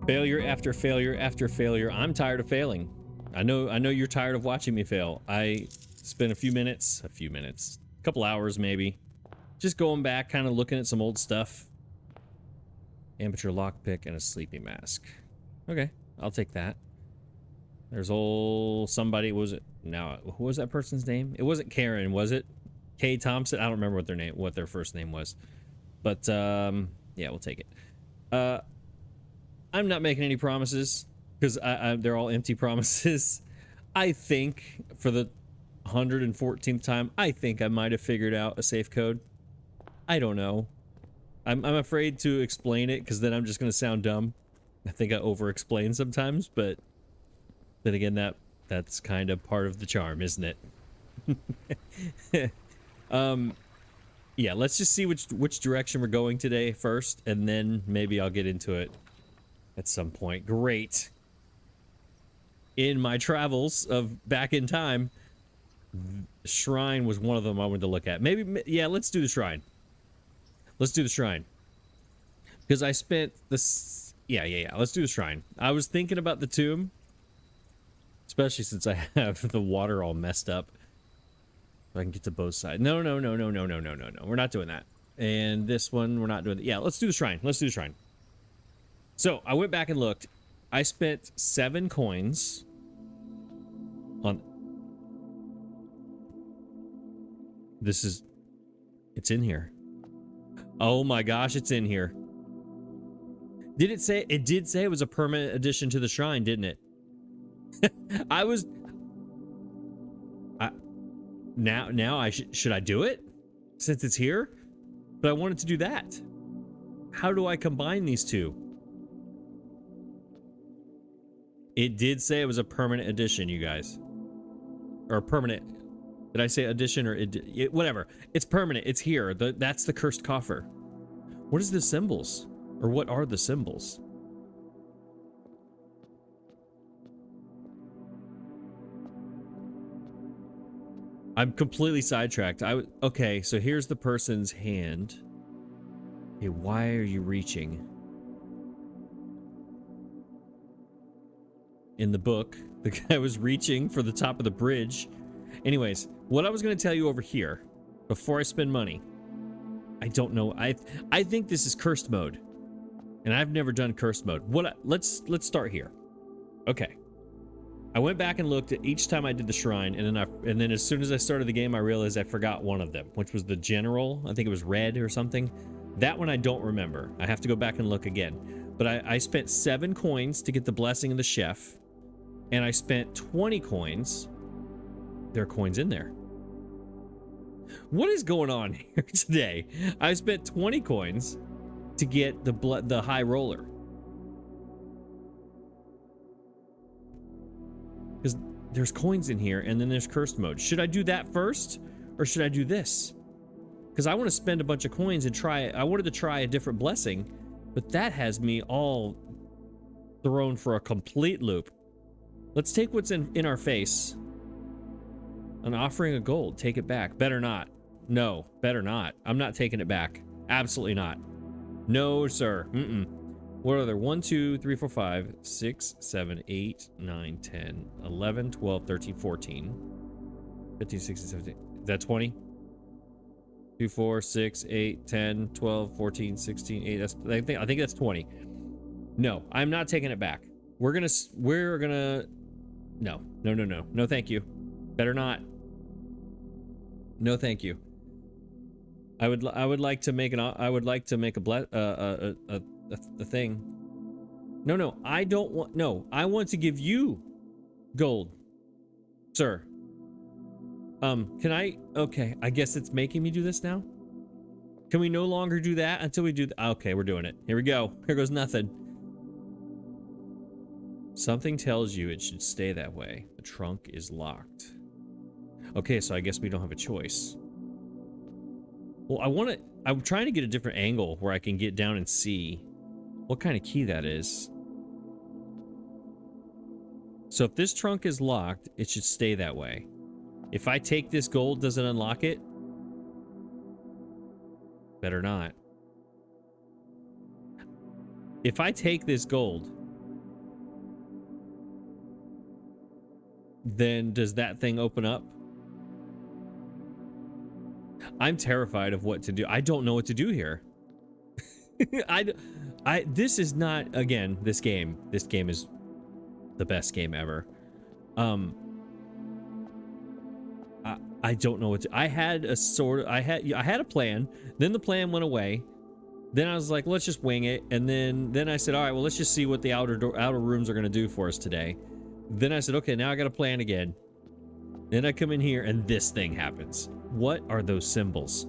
Failure after failure after failure. I'm tired of failing. I know you're tired of watching me fail. I spent a couple hours maybe, just going back, kind of looking at some old stuff. Amateur lockpick and a sleeping mask. Okay, I'll take that. There's old somebody, was it? Now, who was that person's name? It wasn't Karen, was it? Kay Thompson? I don't remember what their first name was. But yeah, we'll take it. I'm not making any promises because they're all empty promises. I think for the 114th time, I think I might have figured out a safe code. I don't know. I'm afraid to explain it because then I'm just going to sound dumb. I think I over-explain sometimes, but then again, that's kind of part of the charm, isn't it? Yeah, let's just see which direction we're going today first, and then maybe I'll get into it at some point. Great. In my travels of back in time, shrine was one of them I wanted to look at. Maybe, yeah, let's do the shrine. Let's do the shrine. Because I spent this... Yeah. Let's do the shrine. I was thinking about the tomb. Especially since I have the water all messed up. If I can get to both sides. No. We're not doing that. And this one, we're not doing that. Yeah, let's do the shrine. Let's do the shrine. So, I went back and looked. I spent 7 coins on... This is... It's in here. Oh my gosh, it's in here. Did it say... It did say it was a permanent addition to the shrine, didn't it? Now should I do it? Since it's here? But I wanted to do that. How do I combine these two? It did say it was a permanent addition, you guys. Or permanent. Did I say addition or whatever? It's permanent. It's here. That's the cursed coffer. What is the symbols? Or what are the symbols? I'm completely sidetracked. Okay, so here's the person's hand. Okay, why are you reaching? In the book, the guy was reaching for the top of the bridge. Anyways, what I was going to tell you over here, before I spend money, I don't know. I think this is cursed mode, and I've never done cursed mode. Let's start here. Okay. I went back and looked at each time I did the shrine, and then as soon as I started the game, I realized I forgot one of them, which was the general. I think it was red or something. That one I don't remember. I have to go back and look again. But I spent 7 coins to get the blessing of the chef, and I spent 20 coins. There are coins in there. What is going on here today? I spent 20 coins to get the high roller. Because there's coins in here, and then there's cursed mode. Should I do that first, or should I do this? Because I want to spend a bunch of coins and try it. I wanted to try a different blessing, but that has me all thrown for a complete loop. Let's take what's in our face. An offering of gold. Take it back. Better not. No, better not. I'm not taking it back. Absolutely not. No, sir. What are there? 1, 2, 3, 4, 5, 6, 7, 8, 9, 10, 11, 12, 13, 14, 15, 16, 17. Is that 20? 2, 4, 6, 8, 10, 12, 14, 16, 8. I think that's 20. No, I'm not taking it back. We're gonna no. No, thank you. Better not. No, thank you. I would like to make a thing. No, I don't want. No, I want to give you gold, sir. Can I? Okay, I guess it's making me do this now. Can we no longer do that until we do? Okay, we're doing it. Here we go. Here goes nothing. Something tells you it should stay that way. The trunk is locked. Okay, so I guess we don't have a choice. Well, I'm trying to get a different angle where I can get down and see what kind of key that is. So if this trunk is locked, it should stay that way. If I take this gold, does it unlock it? Better not. If I take this gold, then does that thing open up? I'm terrified of what to do. I don't know what to do here. This is not, again, this game is the best game ever. I don't know what to, I had a plan, then the plan went away. Then I was like, let's just wing it. And then I said, all right, well, let's just see what the outer rooms are going to do for us today. Then I said, okay, now I got to plan again. Then I come in here and this thing happens. What are those symbols?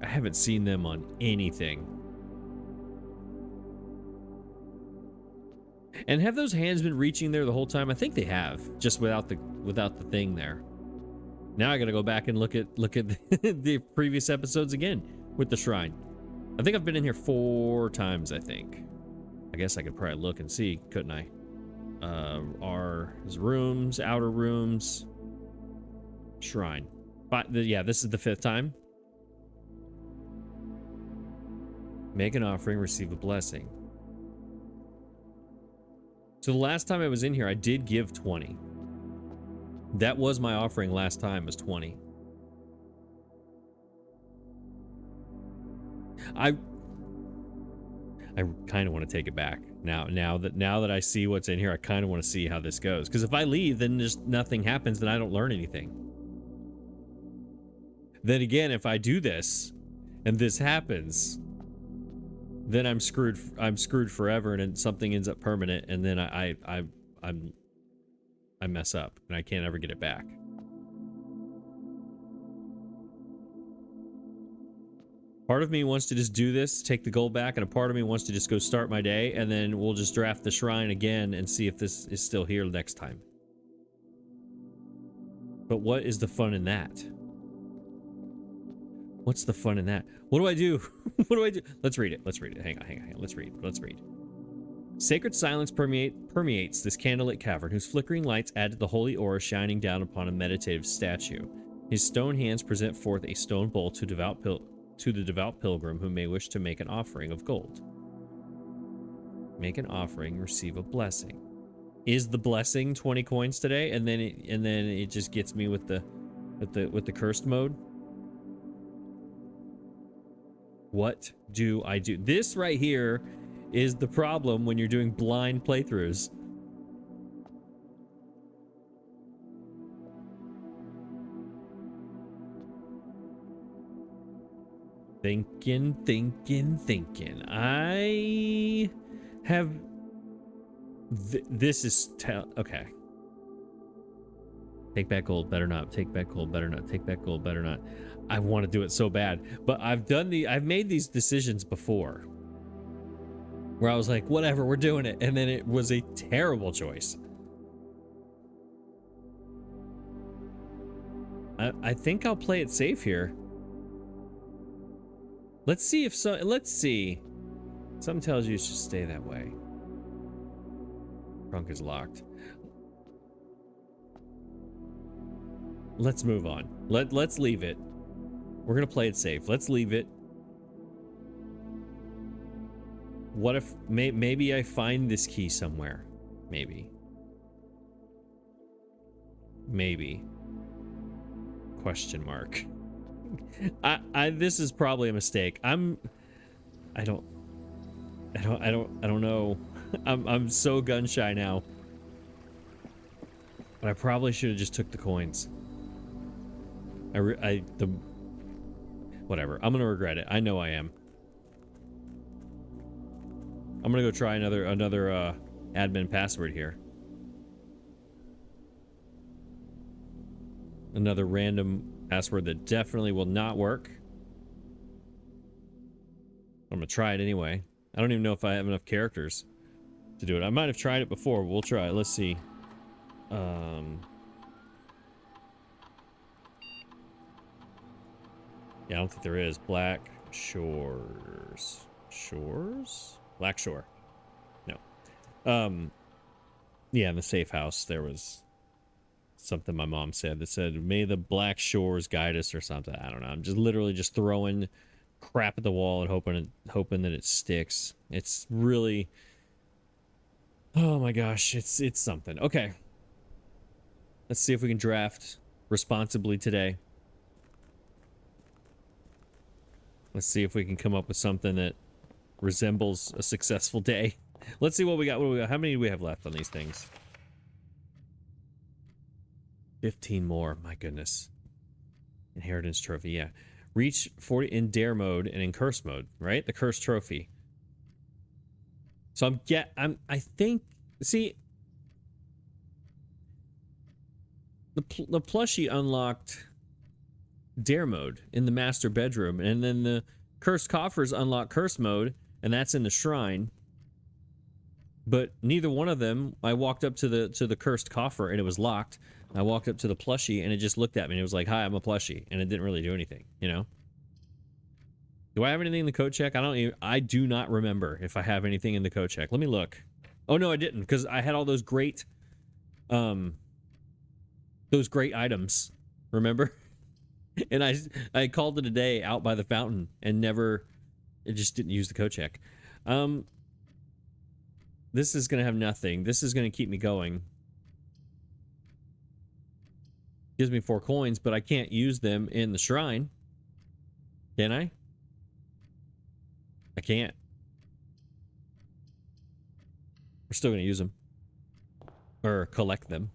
I haven't seen them on anything. And have those hands been reaching there the whole time? I think they have, just without the thing there. Now I gotta go back and look at the previous episodes again with the shrine. I think I've been in here 4 times, I think. I guess I could probably look and see, couldn't I? There's rooms, outer rooms, shrine. But yeah, this is the 5th time. Make an offering, receive a blessing. So the last time I was in here, I did give 20. That was my offering last time, was 20. I kind of want to take it back now that I see what's in here. I kind of want to see how this goes, because if I leave, then just nothing happens, then I don't learn anything. Then again, if I do this and this happens, then I'm screwed forever, and then something ends up permanent, and then I mess up and I can't ever get it back. Part of me wants to just do this, take the gold back, and a part of me wants to just go start my day, and then we'll just draft the shrine again and see if this is still here next time. But what is the fun in that? What's the fun in that? What do I do? What do I do? Let's read it. Hang on. Let's read. Sacred silence permeates this candlelit cavern, whose flickering lights add to the holy aura shining down upon a meditative statue. His stone hands present forth a stone bowl to the devout pilgrim who may wish to make an offering of gold. Make an offering, receive a blessing. Is the blessing 20 coins today? And then it just gets me with the cursed mode. What do I do? This right here is the problem when you're doing blind playthroughs. Thinking. I have... this is... okay. Take back gold, better not. Take back gold, better not. Take back gold, better not. I want to do it so bad. But I've made these decisions before, where I was like, whatever, we're doing it. And then it was a terrible choice. I think I'll play it safe here. Let's see. Something tells you it should stay that way. Trunk is locked. Let's move on. Let's leave it. We're gonna play it safe. Let's leave it. What if maybe I find this key somewhere? Maybe. Question mark. This is probably a mistake. I don't know. I'm so gun shy now. But I probably should have just took the coins. Whatever. I'm gonna regret it. I know I am. I'm gonna go try another admin password here. Another random password that definitely will not work. I'm gonna try it anyway. I don't even know if I have enough characters to do it. I might have tried it before. We'll try it. Let's see. Yeah, I don't think there is. Black Shores. Black Shore. No. Yeah, in the safe house, there was something my mom said that said, may the Black Shores guide us or something. I don't know. I'm just literally just throwing crap at the wall and hoping that it sticks. It's really... Oh my gosh, it's something. Okay. Let's see if we can draft responsibly today. Let's see if we can come up with something that resembles a successful day. Let's see what we got. What do we got? How many do we have left on these things? 15 more. My goodness. Inheritance trophy. Yeah. Reach 40 in dare mode and in curse mode, right? The curse trophy. So I think, see, the plushie unlocked dare mode in the master bedroom, and then the cursed coffers unlock curse mode, and that's in the shrine. But neither one of them, I walked up to the cursed coffer and it was locked. I walked up to the plushie and it just looked at me and it was like, "Hi, I'm a plushie," and it didn't really do anything, you know? Do I have anything in the code check? I do not remember if I have anything in the code check. Let me look. Oh no, I didn't, because I had all those great items, remember? And I called it a day out by the fountain and it just didn't use the code check. This is gonna have nothing. This is gonna keep me going. Gives me 4 coins, but I can't use them in the shrine. Can I? I can't. We're still gonna use them. Or collect them.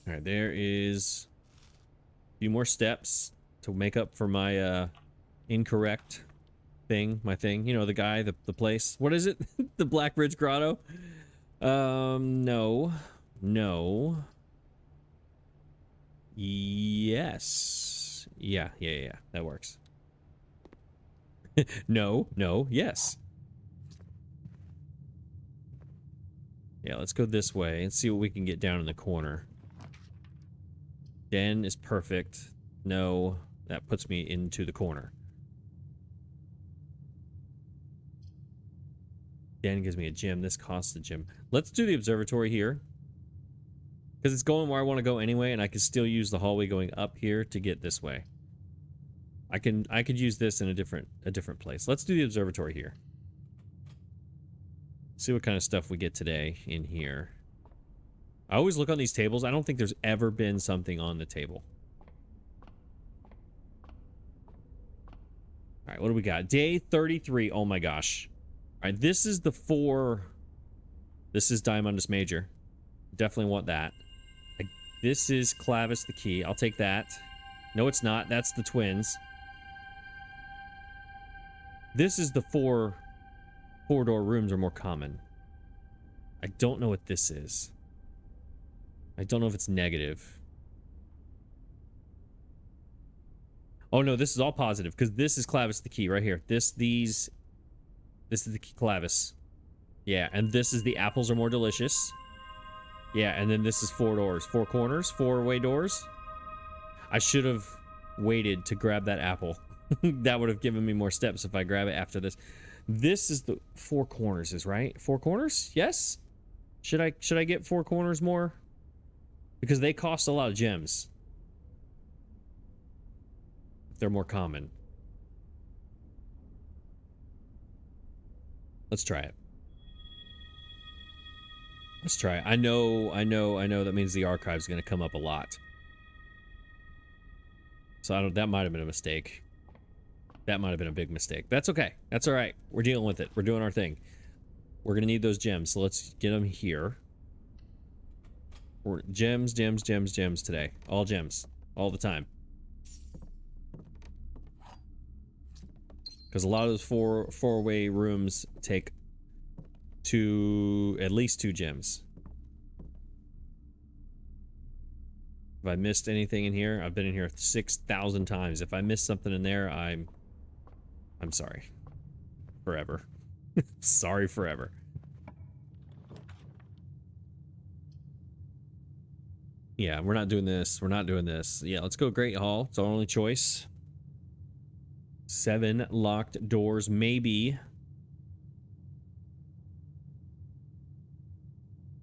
Alright, there is a few more steps to make up for my incorrect thing. My thing. You know, the guy, the place. What is it? The Black Ridge Grotto? No. No. Yes. Yeah. That works. No. Yes. Yeah, let's go this way and see what we can get down in the corner. Den is perfect. No, that puts me into the corner. Den gives me a gym. This costs a gym. Let's do the observatory here, because it's going where I want to go anyway, and I can still use the hallway going up here to get this way. I could use this in a different place. Let's do the observatory here. See what kind of stuff we get today in here. I always look on these tables. I don't think there's ever been something on the table. All right, what do we got? Day 33. Oh my gosh. All right, this is the 4. This is Diamondus Major. Definitely want that. This is Clavis the Key. I'll take that. No, it's not. That's the twins. This is the 4 door rooms are more common. I don't know what this is. I don't know if it's negative. Oh no, this is all positive, because this is Clavis the Key right here. This is the Clavis. Yeah, and this is the apples are more delicious. Yeah, and then this is 4 doors. 4 corners, 4-way doors. I should have waited to grab that apple. That would have given me more steps if I grab it after this. This is the 4 corners, is right? 4 corners? Yes? Should I get 4 corners more? Because they cost a lot of gems. They're more common. Let's try it. Let's try it. I know that means the archive's gonna come up a lot. So that might have been a mistake. That might have been a big mistake. That's okay. That's all right. We're dealing with it. We're doing our thing. We're gonna need those gems, so let's get them here. Gems today. All gems. All the time. Because a lot of those four-way rooms take at least 2 gems. Have I missed anything in here? I've been in here 6,000 times. If I missed something in there, I'm sorry. Forever. Sorry forever. Yeah, we're not doing this. We're not doing this. Yeah, let's go Great Hall. It's our only choice. 7 locked doors, maybe.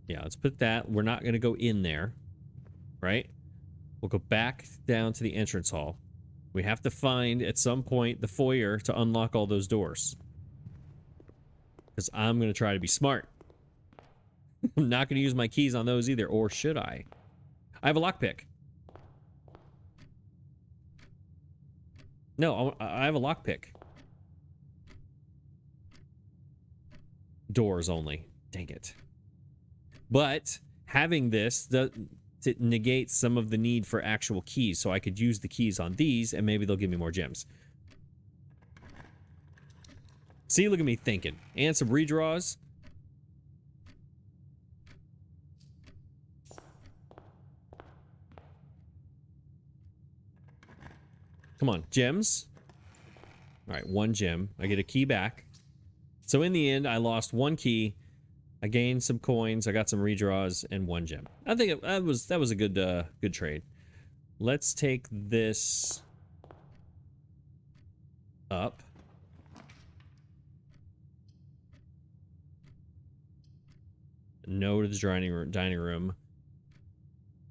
Yeah, let's put that. We're not going to go in there, right? We'll go back down to the entrance hall. We have to find, at some point, the foyer to unlock all those doors. Because I'm going to try to be smart. I'm not going to use my keys on those either. Or should I? I have a lockpick. No, I have a lockpick. Doors only. Dang it. But having this negates some of the need for actual keys, so I could use the keys on these and maybe they'll give me more gems. See, look at me thinking. And some redraws. Come on, gems. All right, 1 gem. I get a key back. So in the end, I lost 1 key. I gained some coins. I got some redraws and 1 gem. I think that was a good good trade. Let's take this up. No to the dining room.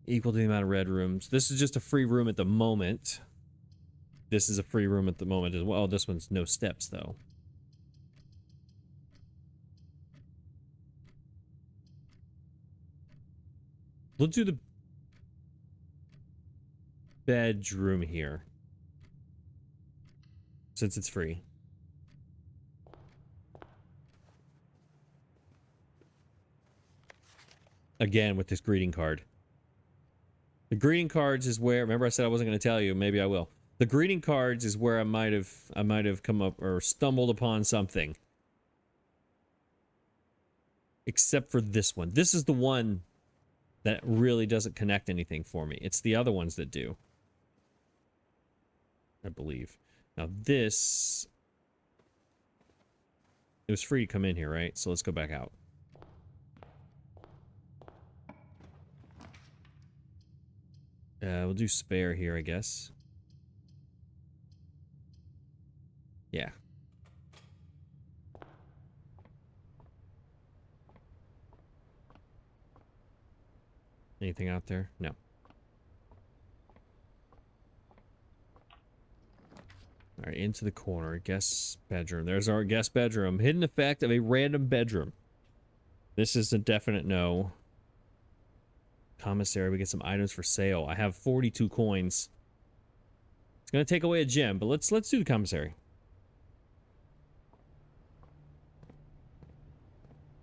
Equal to the amount of red rooms. This is just a free room at the moment. This is a free room at the moment as well. This one's no steps though. Let's do the bedroom here. Since it's free. Again with this greeting card. The greeting cards is where, remember I said I wasn't going to tell you, maybe I will. The greeting cards is where I might have come up or stumbled upon something. Except for this one. This is the one that really doesn't connect anything for me. It's the other ones that do. I believe. Now this... It was free to come in here, right? So let's go back out. We'll do spare here, I guess. Yeah. Anything out there? No. All right, into the corner. Guest bedroom. There's our guest bedroom. Hidden effect of a random bedroom. This is a definite no. Commissary. We get some items for sale. I have 42 coins. It's gonna take away a gem, but let's do the commissary.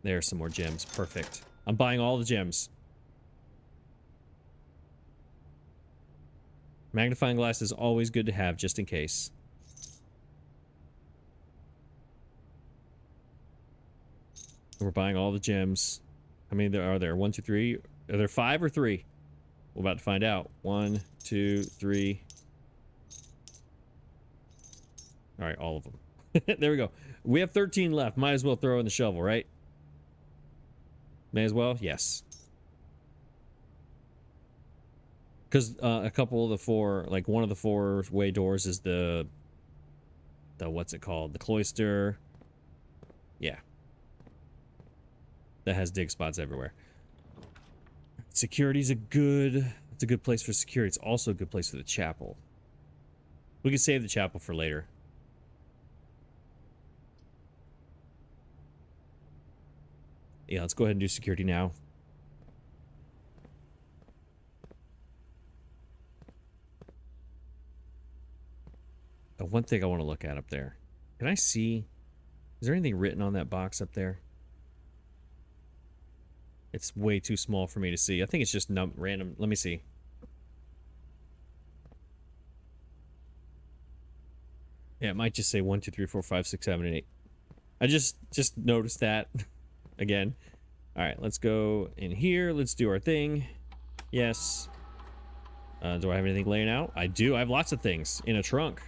There's some more gems. Perfect. I'm buying all the gems. Magnifying glass is always good to have, just in case. We're buying all the gems. How many are there? 1, 2, 3. Are there 5 or 3? We're about to find out. 1, 2, 3. All right, all of them. There we go. We have 13 left. Might as well throw in the shovel, right? May as well? Yes. Because a couple of the 4, like one of the 4-way doors is the what's it called? The cloister. Yeah. That has dig spots everywhere. Security's it's a good place for security. It's also a good place for the chapel. We can save the chapel for later. Yeah, let's go ahead and do security now. One thing I want to look at up there. Can I see? Is there anything written on that box up there? It's way too small for me to see. I think it's just random. Let me see. Yeah, it might just say 1, 2, 3, 4, 5, 6, 7, and 8. I just noticed that again. All right, let's go in here. Let's do our thing. Yes. Do I have anything laying out? I do. I have lots of things in a trunk.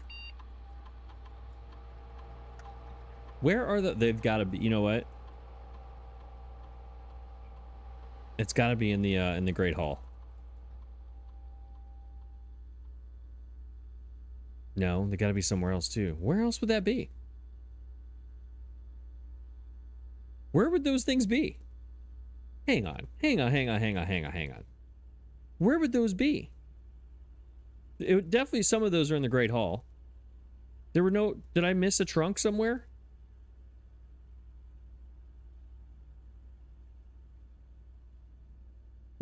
Where are they've got to be, you know what? It's got to be in the Great Hall. No, they got to be somewhere else too. Where else would that be? Where would those things be? Hang on. Where would those be? Definitely some of those are in the Great Hall. There were no... Did I miss a trunk somewhere?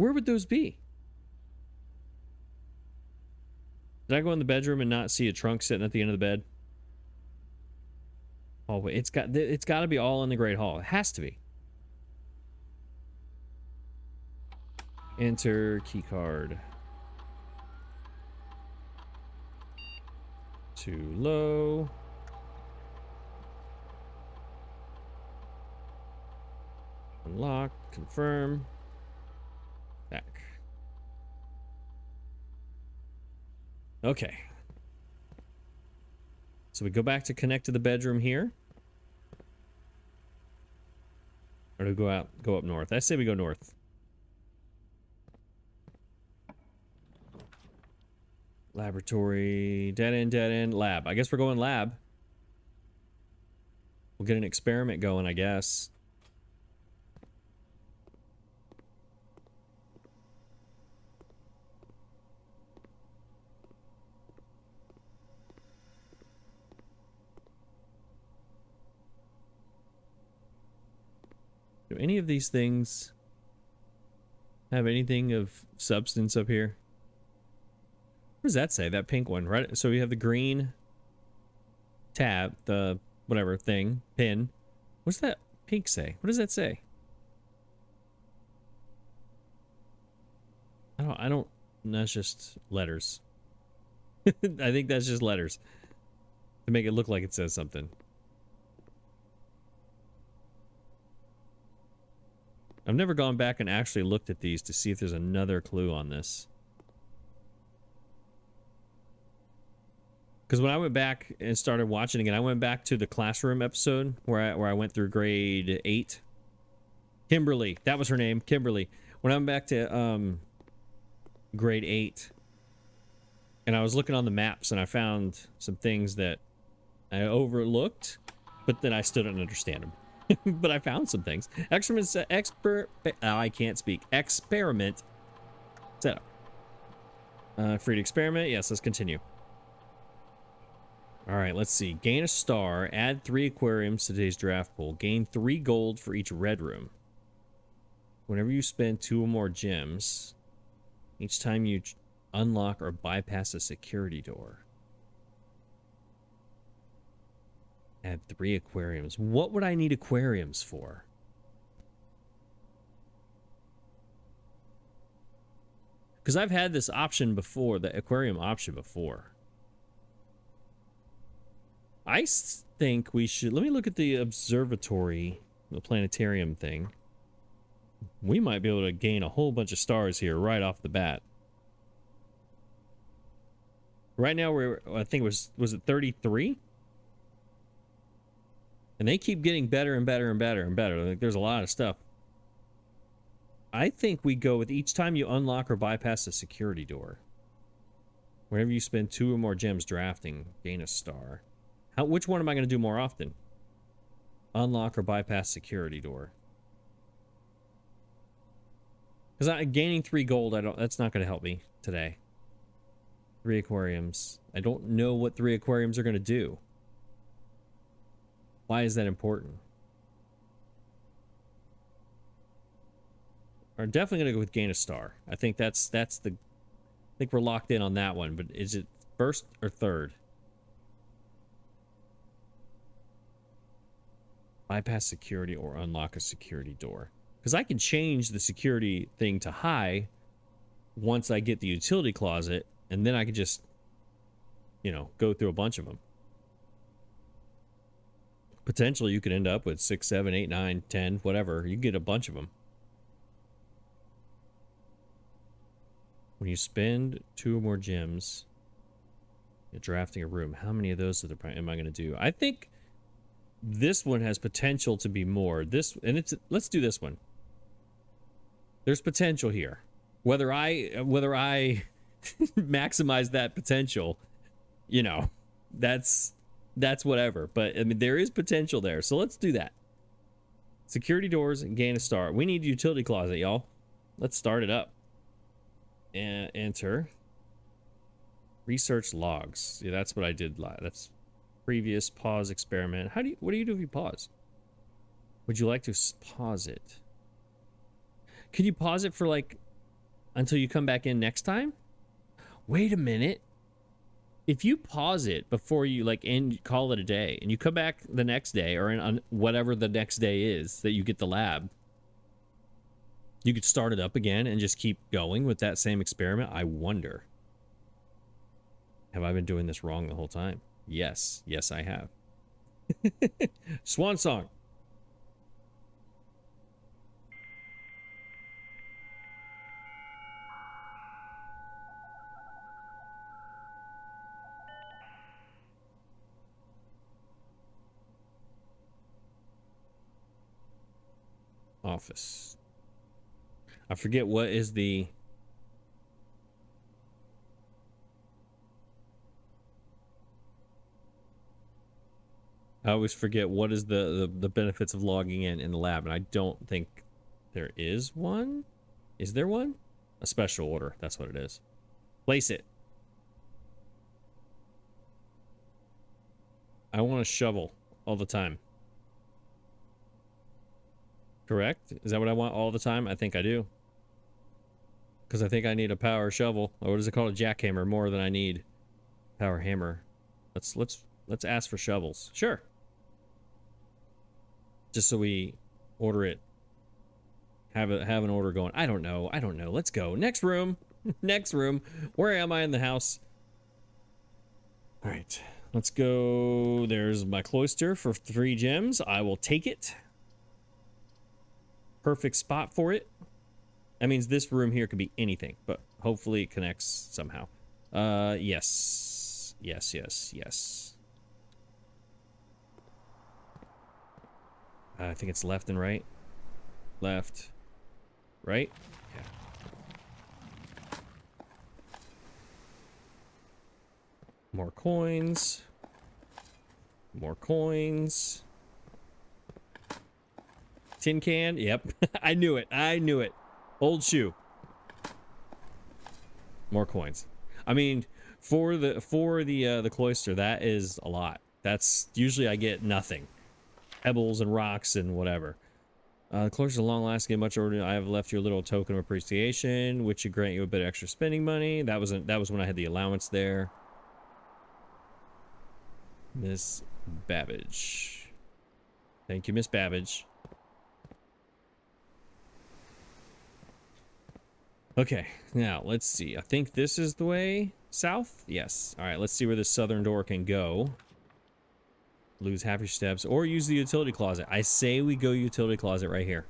Where would those be? Did I go in the bedroom and not see a trunk sitting at the end of the bed? Oh wait, it's got to be all in the Great Hall. It has to be. Enter key card. Too low. Unlock. Confirm. Back. Okay. So we go back to connect to the bedroom here. Or do we go up north? I say we go north. Laboratory, dead end, lab. I guess we're going lab. We'll get an experiment going, I guess. Do any of these things have anything of substance up here? What does that say? That pink one, right? So we have the green tab, the whatever thing, pin. What's that pink say? What does that say? I don't, that's just letters. I think that's just letters to make it look like it says something. I've never gone back and actually looked at these to see if there's another clue on this. Because when I went back and started watching again, I went back to the classroom episode where I went through grade 8. Kimberly, that was her name, Kimberly. When I went back to grade 8, and I was looking on the maps and I found some things that I overlooked, but then I still didn't understand them. But I found some things. I can't speak. Experiment setup. Free to experiment. Yes, let's continue. All right, let's see. Gain a star. Add 3 aquariums to today's draft pool. Gain 3 gold for each red room. Whenever you spend 2 or more gems, each time you unlock or bypass a security door. Add 3 aquariums. What would I need aquariums for? Because I've had this option before, the aquarium option before. I think we should... Let me look at the observatory, the planetarium thing. We might be able to gain a whole bunch of stars here right off the bat. Right now, I think it was it 33? And they keep getting better and better and better and better. Like, there's a lot of stuff. I think we go with each time you unlock or bypass a security door. Whenever you spend 2 or more gems drafting, gain a star. Which one am I going to do more often? Unlock or bypass security door. Because gaining 3 gold, that's not going to help me today. 3 aquariums. I don't know what 3 aquariums are going to do. Why is that important? We're definitely going to go with gain a star. I think that's the... I think we're locked in on that one, but is it first or third? Bypass security or unlock a security door. Because I can change the security thing to high once I get the utility closet, and then I can just, you know, go through a bunch of them. Potentially, you could end up with 6, 7, 8, 9, 10, whatever. You can get a bunch of them. When you spend 2 or more gems, you're drafting a room. How many of those am I going to do? I think this one has potential to be more. Let's do this one. There's potential here. Whether I maximize that potential, you know, that's whatever. But I mean, there is potential there. So let's do that. Security doors and gain a star. We need utility closet, y'all. Let's start it up. And enter. Research logs. Yeah, that's what I did. That's previous pause experiment. What do you do if you pause? Would you like to pause it? Can you pause it for like until you come back in next time? Wait a minute. If you pause it before you like end, call it a day, and you come back the next day or on whatever the next day is that you get the lab, you could start it up again and just keep going with that same experiment. I wonder. Have I been doing this wrong the whole time? Yes. Yes, I have. Swan song. Office. I forget what is the... I always forget what is the benefits of logging in the lab, and I don't think there is one. Is there one? A special order. That's what it is. Place it. I want a shovel all the time. Correct? Is that what I want all the time? I think I do. Because I think I need a power shovel. Or what is it called? A jackhammer more than I need power hammer. Let's ask for shovels. Sure. Just so we order it. Have an order going. I don't know. Let's go. Next room. Next room. Where am I in the house? All right. Let's go. There's my cloister for 3 gems. I will take it. Perfect spot for it. That means this room here could be anything, but hopefully it connects somehow. Yes. Yes. I think it's left and right. Left. Right? Yeah. More coins. More coins. Tin can. Yep. I knew it. Old shoe. More coins. I mean, for the cloister, that is a lot. That's usually I get nothing. Pebbles and rocks and whatever. The cloister long lasting, much order. I have left you a little token of appreciation, which should grant you a bit of extra spending money. That was when I had the allowance there. Miss Babbage. Thank you, Miss Babbage. Okay, now let's see. I think this is the way south. Yes. All right, let's see where this southern door can go. Lose half your steps or use the utility closet. I say we go utility closet right here.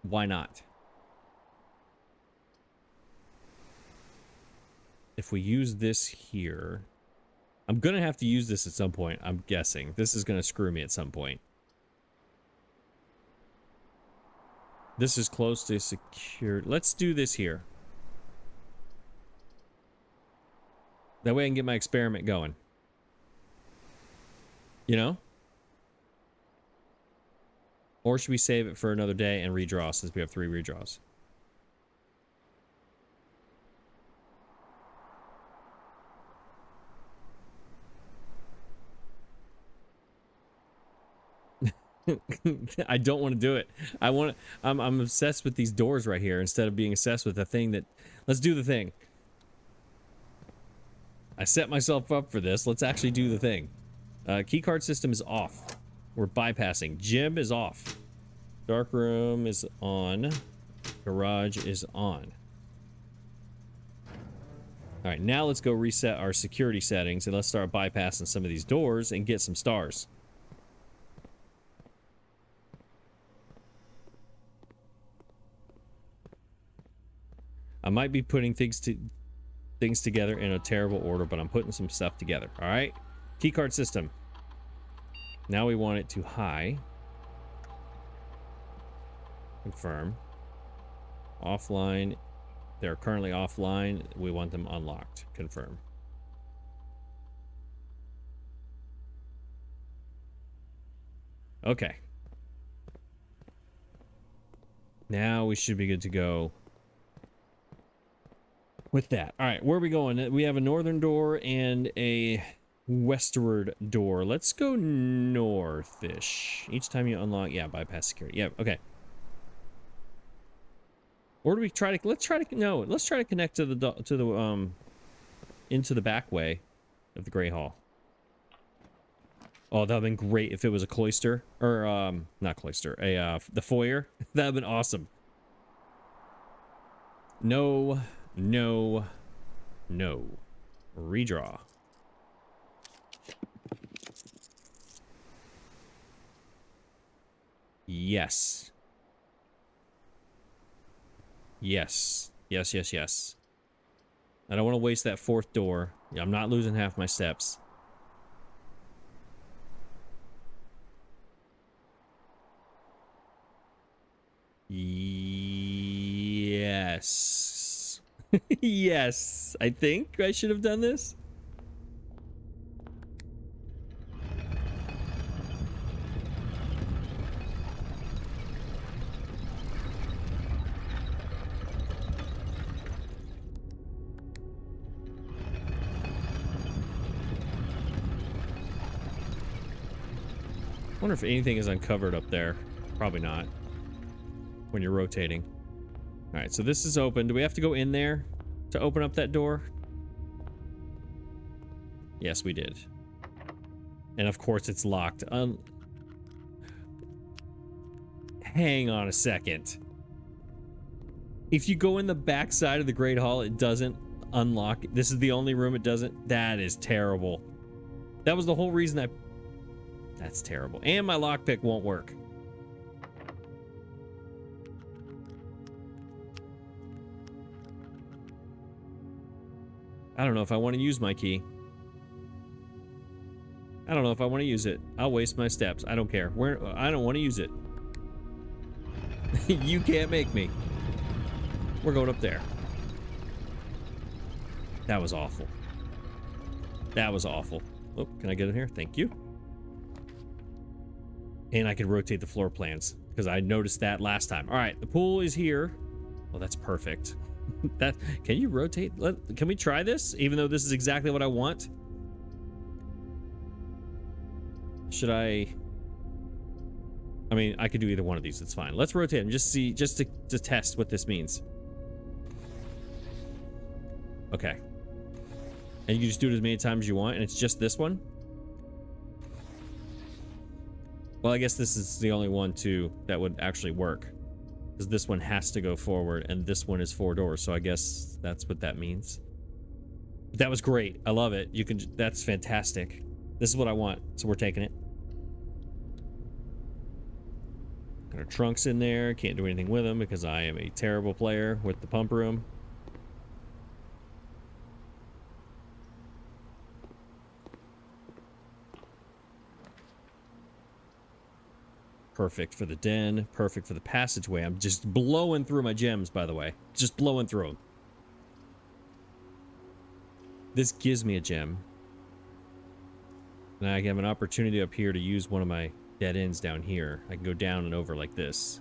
Why not? If we use this here, I'm gonna have to use this at some point. I'm guessing this is gonna screw me at some point. This is close to secure. Let's do this here. That way I can get my experiment going. You know? Or should we save it for another day and redraw since we have 3 redraws? I don't want to do it. I'm obsessed with these doors right here instead of being obsessed with the thing that... Let's do the thing. I set myself up for this. Let's actually do the thing. Keycard system is off. We're bypassing. Gym is off. Dark room is on. Garage is on. All right, now let's go reset our security settings and let's start bypassing some of these doors and get some stars. I might be putting things together in a terrible order, but I'm putting some stuff together. All right. Keycard system. Now we want it to high. Confirm. Offline. They're currently offline. We want them unlocked. Confirm. Okay. Now we should be good to go with that. All right, where are we going? We have a northern door and a westward door. Let's go northish. Each time you unlock, yeah, bypass security. Yeah, okay. Or do we try to, let's try to connect to into the back way of the Great Hall. Oh, that would have been great if it was a cloister, or, not cloister, the foyer. That would have been awesome. No, no, no. Redraw. Yes. Yes. Yes, yes, yes. I don't want to waste that fourth door. I'm not losing half my steps. Yes. Yes. I think I should have done this. I wonder if anything is uncovered up there. Probably not. When you're rotating. All right, so this is open. Do we have to go in there to open up that door? Yes, we did. And of course it's locked. Hang on a second. If you go in the back side of the Great Hall, it doesn't unlock. This is the only room it doesn't. That is terrible. That was the whole reason that's terrible. And my lockpick won't work. I don't know if I want to use my key. I don't know if I want to use it. I'll waste my steps. I don't care. I don't want to use it. You can't make me. We're going up there. That was awful. That was awful. Oh, can I get in here? Thank you. And I can rotate the floor plans because I noticed that last time. All right, the pool is here. Oh, that's perfect. That can you rotate? Can we try this? Even though this is exactly what I want. Should I? I mean, I could do either one of these. It's fine. Let's rotate them. Just to test what this means. Okay. And you can just do it as many times as you want, and it's just this one. Well, I guess this is the only one too that would actually work. Because this one has to go forward, and this one is 4 doors, so I guess that's what that means. That was great. I love it. That's fantastic. This is what I want, so we're taking it. Got our trunks in there. Can't do anything with them because I am a terrible player with the pump room. Perfect for the den. Perfect for the passageway. I'm just blowing through my gems, by the way. Just blowing through them. This gives me a gem. And I have an opportunity up here to use one of my dead ends down here. I can go down and over like this.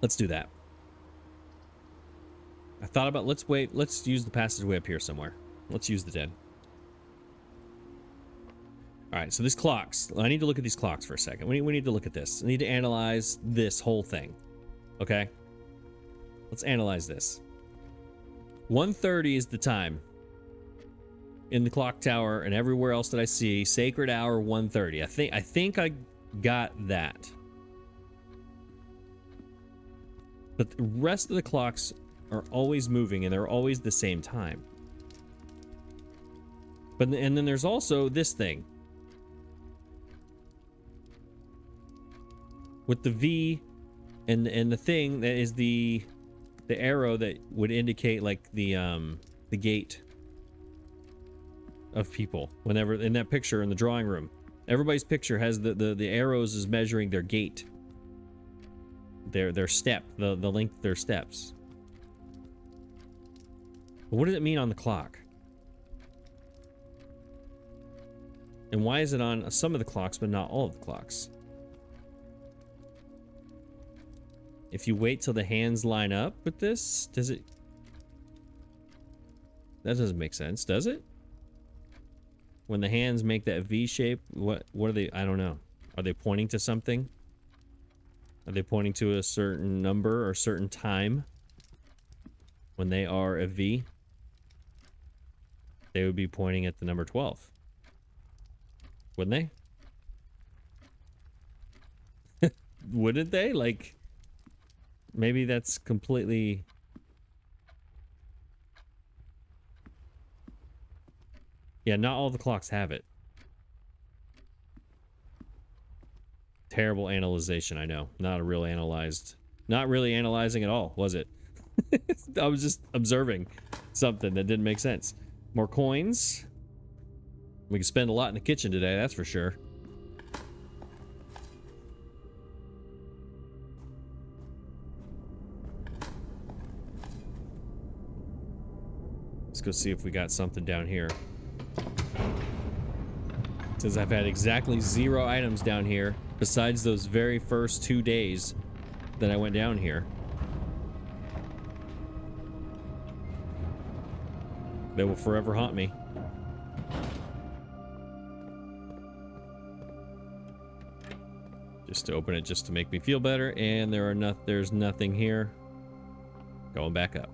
Let's do that. I thought about, let's use the passageway up here somewhere. Let's use the den. All right, so these clocks. I need to look at these clocks for a second. We need to look at this. I need to analyze this whole thing. Okay? Let's analyze this. 1:30 is the time. In the clock tower and everywhere else that I see, sacred hour 1:30. I think I got that. But the rest of the clocks are always moving and they're always the same time. And then there's also this thing with the V and the thing that is the arrow that would indicate like the gate of people. Whenever in that picture in the drawing room, everybody's picture has the arrows is measuring their gait, their step, the length of their steps. But what does it mean on the clock? And why is it on some of the clocks but not all of the clocks? If you wait till the hands line up with this, does it? That doesn't make sense, does it? When the hands make that V shape, what are they? I don't know. Are they pointing to something? Are they pointing to a certain number or certain time? When they are a V, they would be pointing at the number 12. Wouldn't they? Wouldn't they? Like, maybe that's completely... Yeah, not all the clocks have it. Terrible analyzation, I know. Not really analyzing at all, was it? I was just observing something that didn't make sense. More coins. We can spend a lot in the kitchen today, that's for sure. Let's go see if we got something down here. It says I've had exactly 0 items down here besides those very first 2 days that I went down here. They will forever haunt me. Just to open it just to make me feel better, and there's nothing here. Going back up.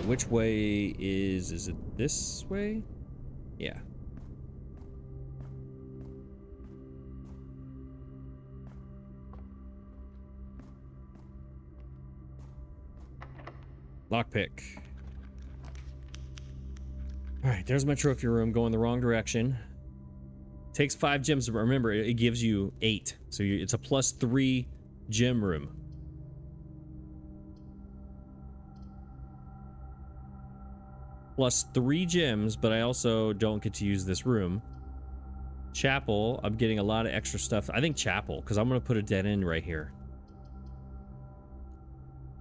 Which way is it this way? Yeah. Lockpick. All right, there's my trophy room going the wrong direction. Takes 5 gems, but remember, it gives you 8. So it's a +3 gem room. +3 gems, but I also don't get to use this room. Chapel, I'm getting a lot of extra stuff. I think chapel, because I'm going to put a dead end right here.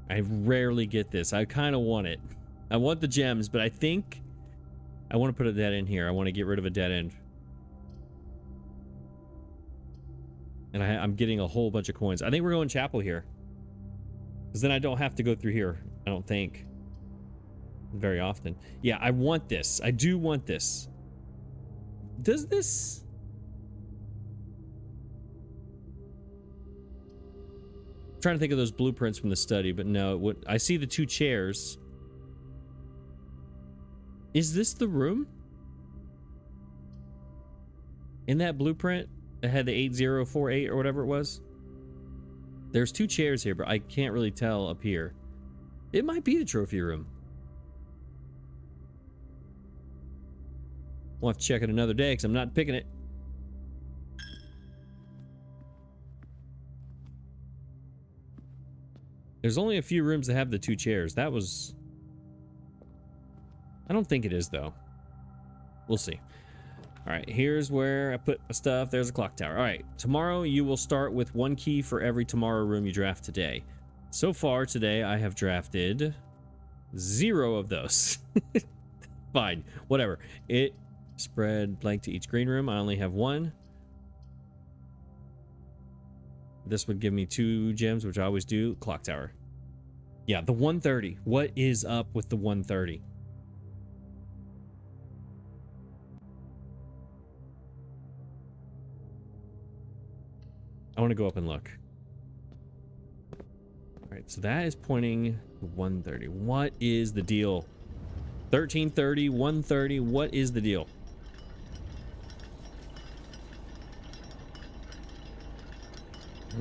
I rarely get this. I kind of want it. I want the gems, but I think I want to put a dead end here. I want to get rid of a dead end. And I'm getting a whole bunch of coins. I think we're going chapel here. Because then I don't have to go through here, I don't think. Very often. Yeah, I want this. I do want this. Does this... I'm trying to think of those blueprints from the study, but no. I see the 2 chairs. Is this the room? In that blueprint that had the 8048 or whatever it was? There's 2 chairs here, but I can't really tell up here. It might be the trophy room. We'll have to check it another day because I'm not picking it. There's only a few rooms that have the 2 chairs. That was... I don't think it is, though. We'll see. All right, here's where I put my stuff. There's a clock tower. All right, tomorrow you will start with 1 key for every tomorrow room you draft today. So far today, I have drafted 0 of those. Fine, whatever. It... Spread blank to each green room. I only have 1. This would give me 2 gems, which I always do. Clock tower. Yeah, the 130. What is up with the 130? I want to go up and look. All right, so that is pointing to 130. What is the deal? 1330, 130. What is the deal?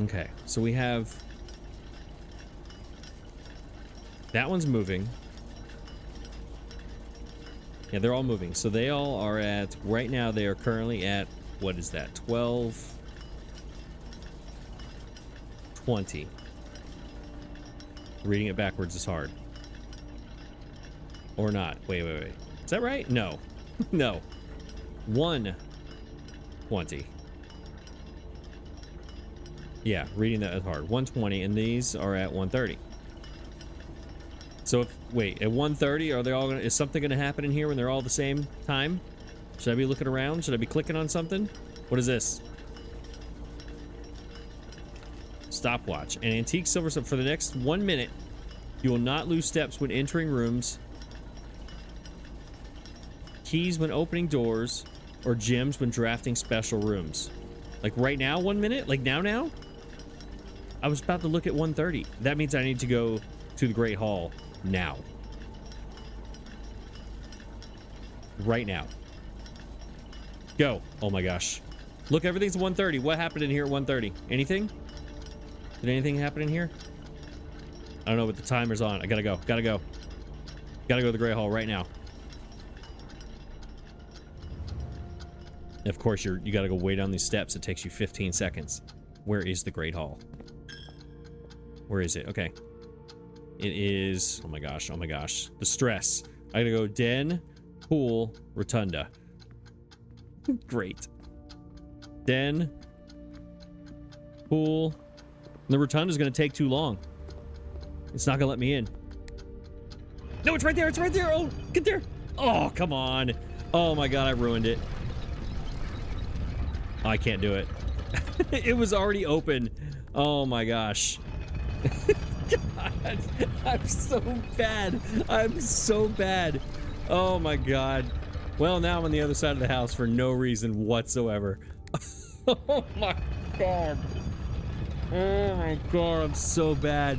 Okay, so we have... That one's moving. Yeah, they're all moving. So they all are at... Right now, they are currently at... What is that? 12... 20. Reading it backwards is hard. Or not. Wait. Is that right? No. No. 120. Yeah, reading that is hard. 120, and these are at 130. So, wait, at 130, are they all gonna... Is something gonna happen in here when they're all the same time? Should I be looking around? Should I be clicking on something? What is this? Stopwatch. An antique silver for the next 1 minute. You will not lose steps when entering rooms. Keys when opening doors. Or gems when drafting special rooms. Like right now, 1 minute? Like now? I was about to look at 1:30. That means I need to go to the Great Hall now. Right now. Go. Oh my gosh. Look, everything's 1:30. What happened in here at 1:30? Anything? Did anything happen in here? I don't know, but the timer's on. I gotta go. Gotta go to the Great Hall right now. And of course, you gotta go way down these steps. It takes you 15 seconds. Where is the Great Hall? Where is it? Okay. It is... Oh my gosh. The stress. I gotta go Den, Pool, Rotunda. Great. Den, Pool. The Rotunda's gonna take too long. It's not gonna let me in. No, it's right there. It's right there. Oh, get there. Oh, come on. Oh my god, I ruined it. Oh, I can't do it. It was already open. Oh my gosh. God, I'm so bad. I'm so bad. Oh my god. Well, now I'm on the other side of the house for no reason whatsoever. Oh my god. Oh my god, I'm so bad.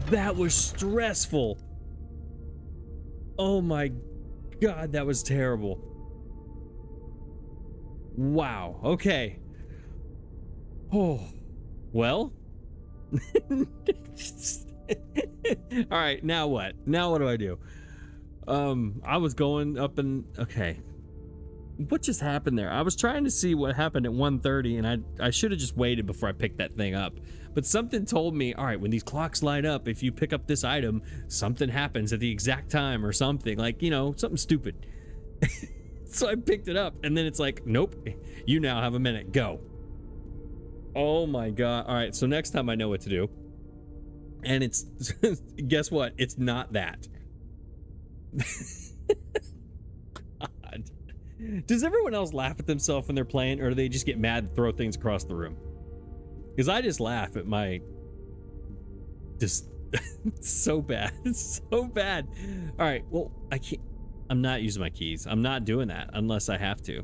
That was stressful. Oh my god, that was terrible. Wow. Okay. Oh. Well. All right, now what? Now what do I do? I was going up and okay. What just happened there? I was trying to see what happened at 1:30 and I should have just waited before I picked that thing up. But something told me, all right, when these clocks light up, if you pick up this item, something happens at the exact time or something, like, you know, something stupid. So I picked it up and then it's like, nope, you now have a minute, go. Oh my god. All right, so next time I know what to do. And it's guess what? It's not that. God. Does everyone else laugh at themselves when they're playing, or do they just get mad and throw things across the room? Because I just laugh at my just so bad. It's so bad. All right, well, I can't. I'm not using my keys. I'm not doing that unless I have to.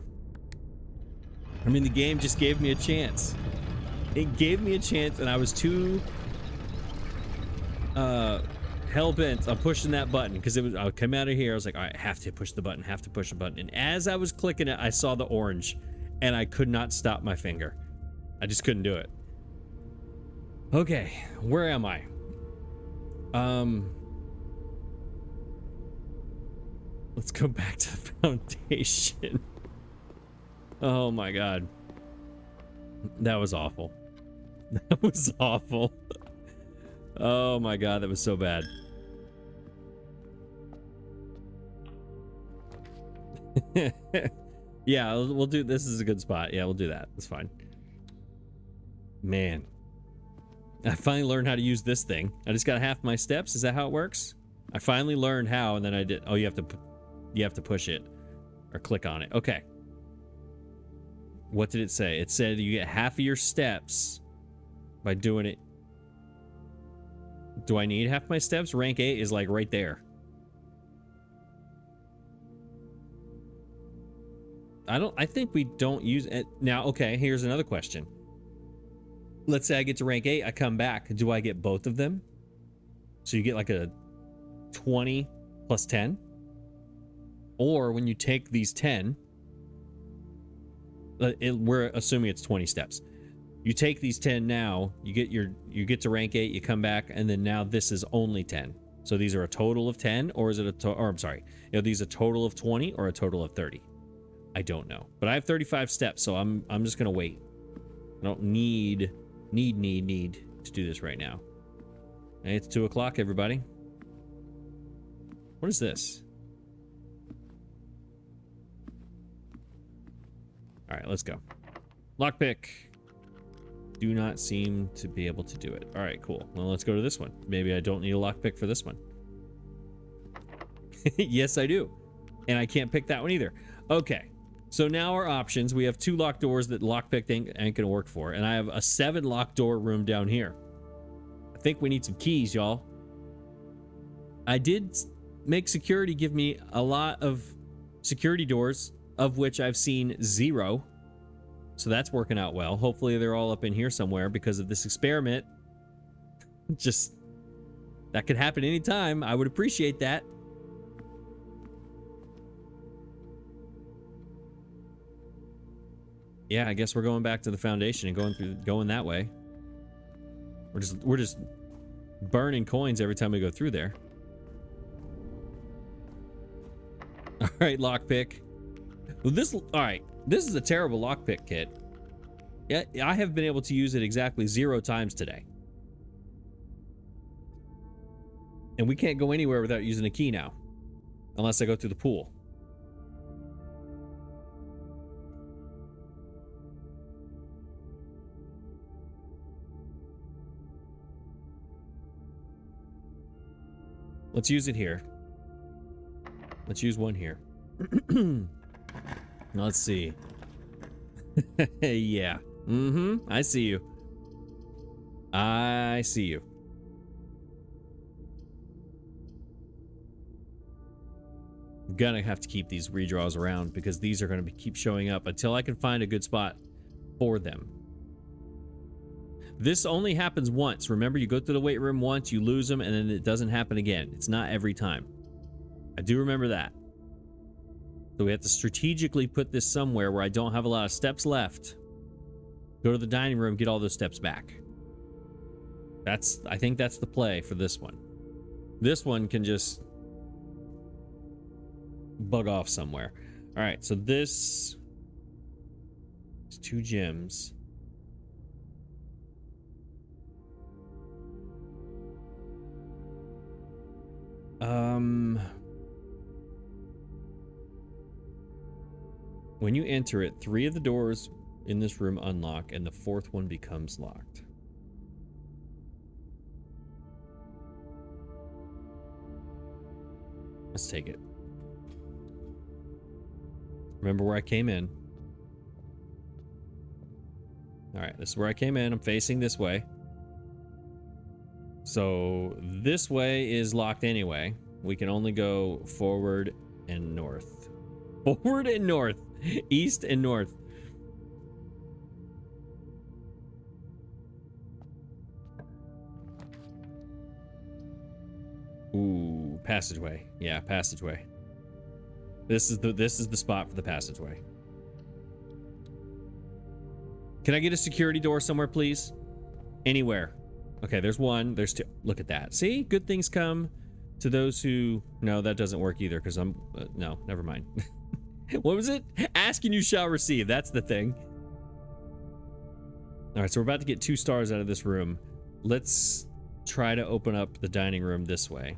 I mean, the game just gave me a chance. It gave me a chance, and I was too hell-bent on pushing that button because it was. I would come out of here. I was like, all right, I have to push the button. Have to push the button. And as I was clicking it, I saw the orange, and I could not stop my finger. I just couldn't do it. Okay, where am I? Let's go back to the foundation. Oh my god. That was awful. That was awful. Oh my god, that was so bad. Yeah, we'll do this. Is a good spot. Yeah, we'll do that. That's fine. Man. I finally learned how to use this thing. I just got half my steps. Is that how it works? I finally learned how, and then I did. Oh, you have to push it or click on it. Okay. What did it say? It said you get half of your steps by doing it. Do I need half my steps? Rank 8 is like right there. I think we don't use it. Now, okay, here's another question. Let's say I get to rank 8, I come back. Do I get both of them? So you get like a 20 plus 10? Or when you take these 10, we're assuming it's 20 steps. You take these 10 now, you get to rank 8, you come back, and then now this is only 10. So these are a total of 10, or is it I'm sorry, you know, these a total of 20 or a total of 30? I don't know, but I have 35 steps, so I'm just gonna wait. I don't need to do this right now. And it's 2 o'clock, everybody. What is this? All right, let's go. Lockpick. Do not seem to be able to do it. All right, cool. Well, let's go to this one. Maybe I don't need a lockpick for this one. Yes, I do. And I can't pick that one either. Okay. So now our options, we have 2 locked doors that lockpick ain't gonna work for. And I have a 7 locked door room down here. I think we need some keys, y'all. I did make security give me a lot of security doors, of which I've seen 0. So that's working out well. Hopefully they're all up in here somewhere because of this experiment. Just, that could happen anytime. I would appreciate that. Yeah, I guess we're going back to the foundation and going that way. We're just burning coins every time we go through there. All right, lockpick. Well, all right. This is a terrible lockpick kit. Yeah, I have been able to use it exactly 0 times today. And we can't go anywhere without using a key now, unless I go through the pool. Let's use it here. Let's use one here. Let's see. Yeah. I see you. I see you. I'm gonna have to keep these redraws around because these are gonna keep showing up until I can find a good spot for them. This only happens once. Remember, you go through the weight room once, you lose them, and then it doesn't happen again. It's not every time. I do remember that. So we have to strategically put this somewhere where I don't have a lot of steps left. Go to the dining room, get all those steps back. I think that's the play for this one. This one can just bug off somewhere. All right, so this is 2 gems. When you enter it, 3 of the doors in this room unlock, and the 4th one becomes locked. Let's take it. Remember where I came in. All right, this is where I came in. I'm facing this way. So this way is locked anyway. We can only go forward and north. Forward and north. East and north. Ooh, passageway. Yeah, passageway. This is the spot for the passageway. Can I get a security door somewhere, please? Anywhere. Okay, there's 1. There's 2. Look at that. See? Good things come to those who... No, that doesn't work either because I'm... no, never mind. What was it? Ask and you shall receive. That's the thing. All right, so we're about to get 2 stars out of this room. Let's try to open up the dining room this way.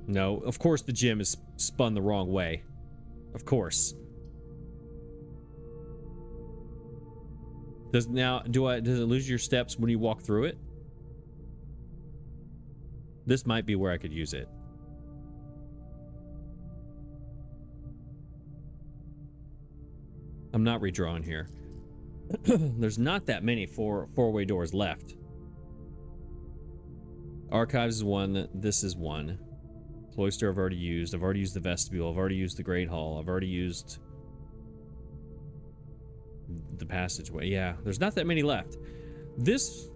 No, of course the gym is spun the wrong way. Of course. Does it lose your steps when you walk through it? This might be where I could use it. I'm not redrawing here. There's not that many four-way doors left. Archives is 1. This is 1. Cloister I've already used. I've already used the vestibule. I've already used the Great Hall. I've already used the passageway. Yeah, there's not that many left. This...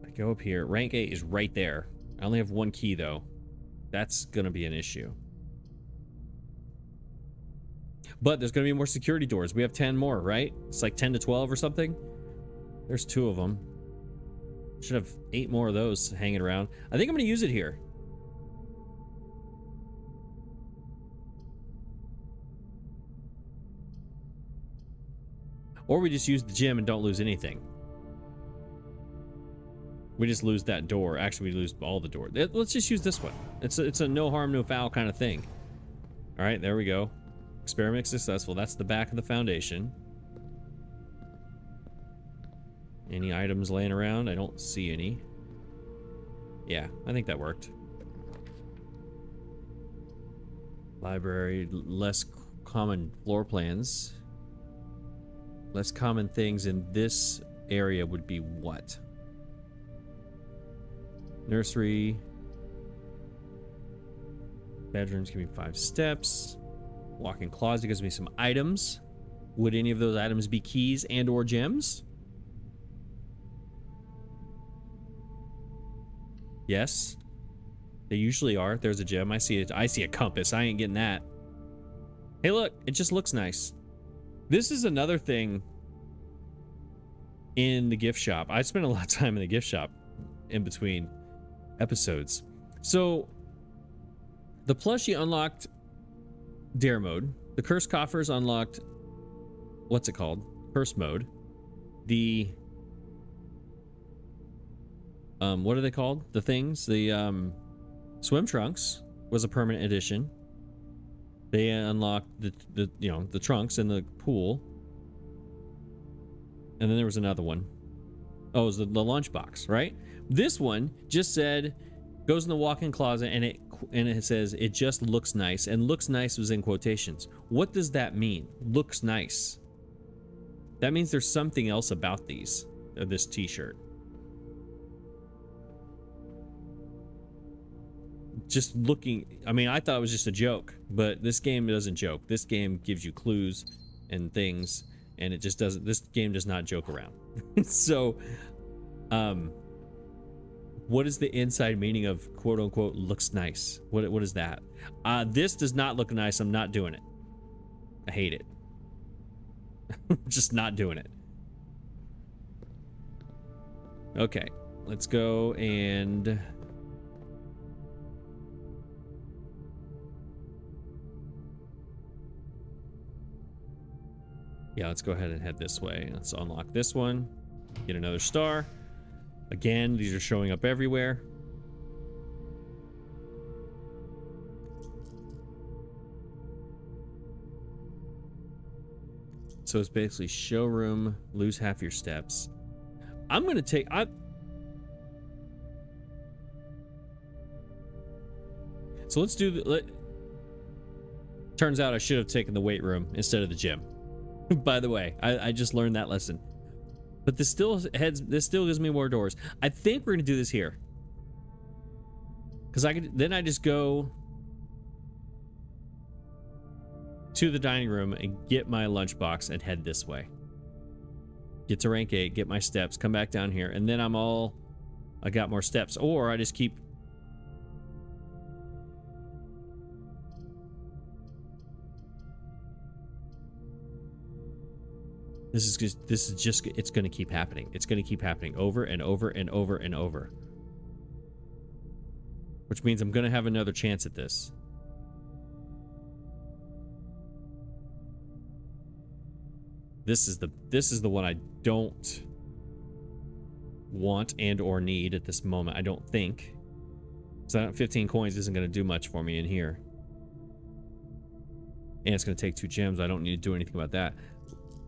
I go up here. Rank 8 is right there. I only have 1 key, though. That's going to be an issue. But there's going to be more security doors. We have 10 more, right? It's like 10 to 12 or something. There's 2 of them. Should have 8 more of those hanging around. I think I'm going to use it here. Or we just use the gym and don't lose anything. We just lose that door. Actually, we lose all the doors. Let's just use this one. It's a no harm, no foul kind of thing. All right, there we go. Experiment successful. That's the back of the foundation. Any items laying around? I don't see any. Yeah, I think that worked. Library, less common floor plans. Less common things in this area would be what? Nursery. Bedrooms give me 5 steps. Walk-in closet gives me some items. Would any of those items be keys and or gems? Yes. They usually are. There's a gem. I see it. I see a compass. I ain't getting that. Hey, look. It just looks nice. This is another thing in the gift shop. I spent a lot of time in the gift shop in between episodes. So the plushie unlocked dare mode. The curse coffers unlocked, what's it called? Curse mode. The what are they called? The things. The swim trunks was a permanent addition. They unlocked the you know, the trunks in the pool. And then there was another one. Oh, it was the lunchbox, right? This one just said goes in the walk-in closet, and it says it just looks nice, and looks nice was in quotations. What does that mean? Looks nice. That means there's something else about these, this t-shirt. Just looking, I mean, I thought it was just a joke, but this game doesn't joke. This game gives you clues and things, and it just doesn't, this game does not joke around. So, what is the inside meaning of quote unquote looks nice? What is that? This does not look nice. I'm not doing it. I hate it. Just not doing it. Okay, let's go and yeah, let's go ahead and head this way. Let's unlock this one. Get another star. Again, these are showing up everywhere. So it's basically showroom, lose half your steps. I'm gonna take so let's do the turns out I should have taken the weight room instead of the gym. By the way, I just learned that lesson. But this still gives me more doors. I think we're gonna do this here. Cause then I just go to the dining room and get my lunchbox and head this way. Get to rank 8, get my steps, come back down here, and then I got more steps. Or I just keep This is just it's going to keep happening. It's going to keep happening over and over and over and over. Which means I'm going to have another chance at this. This is the one I don't want and or need at this moment, I don't think. So 15 coins isn't going to do much for me in here. And it's going to take 2 gems. I don't need to do anything about that.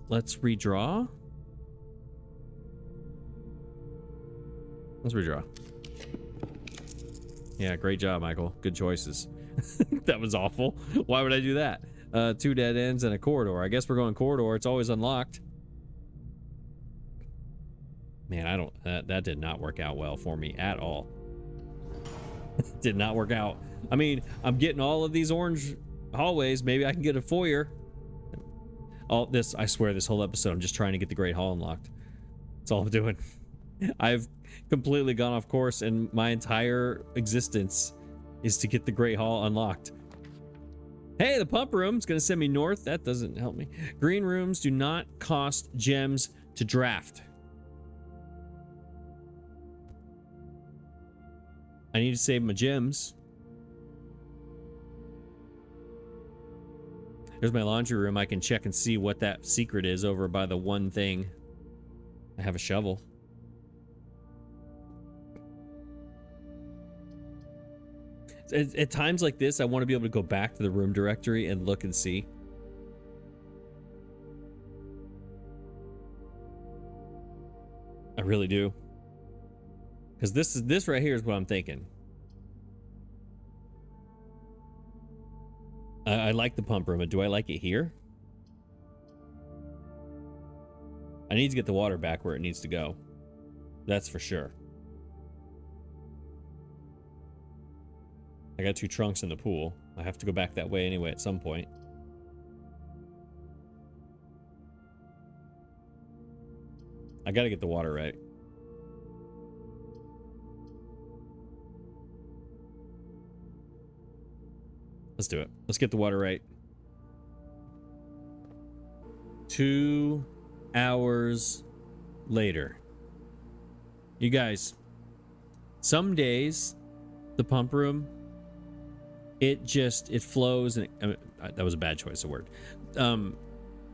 Let's redraw. Let's redraw. Yeah, great job, Michael. Good choices. That was awful. Why would I do that? 2 dead ends and a corridor. I guess we're going corridor. It's always unlocked. Man, that did not work out well for me at all. Did not work out. I mean, I'm getting all of these orange hallways. Maybe I can get a foyer. All this, I swear, this whole episode, I'm just trying to get the Great Hall unlocked. That's all I'm doing. I've completely gone off course, and my entire existence is to get the Great Hall unlocked. Hey, the pump room's gonna send me north. That doesn't help me. Green rooms do not cost gems to draft. I need to save my gems. There's my laundry room. I can check and see what that secret is over by the one thing. I have a shovel. At times like this, I want to be able to go back to the room directory and look and see. really do. Because this right here is what I'm thinking. I like the pump room, but do I like it here? I need to get the water back where it needs to go. That's for sure. I got 2 trunks in the pool. I have to go back that way anyway at some point. I gotta get the water right. Let's do it. Let's get the water right. 2 hours later. You guys, some days the pump room, it flows, and that was a bad choice of word.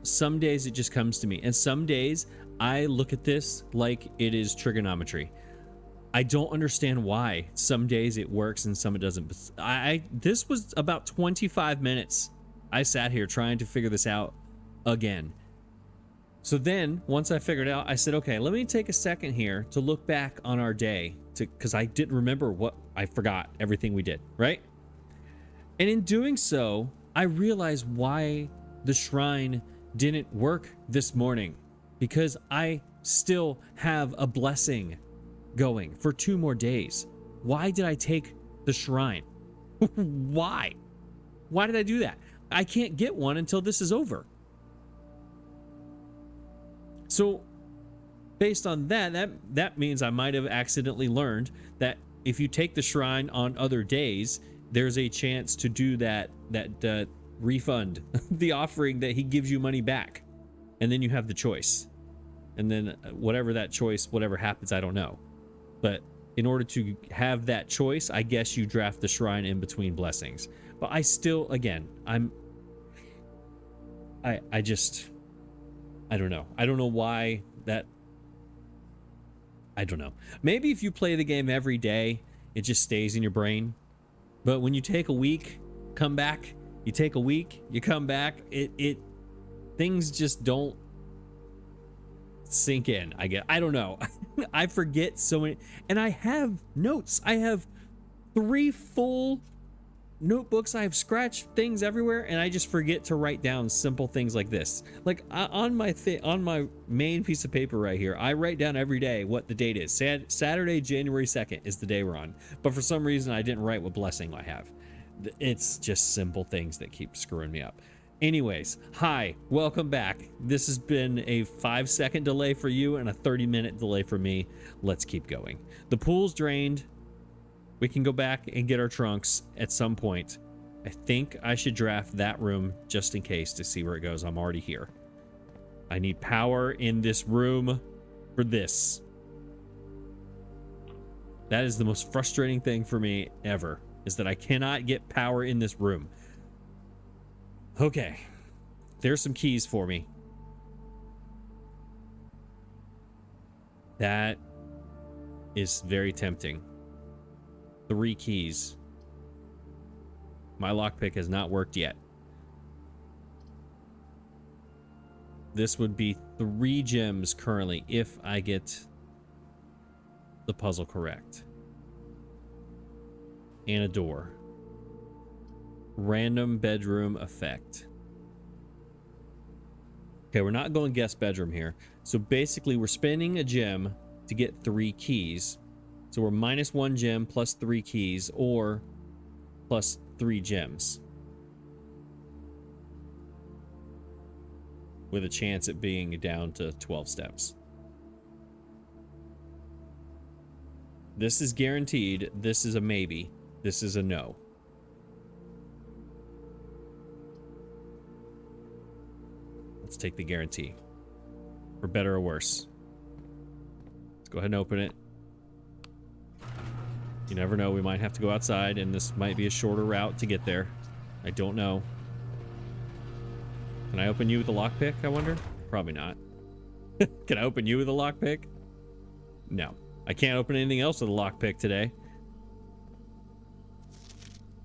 Some days it just comes to me, and some days I look at this like it is trigonometry. I don't understand why some days it works and some it doesn't. This was about 25 minutes. I sat here trying to figure this out again. So then, once I figured it out, I said, okay, let me take a second here to look back on our day, because I didn't remember I forgot everything we did, right? And in doing so, I realized why the shrine didn't work this morning, because I still have a blessing going for 2 more days. Why did I take the shrine? Why did I do that? I can't get one until this is over. So based on that means I might have accidentally learned that if you take the shrine on other days, there's a chance to do that refund, the offering that he gives you money back, and then you have the choice. And then whatever happens, I don't know. But in order to have that choice, I guess you draft the shrine in between blessings. But I still, again, I don't know. I don't know why that. I don't know. Maybe if you play the game every day, it just stays in your brain. But when you take a week, come back, you take a week, you come back, things just don't sink in. I don't know. I forget so many, and I have notes. I have 3 full notebooks. I have scratched things everywhere, and I just forget to write down simple things like this. Like on my main piece of paper right here, I write down every day what the date is. Saturday, January 2nd is the day we're on. But for some reason, I didn't write what blessing I have. It's just simple things that keep screwing me up. Anyways, hi, welcome back. This has been a 5-second delay for you and a 30-minute delay for me. Let's keep going. The pool's drained. We can go back and get our trunks at some point. I think I should draft that room just in case to see where it goes. I'm already here. I need power in this room for this. That is the most frustrating thing for me ever, is that I cannot get power in this room. Okay, there's some keys for me. That is very tempting. 3 keys. My lockpick has not worked yet. This would be 3 gems currently if I get the puzzle correct. And a door. Random bedroom effect. Okay, we're not going guest bedroom here. So basically we're spending a gem to get 3 keys. So we're minus 1 gem plus 3 keys, or plus 3 gems. With a chance at being down to 12 steps. This is guaranteed. This is a maybe. This is a no. Let's take the guarantee. For better or worse. Let's go ahead and open it. You never know. We might have to go outside, and this might be a shorter route to get there. I don't know. Can I open you with a lockpick, I wonder? Probably not. Can I open you with a lockpick? No. I can't open anything else with a lockpick today.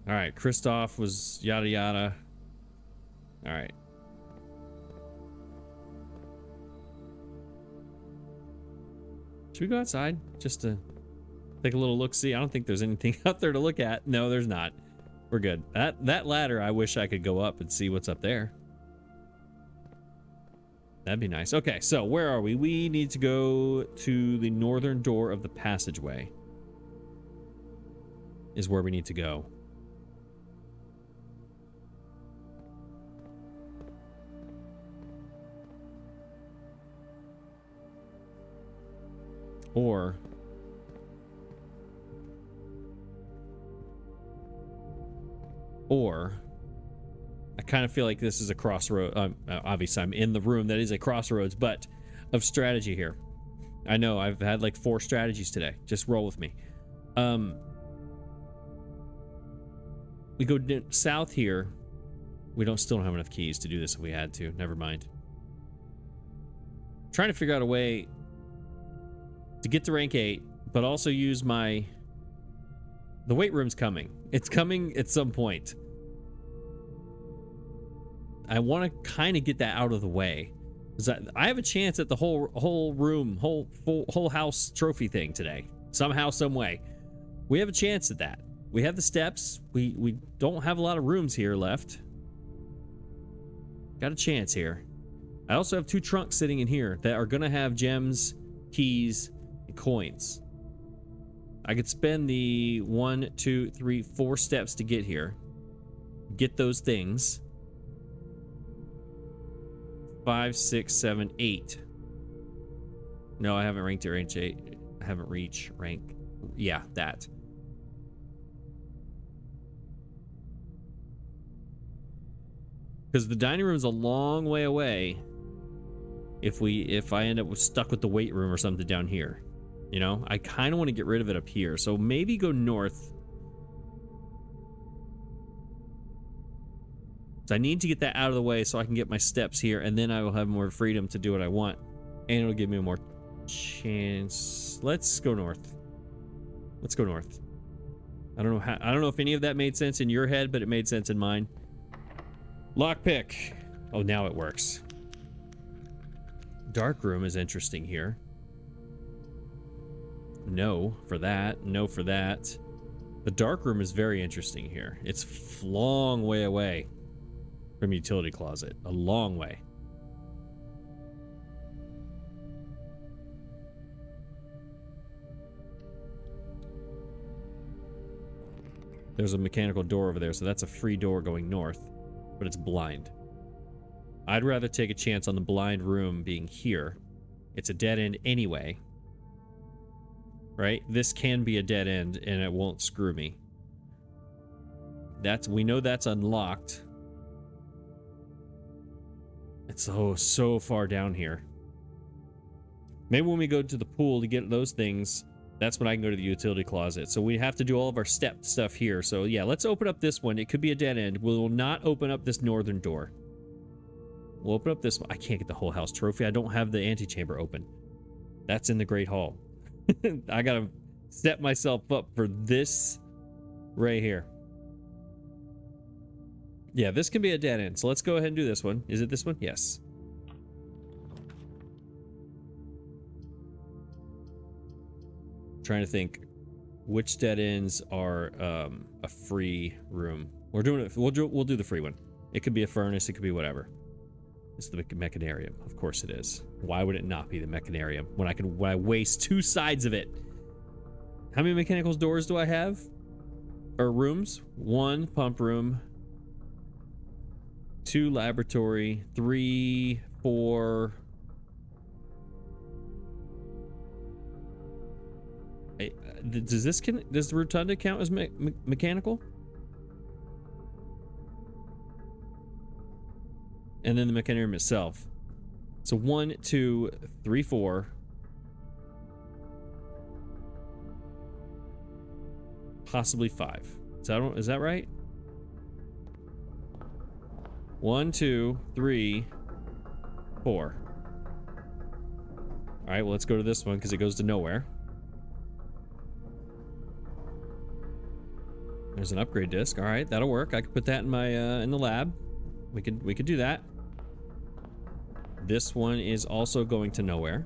Alright, Kristoff was yada yada. Alright. Should we go outside just to take a little look? See, I don't think there's anything out there to look at. No, there's not. We're good. That ladder, I wish I could go up and see what's up there. That'd be nice. Okay, so where are we? We need to go to the northern door of the passageway. Is where we need to go. Or I kind of feel like this is a crossroad. Obviously, I'm in the room that is a crossroads, but of strategy here. I know I've had like 4 strategies today. Just roll with me. We go south here. We still don't have enough keys to do this if we had to. Never mind. Trying to figure out a way to get to rank 8, but also use the weight room's coming. It's coming at some point. I want to kind of get that out of the way. Because I have a chance at the whole room, whole house trophy thing today. Somehow, some way. We have a chance at that. We have the steps. We don't have a lot of rooms here left. Got a chance here. I also have 2 trunks sitting in here that are going to have gems, keys, and coins. I could spend the 1, 2, 3, 4 steps to get here. Get those things. 5, 6, 7, 8. No, I haven't ranked it. Rank 8. I haven't reached rank. Yeah, that. Because the dining room is a long way away. If I end up stuck with the weight room or something down here, you know, I kind of want to get rid of it up here. So maybe go north. So I need to get that out of the way so I can get my steps here, and then I will have more freedom to do what I want, and it'll give me more chance. Let's go north. Let's go north. I don't know if any of that made sense in your head, but it made sense in mine. Lockpick. Oh, now it works. Dark room is interesting here. No for that. No for that. The dark room is very interesting here. It's a long way away from utility closet. A long way. There's a mechanical door over there, so that's a free door going north, but it's blind. I'd rather take a chance on the blind room being here. It's a dead end anyway. Right? This can be a dead end and it won't screw me. We know that's unlocked. It's so far down here. Maybe when we go to the pool to get those things, that's when I can go to the utility closet. So we have to do all of our step stuff here. So yeah, let's open up this one. It could be a dead end. We will not open up this northern door. We'll open up this one. I can't get the whole house trophy. I don't have the antechamber open. That's in the Great Hall. I gotta set myself up for this right here. Yeah, this can be a dead end. So let's go ahead and do this one. Is it this one? Yes. Trying to think which dead ends are a free room. We're doing it. We'll do the free one. It could be a furnace. It could be whatever. It's the mechanarium. Of course it is. Why would it not be the mechanarium when I waste 2 sides of it? How many mechanical doors do I have? Or rooms? 1 pump room, 2 laboratory, 3, 4. Does the rotunda count as mechanical? And then the mechanarium itself. So 1, 2, 3, 4. Possibly 5. Is that right? 1, 2, 3, 4. All right, well, let's go to this one because it goes to nowhere. There's an upgrade disc. All right, that'll work. I could put that in my in the lab. We could do that. This one is also going to nowhere.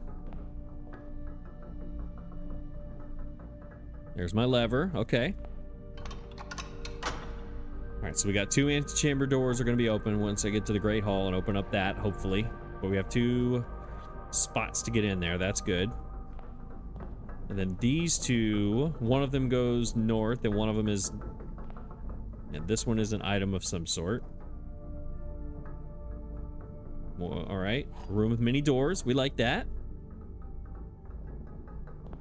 There's my lever. Okay. All right, so we got 2 antechamber doors are going to be open once I get to the Great Hall and open up that, hopefully. But we have 2 spots to get in there. That's good. And then these 2, one of them goes north and one of them is... And this one is an item of some sort. Well, all right. Room with many doors. We like that.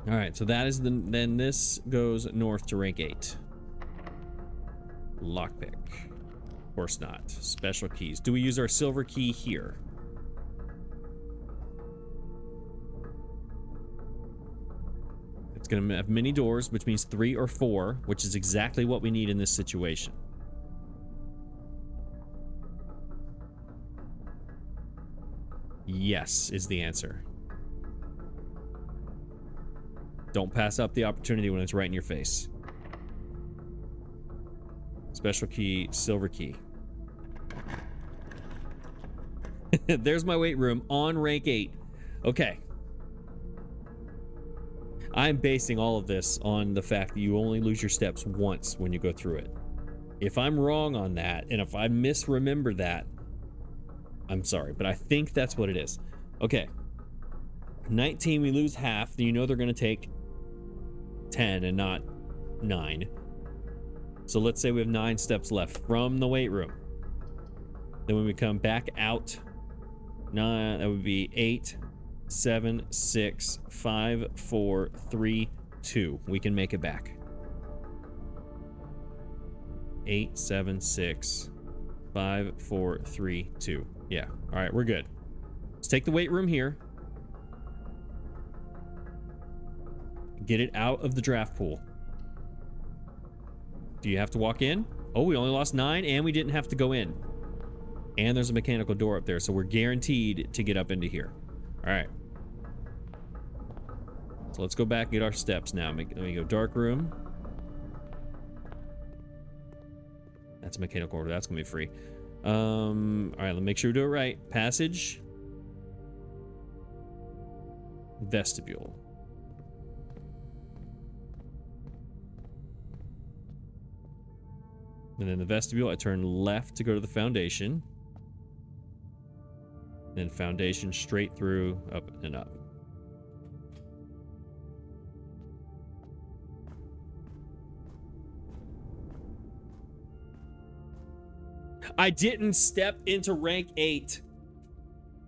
All right, so that is then this goes north to rank 8. Lockpick. Of course not. Special keys. Do we use our silver key here? It's going to have many doors, which means 3 or 4, which is exactly what we need in this situation. Yes, is the answer. Don't pass up the opportunity when it's right in your face. Special key, silver key. There's my weight room on rank 8. Okay. I'm basing all of this on the fact that you only lose your steps once when you go through it. If I'm wrong on that, and if I misremember that, I'm sorry, but I think that's what it is. Okay. 19, we lose half. You know they're going to take 10 and not 9. So let's say we have 9 steps left from the weight room. Then when we come back out, 9, that would be 8, 7, 6, 5, 4, 3, 2. We can make it back. 8, 7, 6, 5, 4, 3, 2. Yeah. All right, we're good. Let's take the weight room here. Get it out of the draft pool. Do you have to walk in? Oh, we only lost 9 and we didn't have to go in. And there's a mechanical door up there, so we're guaranteed to get up into here. All right. So let's go back and get our steps now. Let me go dark room. That's a mechanical order. That's going to be free. All right, let's make sure we do it right. Passage. Vestibule. And then the vestibule, I turn left to go to the foundation. Then foundation straight through, up and up. I didn't step into rank 8.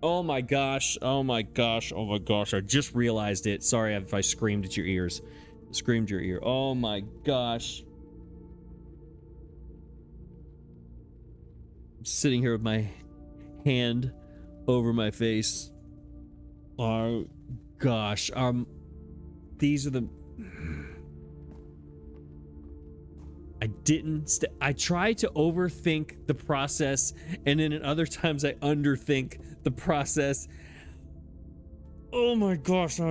Oh my gosh. Oh my gosh. Oh my gosh. I just realized it. Sorry if I screamed at your ears. Screamed your ear. Oh my gosh. I'm sitting here with my hand over my face. Oh gosh. These are the... I try to overthink the process, and then at other times I underthink the process. Oh my gosh.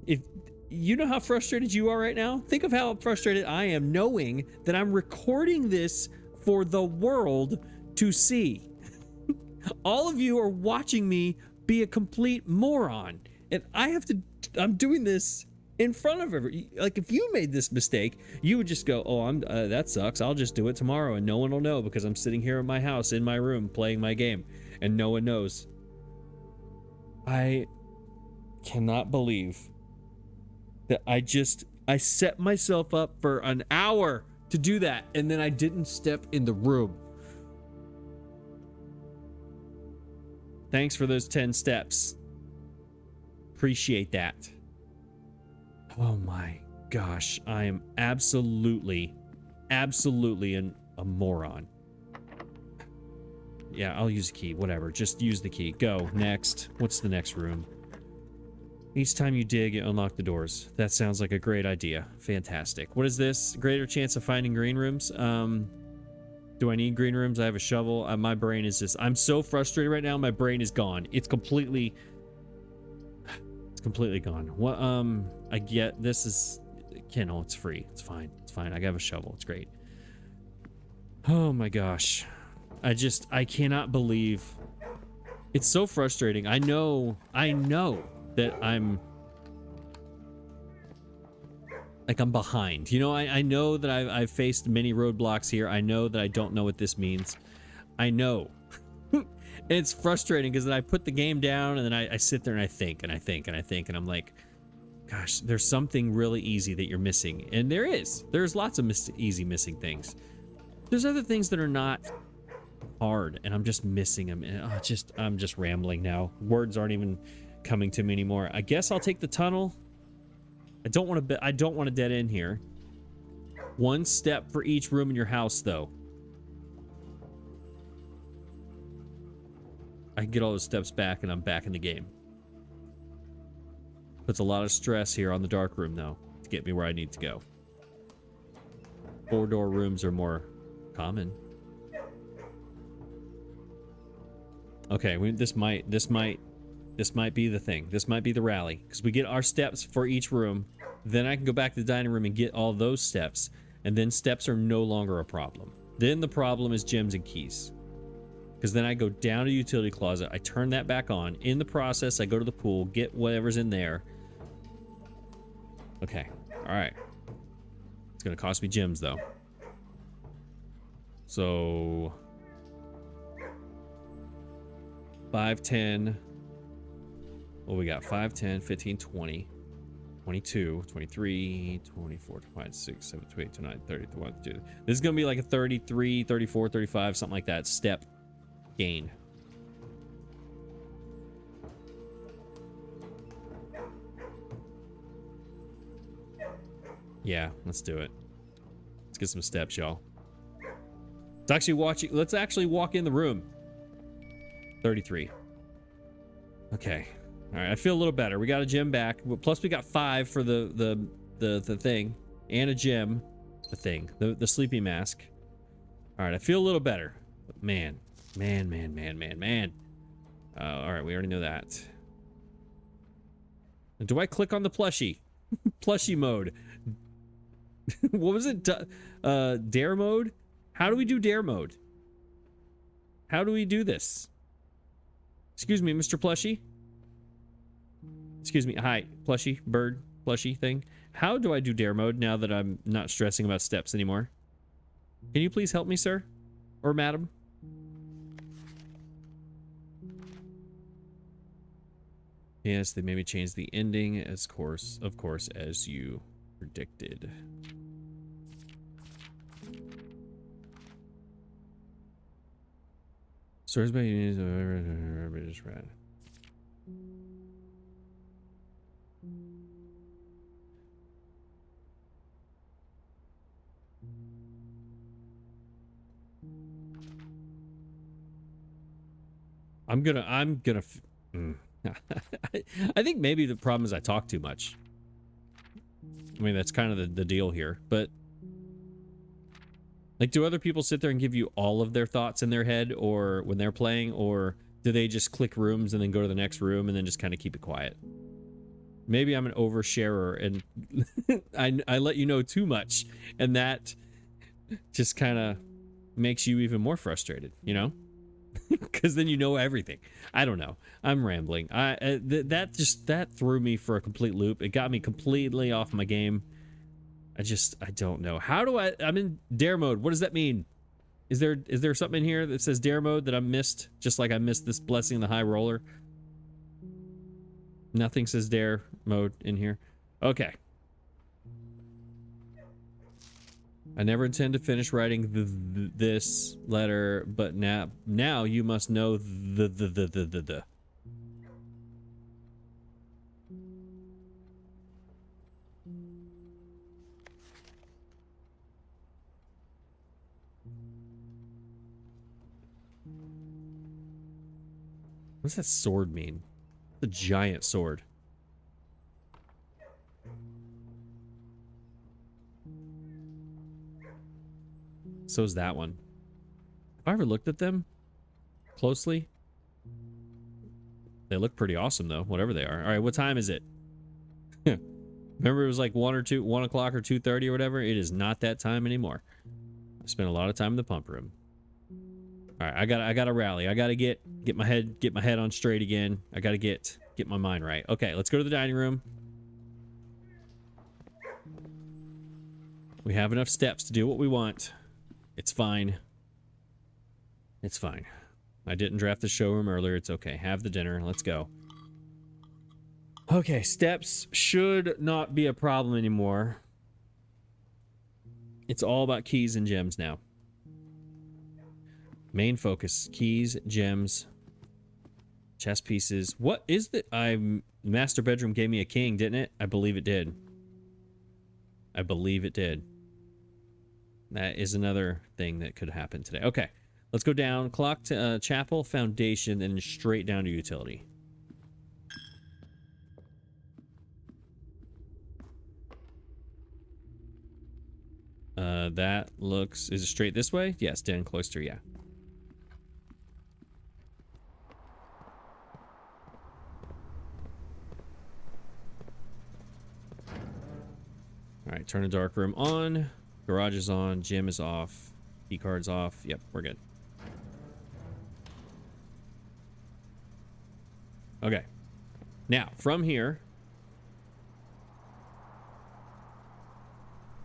If you know how frustrated you are right now, think of how frustrated I am knowing that I'm recording this for the world to see. All of you are watching me be a complete moron, and I'm doing this in front of everyone. Like, if you made this mistake, you would just go, oh, that sucks. I'll just do it tomorrow and no one will know because I'm sitting here in my house, in my room, playing my game and no one knows. I cannot believe that I set myself up for an hour to do that and then I didn't step in the room. Thanks for those 10 steps. Appreciate that. Oh my gosh, I am absolutely a moron. Yeah, I'll use a key, whatever. Just use the key. Go, next. What's the next room? Each time you dig, you unlock the doors. That sounds like a great idea. Fantastic. What is this? Greater chance of finding green rooms? Do I need green rooms? I have a shovel. My brain is just... I'm so frustrated right now, my brain is gone. It's completely gone. What, I get this is... No, it's free. It's fine. It's fine. I have a shovel. It's great. Oh my gosh. I cannot believe... It's so frustrating. I know that I'm... Like I'm behind. You know, I know that I've faced many roadblocks here. I know that I don't know what this means. I know. And it's frustrating because then I put the game down and then I sit there and I think and I think and I think and I'm like, gosh, there's something really easy that you're missing. And there is. There's lots of easy missing things. There's other things that are not hard and I'm just missing them. And I'm just rambling now. Words aren't even coming to me anymore. I guess I'll take the tunnel. I don't want to dead end here. One step for each room in your house, though. I can get all those steps back, and I'm back in the game. Puts a lot of stress here on the dark room, though, to get me where I need to go. 4-door rooms are more common. Okay, this might be the thing. This might be the rally. Because we get our steps for each room. Then I can go back to the dining room and get all those steps. And then steps are no longer a problem. Then the problem is gems and keys. Because then I go down to the utility closet. I turn that back on. In the process, I go to the pool, get whatever's in there. Okay. Alright. It's going to cost me gems, though. So... 5, 10... Well, we got 5, 10, 15, 20, 22, 23, 24, 25, 6, 7, 28, 29, 30, 31, 32. This is going to be like a 33, 34, 35, something like that step gain. Yeah, let's do it. Let's get some steps, y'all. Let's actually walk in the room. 33. Okay. All right, I feel a little better. We got a gem back. Plus, we got 5 for the thing, and a gem, the sleeping mask. All right, I feel a little better. But man. All right, we already know that. Do I click on the plushie? Plushie mode. What was it? Dare mode? How do we do dare mode? How do we do this? Excuse me, Mr. Plushie. Excuse me. Hi, plushie, bird, plushie thing. How do I do dare mode now that I'm not stressing about steps anymore? Can you please help me, sir? Or madam? Yes, they maybe changed the ending of course, as you predicted. Source by everybody just read. I'm gonna I think maybe the problem is I talk too much. I mean, that's kind of the deal here, but like, do other people sit there and give you all of their thoughts in their head or when they're playing, or do they just click rooms and then go to the next room and then just kind of keep it quiet? Maybe I'm an oversharer and I let you know too much, and that just kind of makes you even more frustrated, you know? Because then you know everything. I don't know. I'm rambling. That threw me for a complete loop. It got me completely off my game. I don't know. How do I'm in dare mode. What does that mean? Is there something in here that says dare mode that I missed? Just like I missed this blessing in the high roller. Nothing says dare mode in here. Okay. I never intend to finish writing this letter, but now you must know the. What does that sword mean? The giant sword. So is that one. Have I ever looked at them closely? They look pretty awesome though, whatever they are. All right, what time is it? Remember it was like 1 o'clock or 2:30 or whatever? It is not that time anymore. I spent a lot of time in the pump room. All right, I got to rally. I got to get my head on straight again. I got to get my mind right. Okay, let's go to the dining room. We have enough steps to do what we want. It's fine. It's fine. I didn't draft the showroom earlier. It's okay. Have the dinner. Let's go. Okay, steps should not be a problem anymore. It's all about keys and gems now. Main focus. Keys, gems, chess pieces. What is the... Master bedroom gave me a king, didn't it? I believe it did. I believe it did. That is another thing that could happen today. Okay. Let's go down. Clock to chapel, foundation, and straight down to utility. That looks... Is it straight this way? Yes, Den Cloister, yeah. Alright, turn the dark room on. Garage is on. Gym is off. Key card's off. Yep, we're good. Okay. Now, from here,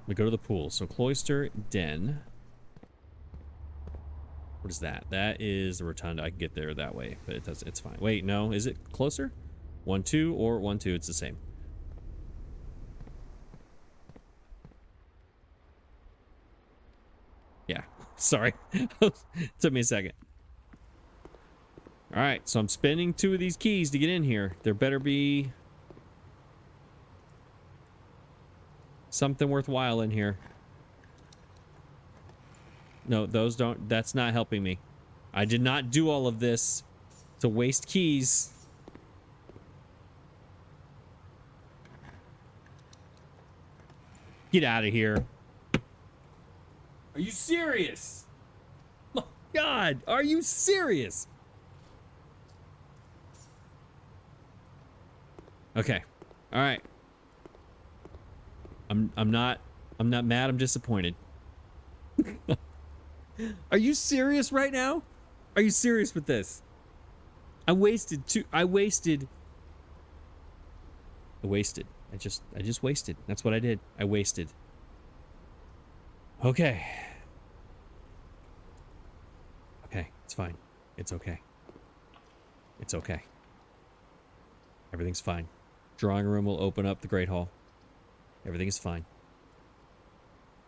we go to the pool. So, Cloister, Den. What is that? That is the rotunda. I can get there that way, but it's fine. Wait, no. Is it closer? 1, 2 or 1, 2. It's the same. Yeah. Sorry. Took me a second. All right. So I'm spending 2 of these keys to get in here. There better be something worthwhile in here. No, those don't. That's not helping me. I did not do all of this to waste keys. Get out of here. Are you serious? My God, are you serious? Okay. All right. I'm not mad, I'm disappointed. Are you serious right now? Are you serious with this? I wasted. I just wasted. That's what I did. I wasted. Okay. Okay, it's fine. It's okay. It's okay. Everything's fine. Drawing room will open up the Great Hall. Everything is fine.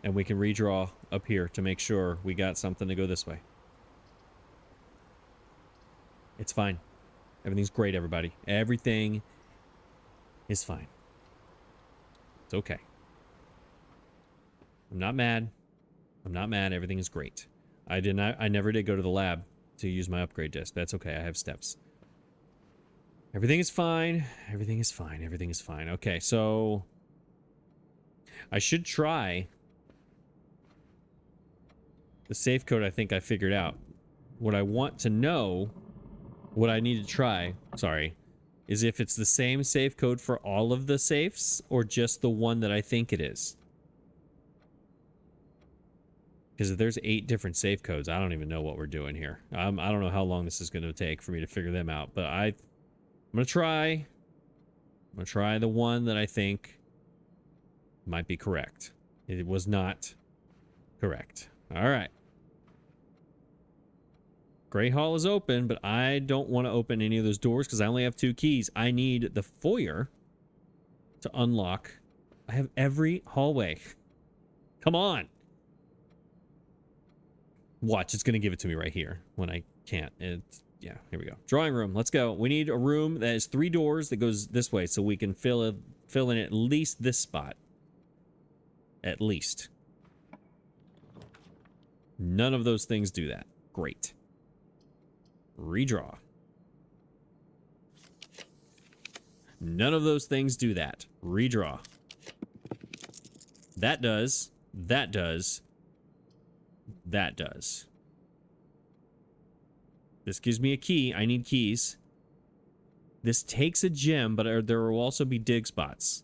And we can redraw up here to make sure we got something to go this way. It's fine. Everything's great, everybody. Everything is fine. It's okay. I'm not mad. I'm not mad. Everything is great. I never did go to the lab to use my upgrade disc. That's okay. I have steps. Everything is fine. Everything is fine. Everything is fine. Okay, so I should try the safe code. I think I figured out. What I want to know, what I need to try, sorry, is if it's the same safe code for all of the safes or just the one that I think it is. Because if there's 8 different safe codes, I don't even know what we're doing here. I don't know how long this is going to take for me to figure them out, but I'm going to try. I'm going to try the one that I think might be correct. It was not correct. All right. Great Hall is open, but I don't want to open any of those doors because I only have 2 keys. I need the foyer to unlock. I have every hallway. Come on. Watch, it's going to give it to me right here when I can't. Yeah, here we go. Drawing room. Let's go. We need a room that has 3 doors that goes this way so we can fill in at least this spot. At least. None of those things do that. Great. Redraw. None of those things do that. Redraw. That does. That does. That does. This gives me a key. I need keys. This takes a gem, but there will also be dig spots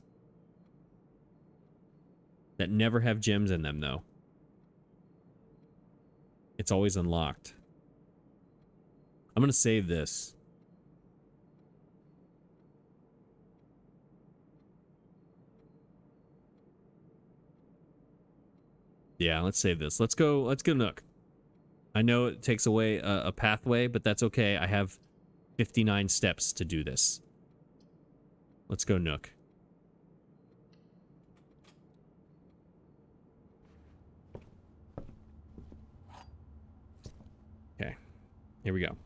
that never have gems in them, though. It's always unlocked. I'm going to save this. Yeah, let's save this. Let's go Nook. I know it takes away a pathway, but that's okay. I have 59 steps to do this. Let's go Nook. Okay, here we go.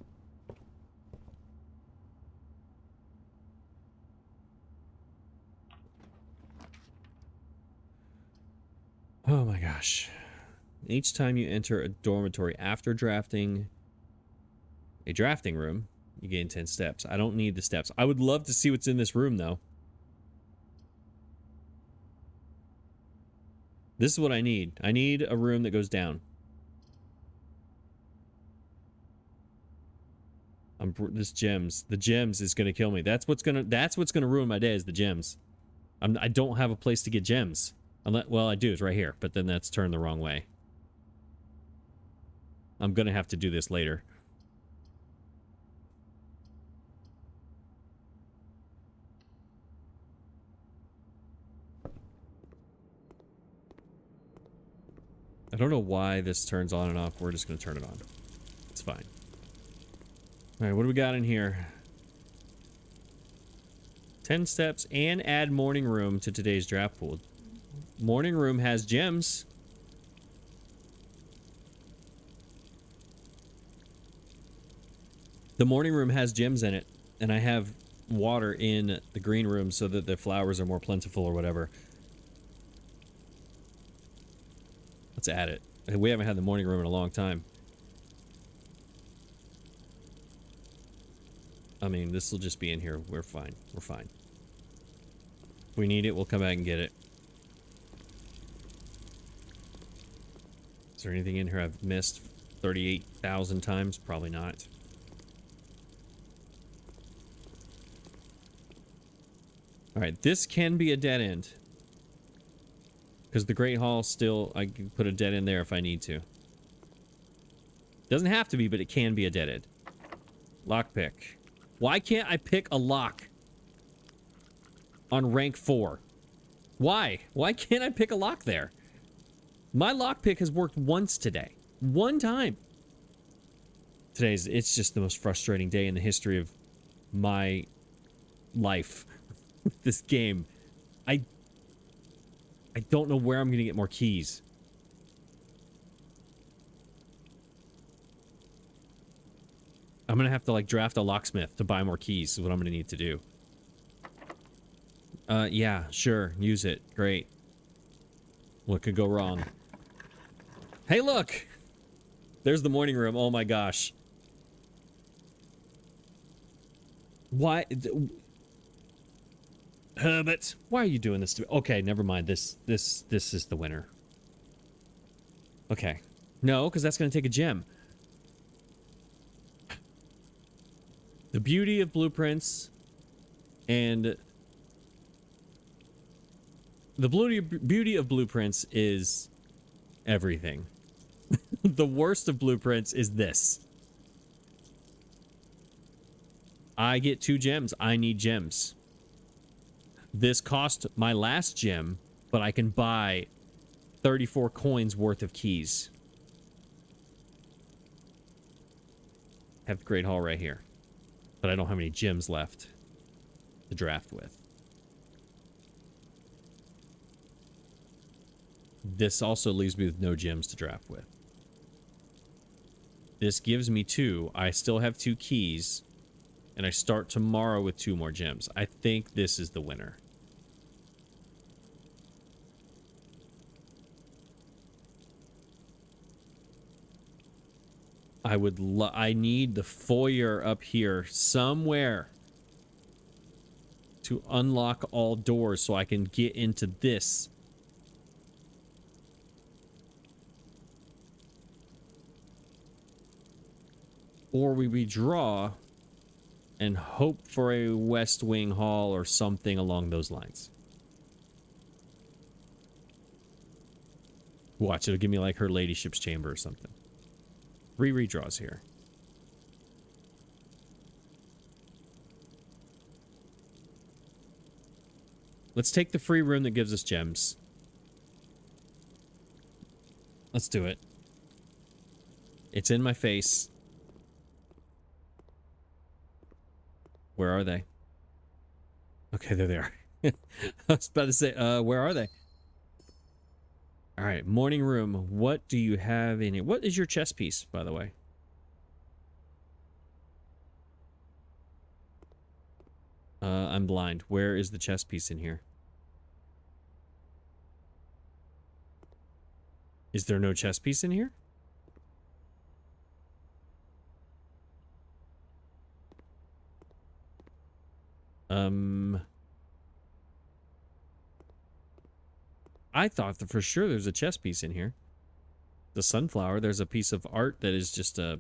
Oh my gosh. Each time you enter a dormitory after drafting a drafting room, you gain 10 steps. I don't need the steps. I would love to see what's in this room, though. This is what I need. I need a room that goes down. This gems. The gems is gonna kill me. That's what's gonna ruin my day is the gems. I don't have a place to get gems. Well, I do. It's right here, but then that's turned the wrong way. I'm gonna have to do this later. I don't know why this turns on and off. We're just gonna turn it on. It's fine. All right, what do we got in here? 10 steps and add morning room to today's draft pool. Morning room has gems. The morning room has gems in it, and I have water in the green room so that the flowers are more plentiful or whatever. Let's add it. We haven't had the morning room in a long time. I mean, this will just be in here. We're fine. We're fine. If we need it, we'll come back and get it. Is there anything in here I've missed 38,000 times? Probably not. Alright, this can be a dead end. Because the Great Hall still, I can put a dead end there if I need to. Doesn't have to be, but it can be a dead end. Lockpick. Why can't I pick a lock on rank 4? Why? Why can't I pick a lock there? My lockpick has worked once today. One time. It's just the most frustrating day in the history of my life. This game. I don't know where I'm going to get more keys. I'm going to have to, like, draft a locksmith to buy more keys is what I'm going to need to do. Yeah, sure. Use it. Great. What could go wrong? Hey, look! There's the morning room. Oh, my gosh. Why? Herbert, why are you doing this to me? Okay, never mind. This is the winner. Okay. No, because that's going to take a gem. The beauty of blueprints and the beauty of blueprints is everything. The worst of blueprints is this. I get 2 gems. I need gems. This cost my last gem, but I can buy 34 coins worth of keys. Have the Great Hall right here. But I don't have any gems left to draft with. This also leaves me with no gems to draft with. This gives me 2. I still have 2 keys. And I start tomorrow with 2 more gems. I think this is the winner. I need the foyer up here somewhere to unlock all doors so I can get into this. Or we redraw and hope for a West Wing Hall or something along those lines. Watch, it'll give me like her ladyship's chamber or something. 3 redraws here. Let's take the free room that gives us gems. Let's do it. It's in my face. Where are they? Okay, there they are. I was about to say, where are they? All right, morning room. What do you have in here? What is your chess piece, by the way? I'm blind. Where is the chess piece in here? Is there no chess piece in here? I thought that for sure there's a chess piece in here. The sunflower, there's a piece of art that is just a...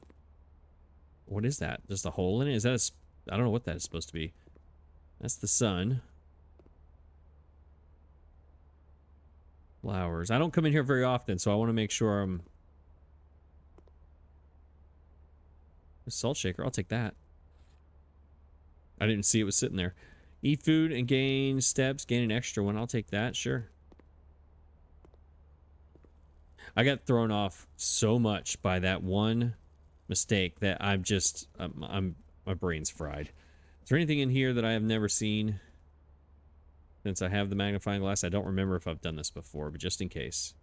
What is that? Just a hole in it? Is that a... I don't know what that is supposed to be. That's the sun. Flowers. I don't come in here very often, so I want to make sure I'm... A salt shaker, I'll take that. I didn't see it was sitting there. Eat food and gain steps. Gain an extra one. I'll take that, sure. I got thrown off so much by that one mistake that I'm just... my brain's fried. Is there anything in here that I have never seen? Since I have the magnifying glass, I don't remember if I've done this before, but just in case.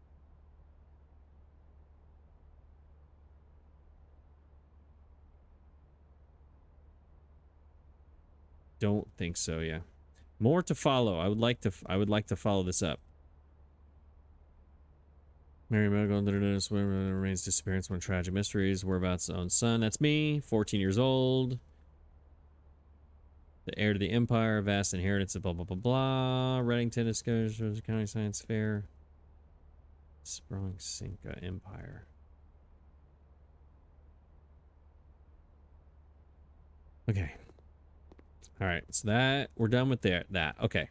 Don't think so, yeah. More to follow. I would like to follow this up. Mary Medical remains disappearance, one tragic mysteries, whereabouts own son. That's me, 14 years old. The heir to the empire, vast inheritance of blah blah blah blah. Reddington discovers County Science Fair. Sprawling Cinca Empire. Okay. All right, so that we're done with that. Okay,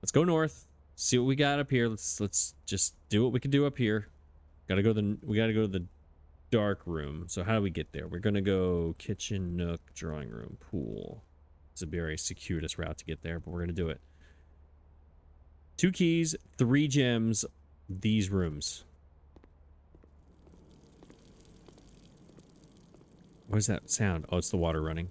let's go north. See what we got up here. Let's just do what we can do up here. We gotta go to the dark room. So how do we get there? We're gonna go kitchen, nook, drawing room, pool. It's a very circuitous route to get there, but we're gonna do it. 2 keys, 3 gems, these rooms. What is that sound? Oh, it's the water running.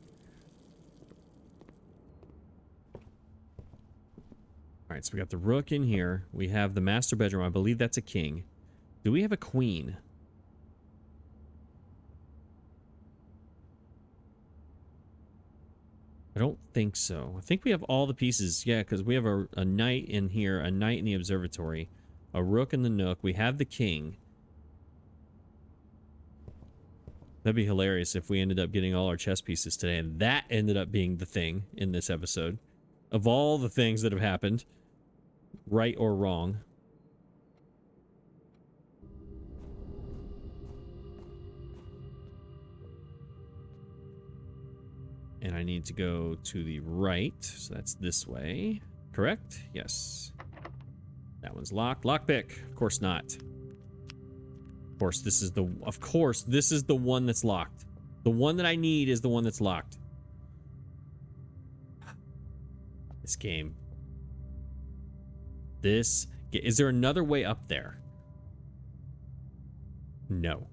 All right, so we got the rook in here. We have the master bedroom. I believe that's a king. Do we have a queen? I don't think so. I think we have all the pieces. Yeah, because we have a knight in here, a knight in the observatory, a rook in the nook. We have the king. That'd be hilarious if we ended up getting all our chess pieces today, and that ended up being the thing in this episode. Of all the things that have happened, right or wrong. And I need to go to the right, so that's this way. Correct? Yes. That one's locked. Lockpick. Of course not. Of course, this is the one that's locked. The one that I need is the one that's locked. This game. Is there another way up there? No.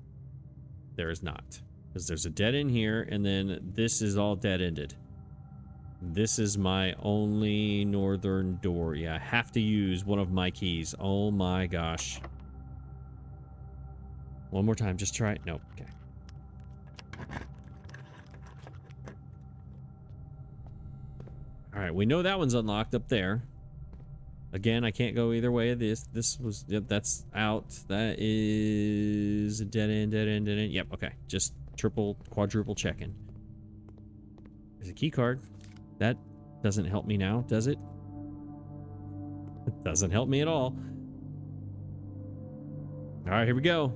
There is not. Because there's a dead end here, and then this is all dead-ended. This is my only northern door. Yeah, I have to use one of my keys. Oh my gosh. One more time, just try it. Nope, okay. Alright, we know that one's unlocked up there. Again, I can't go either way. This was, yep, that's out. That is a dead end, dead end, dead end. Yep, okay. Just triple, quadruple checking. There's a key card. That doesn't help me now, does it? It doesn't help me at all. All right, here we go.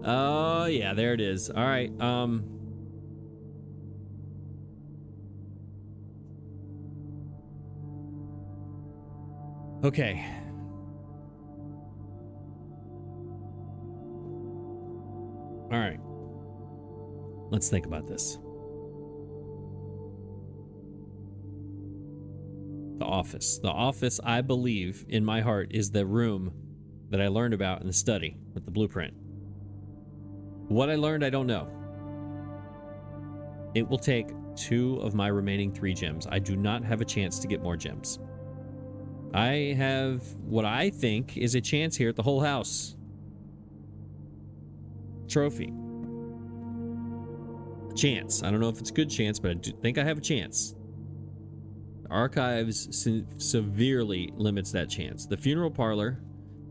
Oh, yeah, there it is. All right, okay. All right. Let's think about this. The office. The office, I believe, in my heart, is the room that I learned about in the study with the blueprint. What I learned, I don't know. It will take 2 of my remaining 3 gems. I do not have a chance to get more gems. I have what I think is a chance here at the whole house. Trophy. A chance. I don't know if it's a good chance, but I do think I have a chance. Archives severely limits that chance. The funeral parlor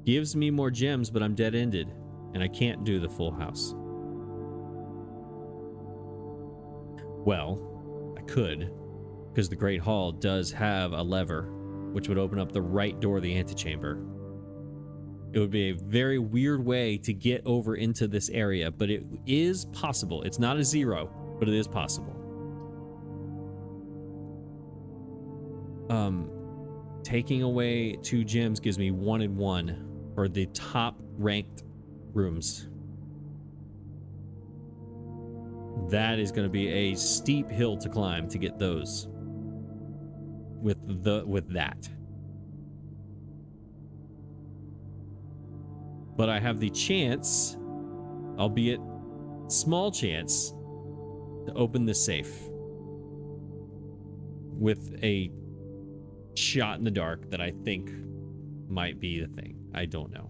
gives me more gems, but I'm dead-ended, and I can't do the full house. Well, I could, because the Great Hall does have a lever, which would open up the right door of the antechamber. It would be a very weird way to get over into this area, but it is possible. It's not a 0, but it is possible. Taking away 2 gems gives me 1 and 1 for the top ranked rooms. That is going to be a steep hill to climb to get those with that. But I have the chance, albeit small chance, to open the safe with a shot in the dark that I think might be the thing. I don't know.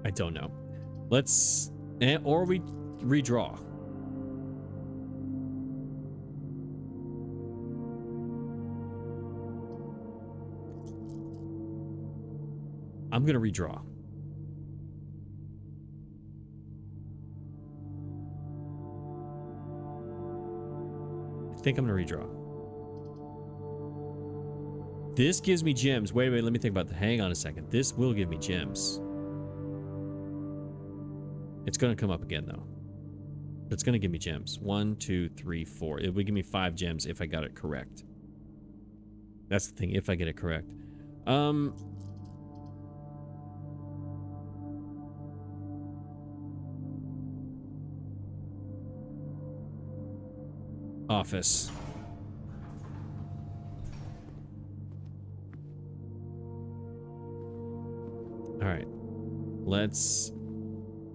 I don't know. Let's, or we redraw. I'm gonna redraw. I think I'm gonna redraw. This gives me gems. Wait, let me think about that. Hang on a second. This will give me gems. It's gonna come up again though. It's gonna give me gems. 1, 2, 3, 4. It would give me 5 gems if I got it correct. That's the thing, if I get it correct. Office. All right.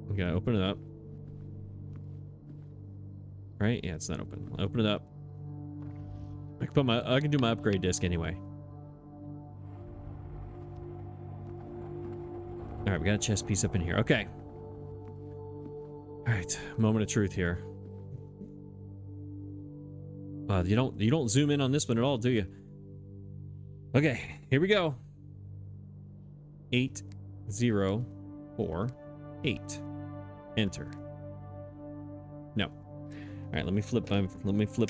We gotta open it up. Right? Yeah, it's not open. I'll open it up. I can do my upgrade disc anyway. All right, we got a chest piece up in here. Okay. All right, moment of truth here. You don't zoom in on this one at all, do you? Okay, here we go. 8, 0, 4, 8. Enter. No. All right, let me flip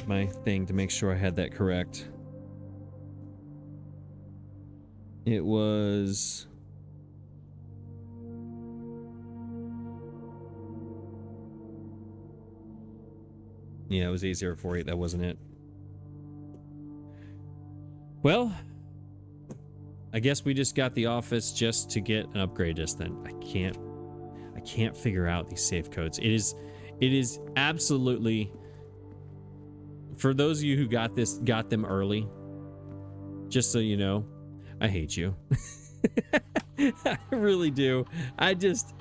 my thing to make sure I had that correct. It was yeah, it was 8048. That wasn't it. Well, I guess we just got the office just to get an upgrade disc then. I can't figure out these safe codes. It is absolutely, for those of you who got them early, just so you know, I hate you. I really do. I just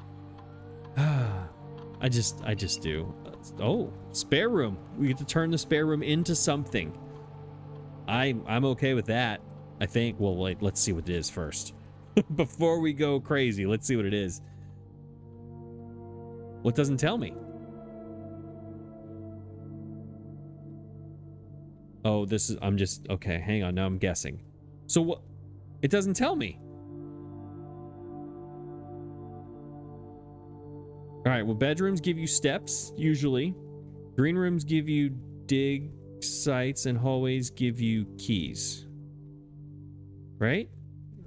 do. Oh, spare room. We get to turn the spare room into something. I'm okay with that, I think. Well, wait, let's see what it is first. Before we go crazy, let's see what it is. What doesn't tell me? Oh, this is, I'm just, okay, hang on, now I'm guessing. So what? It doesn't tell me. All right, well, bedrooms give you steps, usually. Green rooms give you dig sites, and hallways give you keys. Right?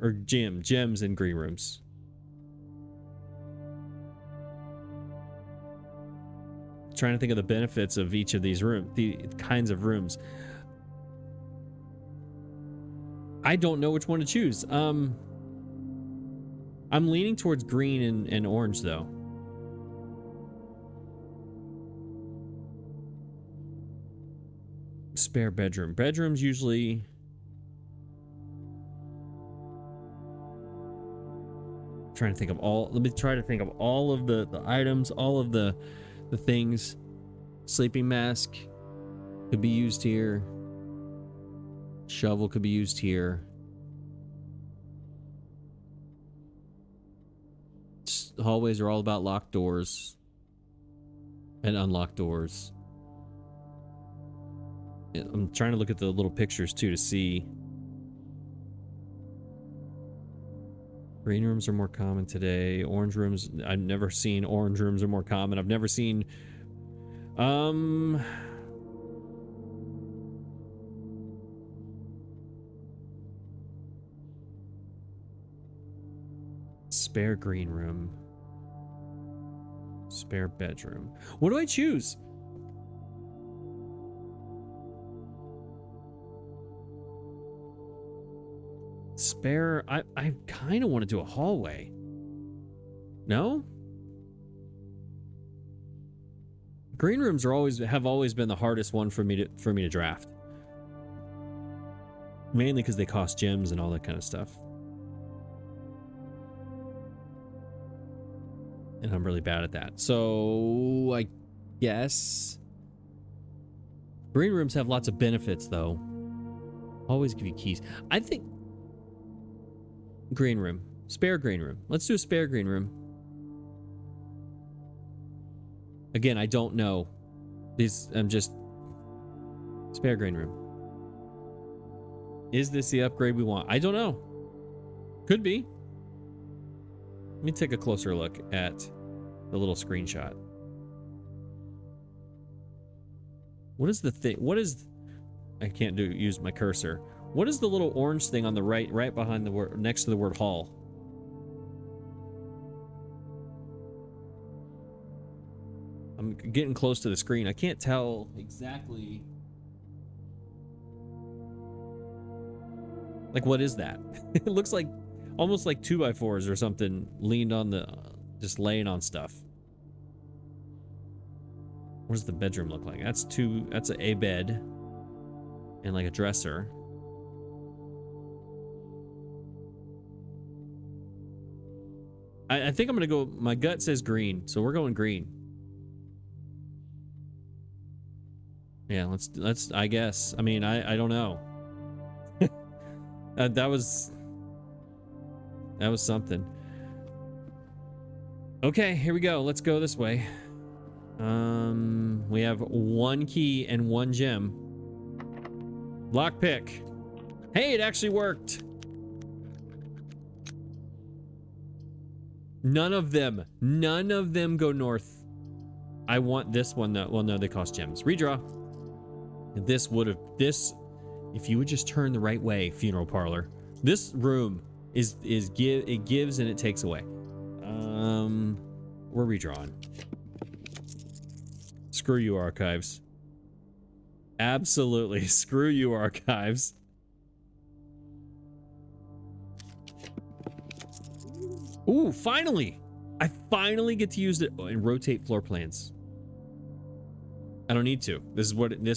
Or gems in green rooms. Trying to think of the benefits of each of these rooms, the kinds of rooms. I don't know which one to choose. I'm leaning towards green and orange, though. Spare bedroom. Bedrooms usually... Trying to think of all... Let me try to think of all of the items, all of the things. Sleeping mask could be used here. Shovel could be used here. Hallways are all about locked doors and unlocked doors. I'm trying to look at the little pictures too to see. Green rooms are more common today. Orange rooms, I've never seen orange rooms are more common. I've never seen spare green room. Spare bedroom. What do I choose? Spare... I kind of want to do a hallway. No? Green rooms are have always been the hardest one for me to draft. Mainly because they cost gems and all that kind of stuff. And I'm really bad at that. So I guess green rooms have lots of benefits, though. Always give you keys. I think green room. Spare green room. Let's do a spare green room. Again, I don't know. I'm just... Spare green room. Is this the upgrade we want? I don't know. Could be. Let me take a closer look at the little screenshot. What is the thing? What is... I can't use my cursor. What is the little orange thing on the right behind the word, next to the word hall? I'm getting close to the screen. I can't tell exactly. Like, what is that? It looks like almost like 2x4s or something leaned on the, just laying on stuff. What does the bedroom look like? That's a bed and like a dresser. I think I'm gonna go, my gut says green, so we're going green. Yeah, let's I guess. I mean, I don't know. That was something. Okay, here we go. Let's go this way. We have 1 key and 1 gem. Lockpick. Hey, it actually worked. None of them go north. I want this one though. Well, no, they cost gems. Redraw. This, if you would just turn the right way, funeral parlor. This room it gives and it takes away. We're redrawing. Screw you, archives. Absolutely, screw you, archives. Ooh, finally! I finally get to use it and rotate floor plans. I don't need to. This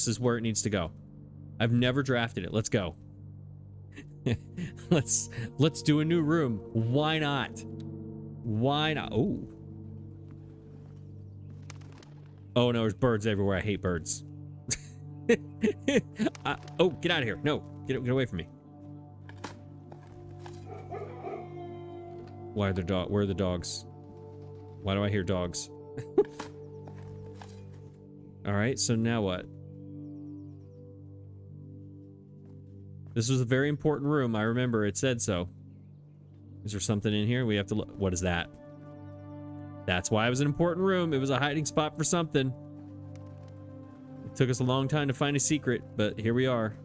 is where it needs to go. I've never drafted it. Let's go. Let's do a new room. Why not? Why not? Oh. Oh no, there's birds everywhere. I hate birds. Oh, get out of here. No, get away from me. Why are there where are the dogs? Why do I hear dogs? All right, so now what? This was a very important room. I remember it said so. Is there something in here? We have to look. What is that? That's why it was an important room. It was a hiding spot for something. It took us a long time to find a secret, but here we are.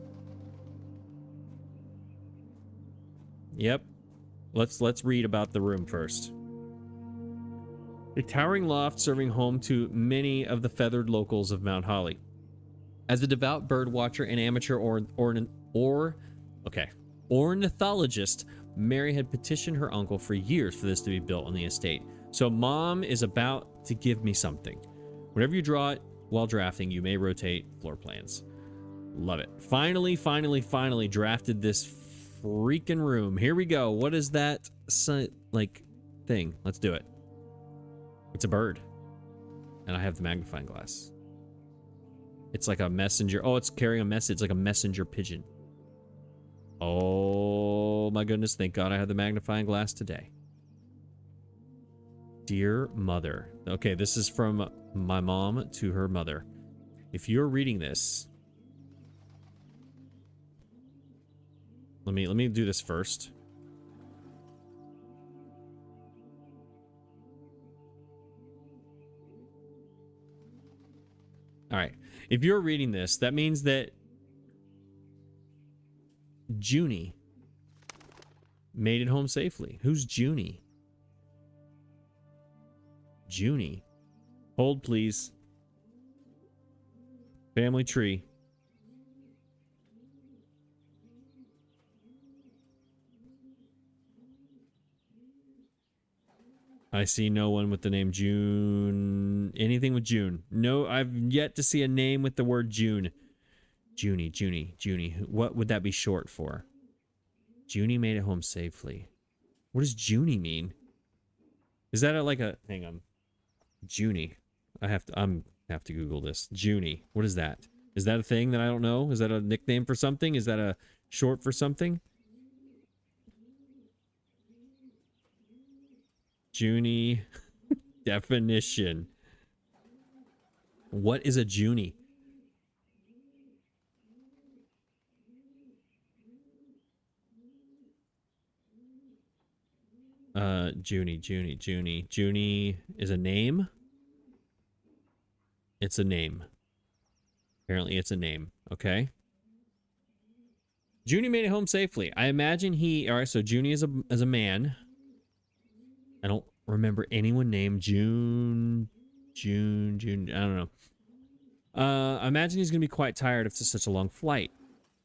Yep. Let's read about the room first. A towering loft serving home to many of the feathered locals of Mount Holly. As a devout bird watcher and amateur ornithologist, Mary had petitioned her uncle for years for this to be built on the estate. So mom is about to give me something. Whenever you draw it while drafting, you may rotate floor plans. Love it. Finally drafted this freaking room. Here we go. What is that like thing? Let's do it. It's a bird. And I have the magnifying glass. It's like a messenger. Oh, it's carrying a message, like a messenger pigeon. Oh my goodness, thank God I have the magnifying glass today. Dear mother. Okay, this is from my mom to her mother. If you're reading this, let me do this first. All right. If you're reading this, that means that Junie made it home safely. Who's Junie? Junie. Hold, please. Family tree. I see no one with the name June. Anything with June. No, I've yet to see a name with the word June. Junie. What would that be short for? Junie made it home safely. What does Junie mean? Is that like a... Hang on. Junie. I have to Google this. Junie. What is that? Is that a thing that I don't know? Is that a nickname for something? Is that a short for something? Junie definition. What is a Junie? Junie. Junie is a name. It's a name. Apparently it's a name. Okay. Junie made it home safely. I imagine he... All right, so Junie is a man. I don't remember anyone named June. I don't know. I imagine he's going to be quite tired after such a long flight.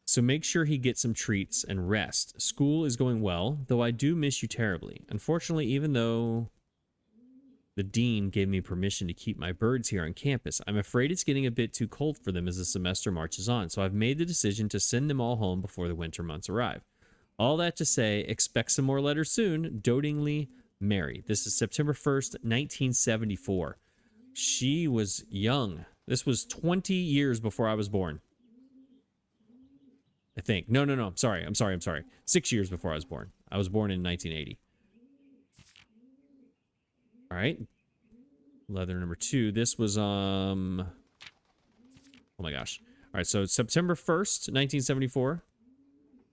So make sure he gets some treats and rest. School is going well, though I do miss you terribly. Unfortunately, even though the dean gave me permission to keep my birds here on campus, I'm afraid it's getting a bit too cold for them as the semester marches on. So I've made the decision to send them all home before the winter months arrive. All that to say, expect some more letters soon. Dotingly, Mary. This is September 1st, 1974. She was young. This was 20 years before I was born. I think. No. I'm sorry. 6 years before I was born. I was born in 1980. All right. Letter number 2. This was, oh my gosh. All right. So September 1st, 1974. Let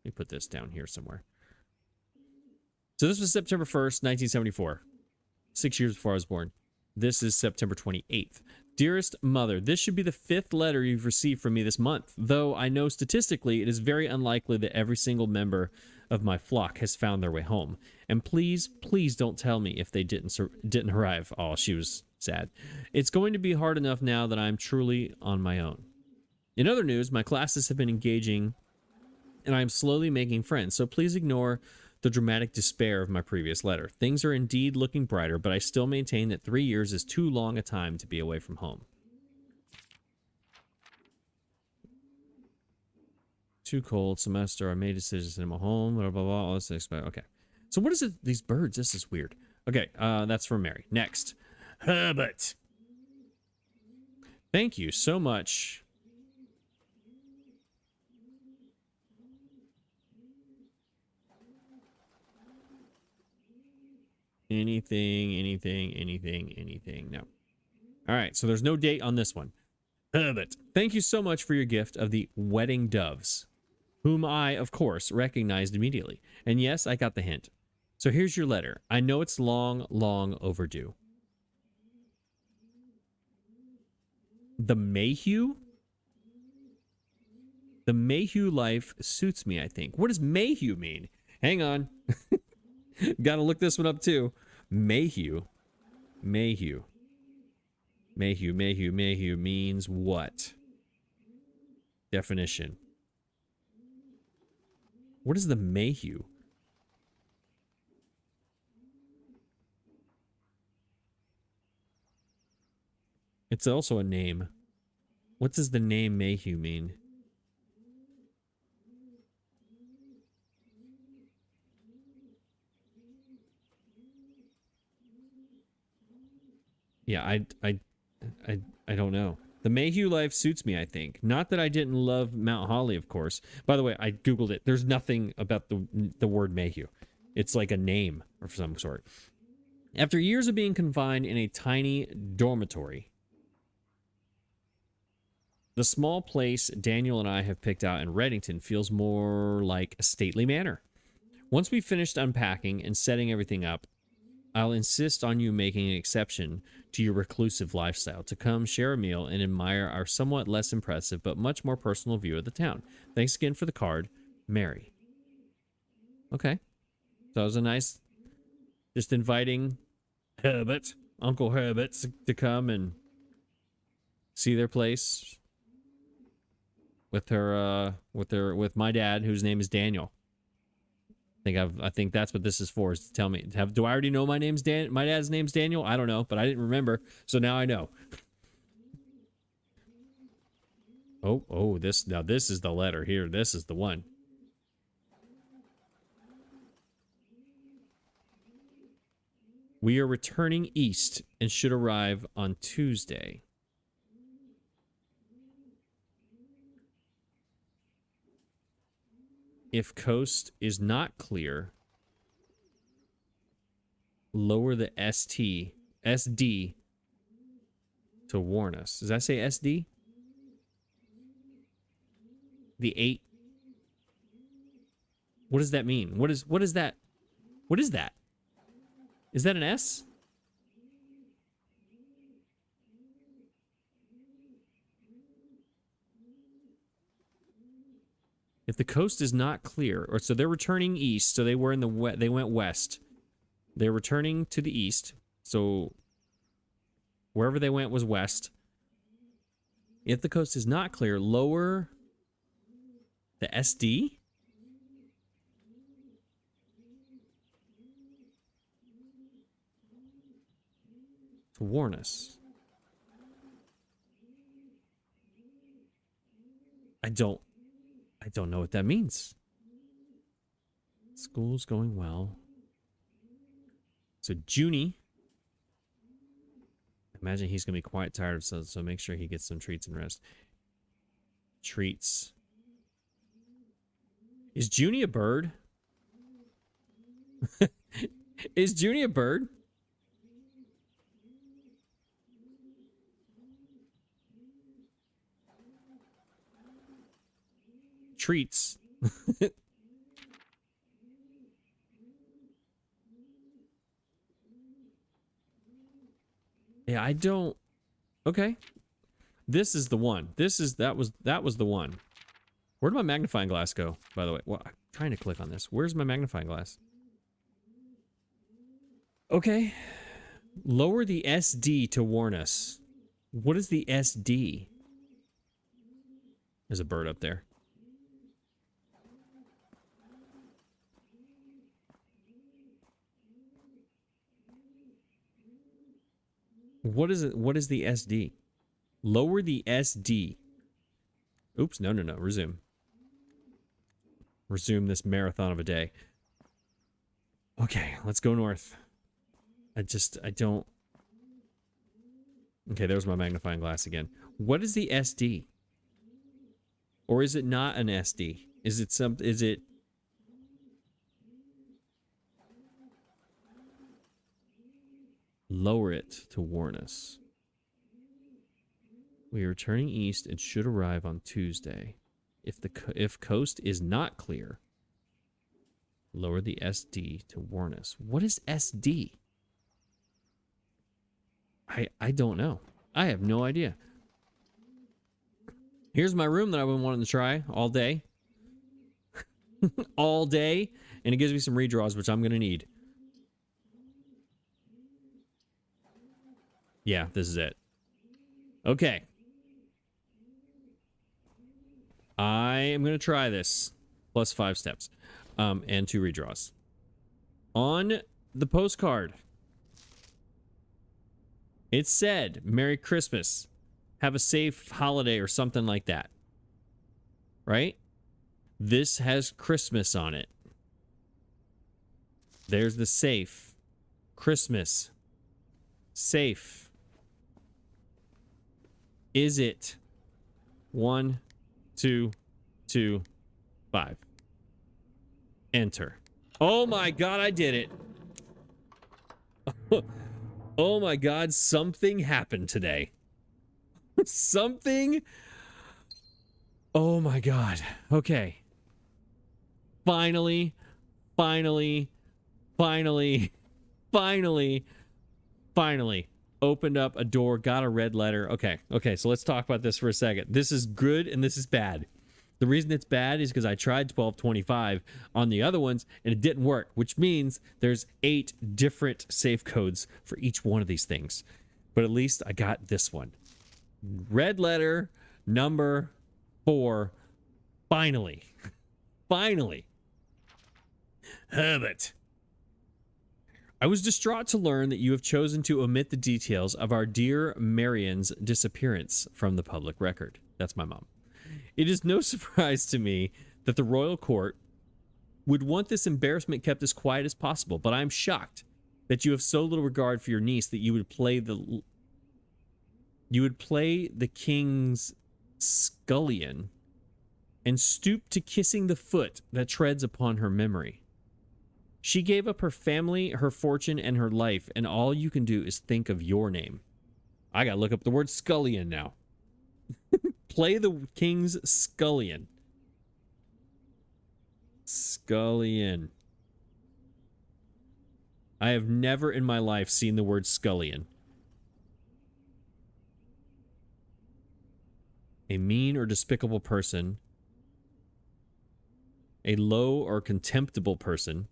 me put this down here somewhere. So this was September 1st, 1974. 6 years before I was born. This is September 28th. Dearest mother, this should be the 5th letter you've received from me this month, though I know statistically it is very unlikely that every single member of my flock has found their way home. And please don't tell me if they didn't arrive. Oh, she was sad. It's going to be hard enough now that I'm truly on my own. In other news, my classes have been engaging and I'm slowly making friends, so please ignore the dramatic despair of my previous letter. Things are indeed looking brighter, but I still maintain that 3 years is too long a time to be away from home. Too cold semester. I made decisions to send him home. Blah blah blah. All this expect. Okay. So what is it? These birds. This is weird. Okay. That's from Mary. Next, Herbert. Thank you so much. Anything. No. All right. So there's no date on this one. Herbert, thank you so much for your gift of the wedding doves, whom I, of course, recognized immediately. And yes, I got the hint. So here's your letter. I know it's long overdue. The Mayhew? The Mayhew life suits me, I think. What does Mayhew mean? Hang on. Gotta look this one up too. Mayhew means what? Definition. What is the Mayhew? It's also a name. What does the name Mayhew mean? Yeah, I don't know. The Mayhew life suits me, I think. Not that I didn't love Mount Holly, of course. By the way, I googled it. There's nothing about the word Mayhew. It's like a name of some sort. After years of being confined in a tiny dormitory, the small place Daniel and I have picked out in Reddington feels more like a stately manor. Once we've finished unpacking and setting everything up, I'll insist on you making an exception to your reclusive lifestyle to come share a meal and admire our somewhat less impressive but much more personal view of the town. Thanks again for the card, Mary. Okay. So it was a nice, just inviting Herbert, Uncle Herbert, to come and see their place with with my dad, whose name is Daniel. I think that's what this is for, is to tell me, do I already know my dad's name's Daniel? I don't know, but I didn't remember, so now I know. This is the letter here. This is the one. We are returning east and should arrive on Tuesday. If coast is not clear, lower the SD to warn us. Does that say SD? The 8. What does that mean? What is that? What is that? Is that an S? If the coast is not clear, or so they're returning east, so they were in they went west. They're returning to the east, so wherever they went was west. If the coast is not clear, lower the SD? To warn us. I don't know what that means. School's going well. So Junie, imagine he's gonna be quite tired, so make sure he gets some treats and rest. Treats. Is Junie a bird? Is Junie a bird? Treats. Yeah, I don't. Okay. This is the one. That was the one. Where'd my magnifying glass go, by the way? Well, I'm trying to click on this. Where's my magnifying glass? Okay. Lower the SD to warn us. What is the SD? There's a bird up there. What is it? What is the SD? Lower the SD. Oops, no. Resume. Resume this marathon of a day. Okay, let's go north. I don't... Okay, there's my magnifying glass again. What is the SD? Or is it not an SD? Is it... Lower it to warn us. We are returning east and should arrive on Tuesday. If coast is not clear, lower the SD to warn us. What is SD? I don't know. I have no idea. Here's my room that I've been wanting to try all day. All day. And it gives me some redraws, which I'm going to need. Yeah, this is it. Okay. I am going to try this. Plus 5 steps. And 2 redraws. On the postcard. It said, Merry Christmas. Have a safe holiday or something like that. Right? This has Christmas on it. There's the safe. Christmas. Safe. Is it 1, 2, 2, 5? Enter. Oh my God, I did it. Oh my God, something happened today. Something. Oh my God. Okay. Finally, finally, finally, finally, finally opened up a door, got a red letter. Okay. Okay. So let's talk about this for a second. This is good and this is bad. The reason it's bad is because I tried 1225 on the other ones and it didn't work, which means there's 8 different safe codes for each one of these things. But at least I got this one. Red letter number 4. Finally. Finally. Herbert. I was distraught to learn that you have chosen to omit the details of our dear Marion's disappearance from the public record. That's my mom. It is no surprise to me that the royal court would want this embarrassment kept as quiet as possible, but I am shocked that you have so little regard for your niece that you would play the king's scullion and stoop to kissing the foot that treads upon her memory. She gave up her family, her fortune, and her life, and all you can do is think of your name. I gotta look up the word scullion now. Play the king's scullion. Scullion. I have never in my life seen the word scullion. A mean or despicable person. A low or contemptible person.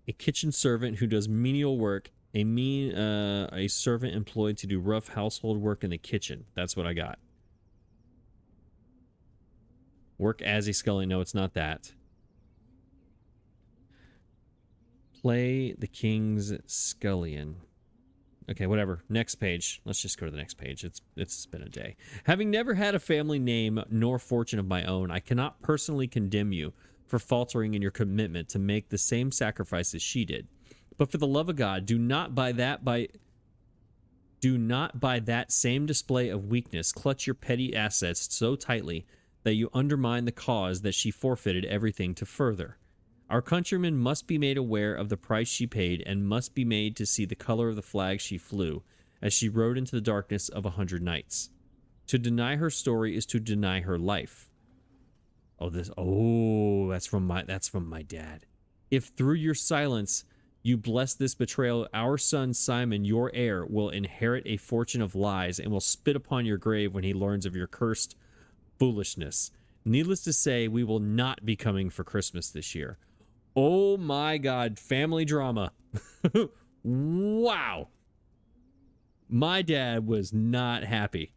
A kitchen servant who does menial work. A servant employed to do rough household work in the kitchen. That's what I got. Work as a scullion. No, it's not that. Play the king's scullion. Okay, whatever. Next page. Let's just go to the next page. It's been a day. Having never had a family name nor fortune of my own, I cannot personally condemn you for faltering in your commitment to make the same sacrifices she did. But for the love of God, do not by that same display of weakness clutch your petty assets so tightly that you undermine the cause that she forfeited everything to further. Our countrymen must be made aware of the price she paid and must be made to see the color of the flag she flew as she rode into the darkness of 100 nights. To deny her story is to deny her life. That's from my dad. If through your silence you bless this betrayal, our son Simon, your heir, will inherit a fortune of lies and will spit upon your grave when he learns of your cursed foolishness. Needless to say, we will not be coming for Christmas this year. Oh my God, family drama. Wow. My dad was not happy.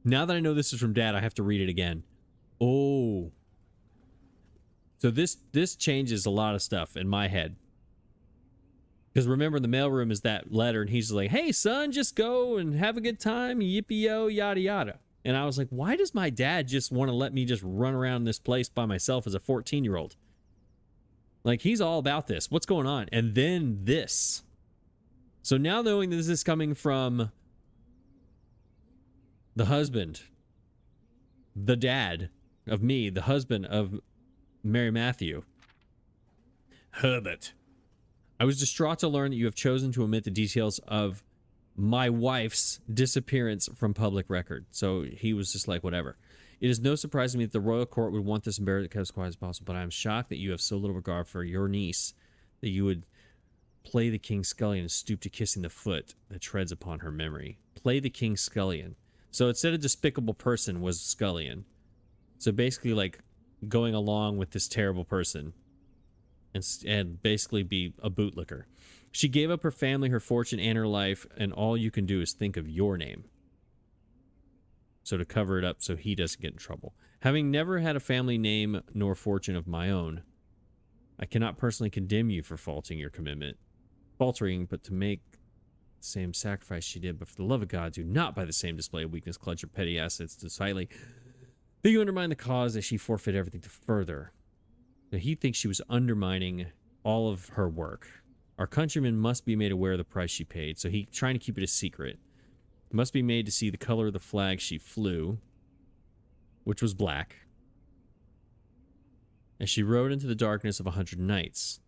Now that I know this is from Dad, I have to read it again. Oh. So this changes a lot of stuff in my head. Because remember, in the mailroom is that letter, and he's like, hey, son, just go and have a good time, yippee-yo, yada, yada. And I was like, why does my dad just want to let me just run around this place by myself as a 14-year-old? Like, he's all about this. What's going on? And then this. So now knowing that this is coming from the husband, the dad of me, the husband of Mary Matthew, Herbert. I was distraught to learn that you have chosen to omit the details of my wife's disappearance from public record. So he was just like, whatever. It is no surprise to me that the royal court would want this embarrassment kept as quiet as possible, but I am shocked that you have so little regard for your niece that you would play the king's scullion and stoop to kissing the foot that treads upon her memory. Play the king's scullion. So instead of despicable person was scullion. So basically like going along with this terrible person and basically be a bootlicker. She gave up her family, her fortune, and her life, and all you can do is think of your name. So to cover it up so he doesn't get in trouble. Having never had a family name nor fortune of my own, I cannot personally condemn you for faulting your commitment. faltering, but to make the same sacrifice she did. But for the love of God, do not by the same display of weakness clutch your petty assets to slightly. Think you undermine the cause that she forfeit everything to further. Now, he thinks she was undermining all of her work. Our countrymen must be made aware of the price she paid, so he trying to keep it a secret. Must be made to see the color of the flag she flew, which was black. And she rode into the darkness of 100 nights,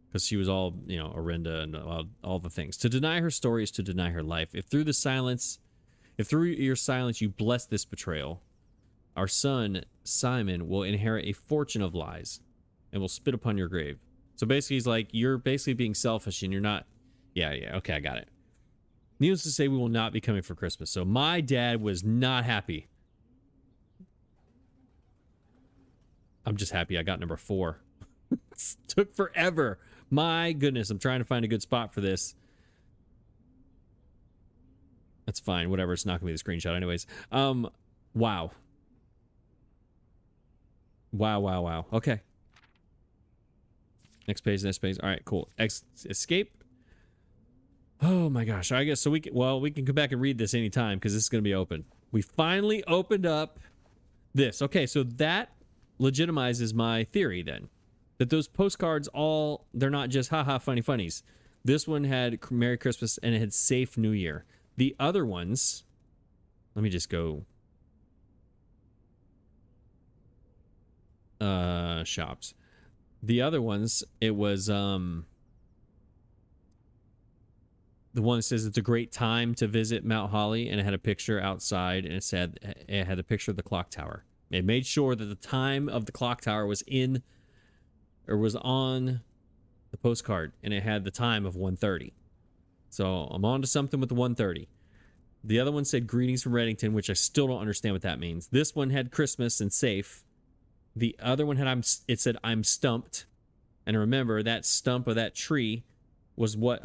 because she was all, you know, Orinda and all the things. To deny her story is to deny her life. If through your silence you bless this betrayal, our son Simon will inherit a fortune of lies and will spit upon your grave. So basically, he's like, you're basically being selfish and you're not. Yeah, okay, I got it. Needless to say, we will not be coming for Christmas. So my dad was not happy. I'm just happy I got number 4. It took forever. My goodness, I'm trying to find a good spot for this. That's fine. Whatever. It's not going to be the screenshot anyways. Wow. Wow. Okay. Next page. All right, cool. Escape. Oh my gosh. I guess so we can come back and read this anytime because this is going to be open. We finally opened up this. Okay, so that legitimizes my theory then. That those postcards they're not just haha funny funnies. This one had Merry Christmas and it had Safe New Year. The other ones, let me just go shops. The other ones, it was the one that says it's a great time to visit Mount Holly, and it had a picture outside, and it had a picture of the clock tower. It made sure that the time of the clock tower was on the postcard, and it had the time of 1:30. So I'm on to something with the 1:30. The other one said greetings from Reddington, which I still don't understand what that means. This one had Christmas and safe. The other one it said I'm stumped. And remember, that stump of that tree was what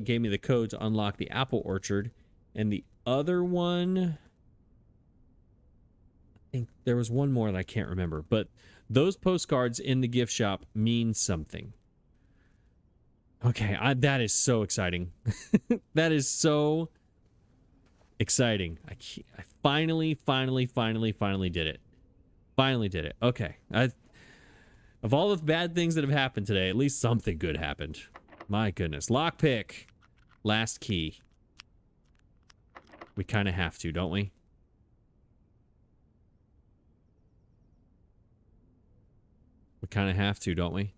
gave me the code to unlock the apple orchard. And the other one, I think there was one more that I can't remember, but those postcards in the gift shop mean something. Okay, that is so exciting. That is so exciting. I finally did it. Finally did it. Okay. Of all the bad things that have happened today, at least something good happened. My goodness. Lockpick. Last key. We kind of have to, don't we? We kind of have to, don't we?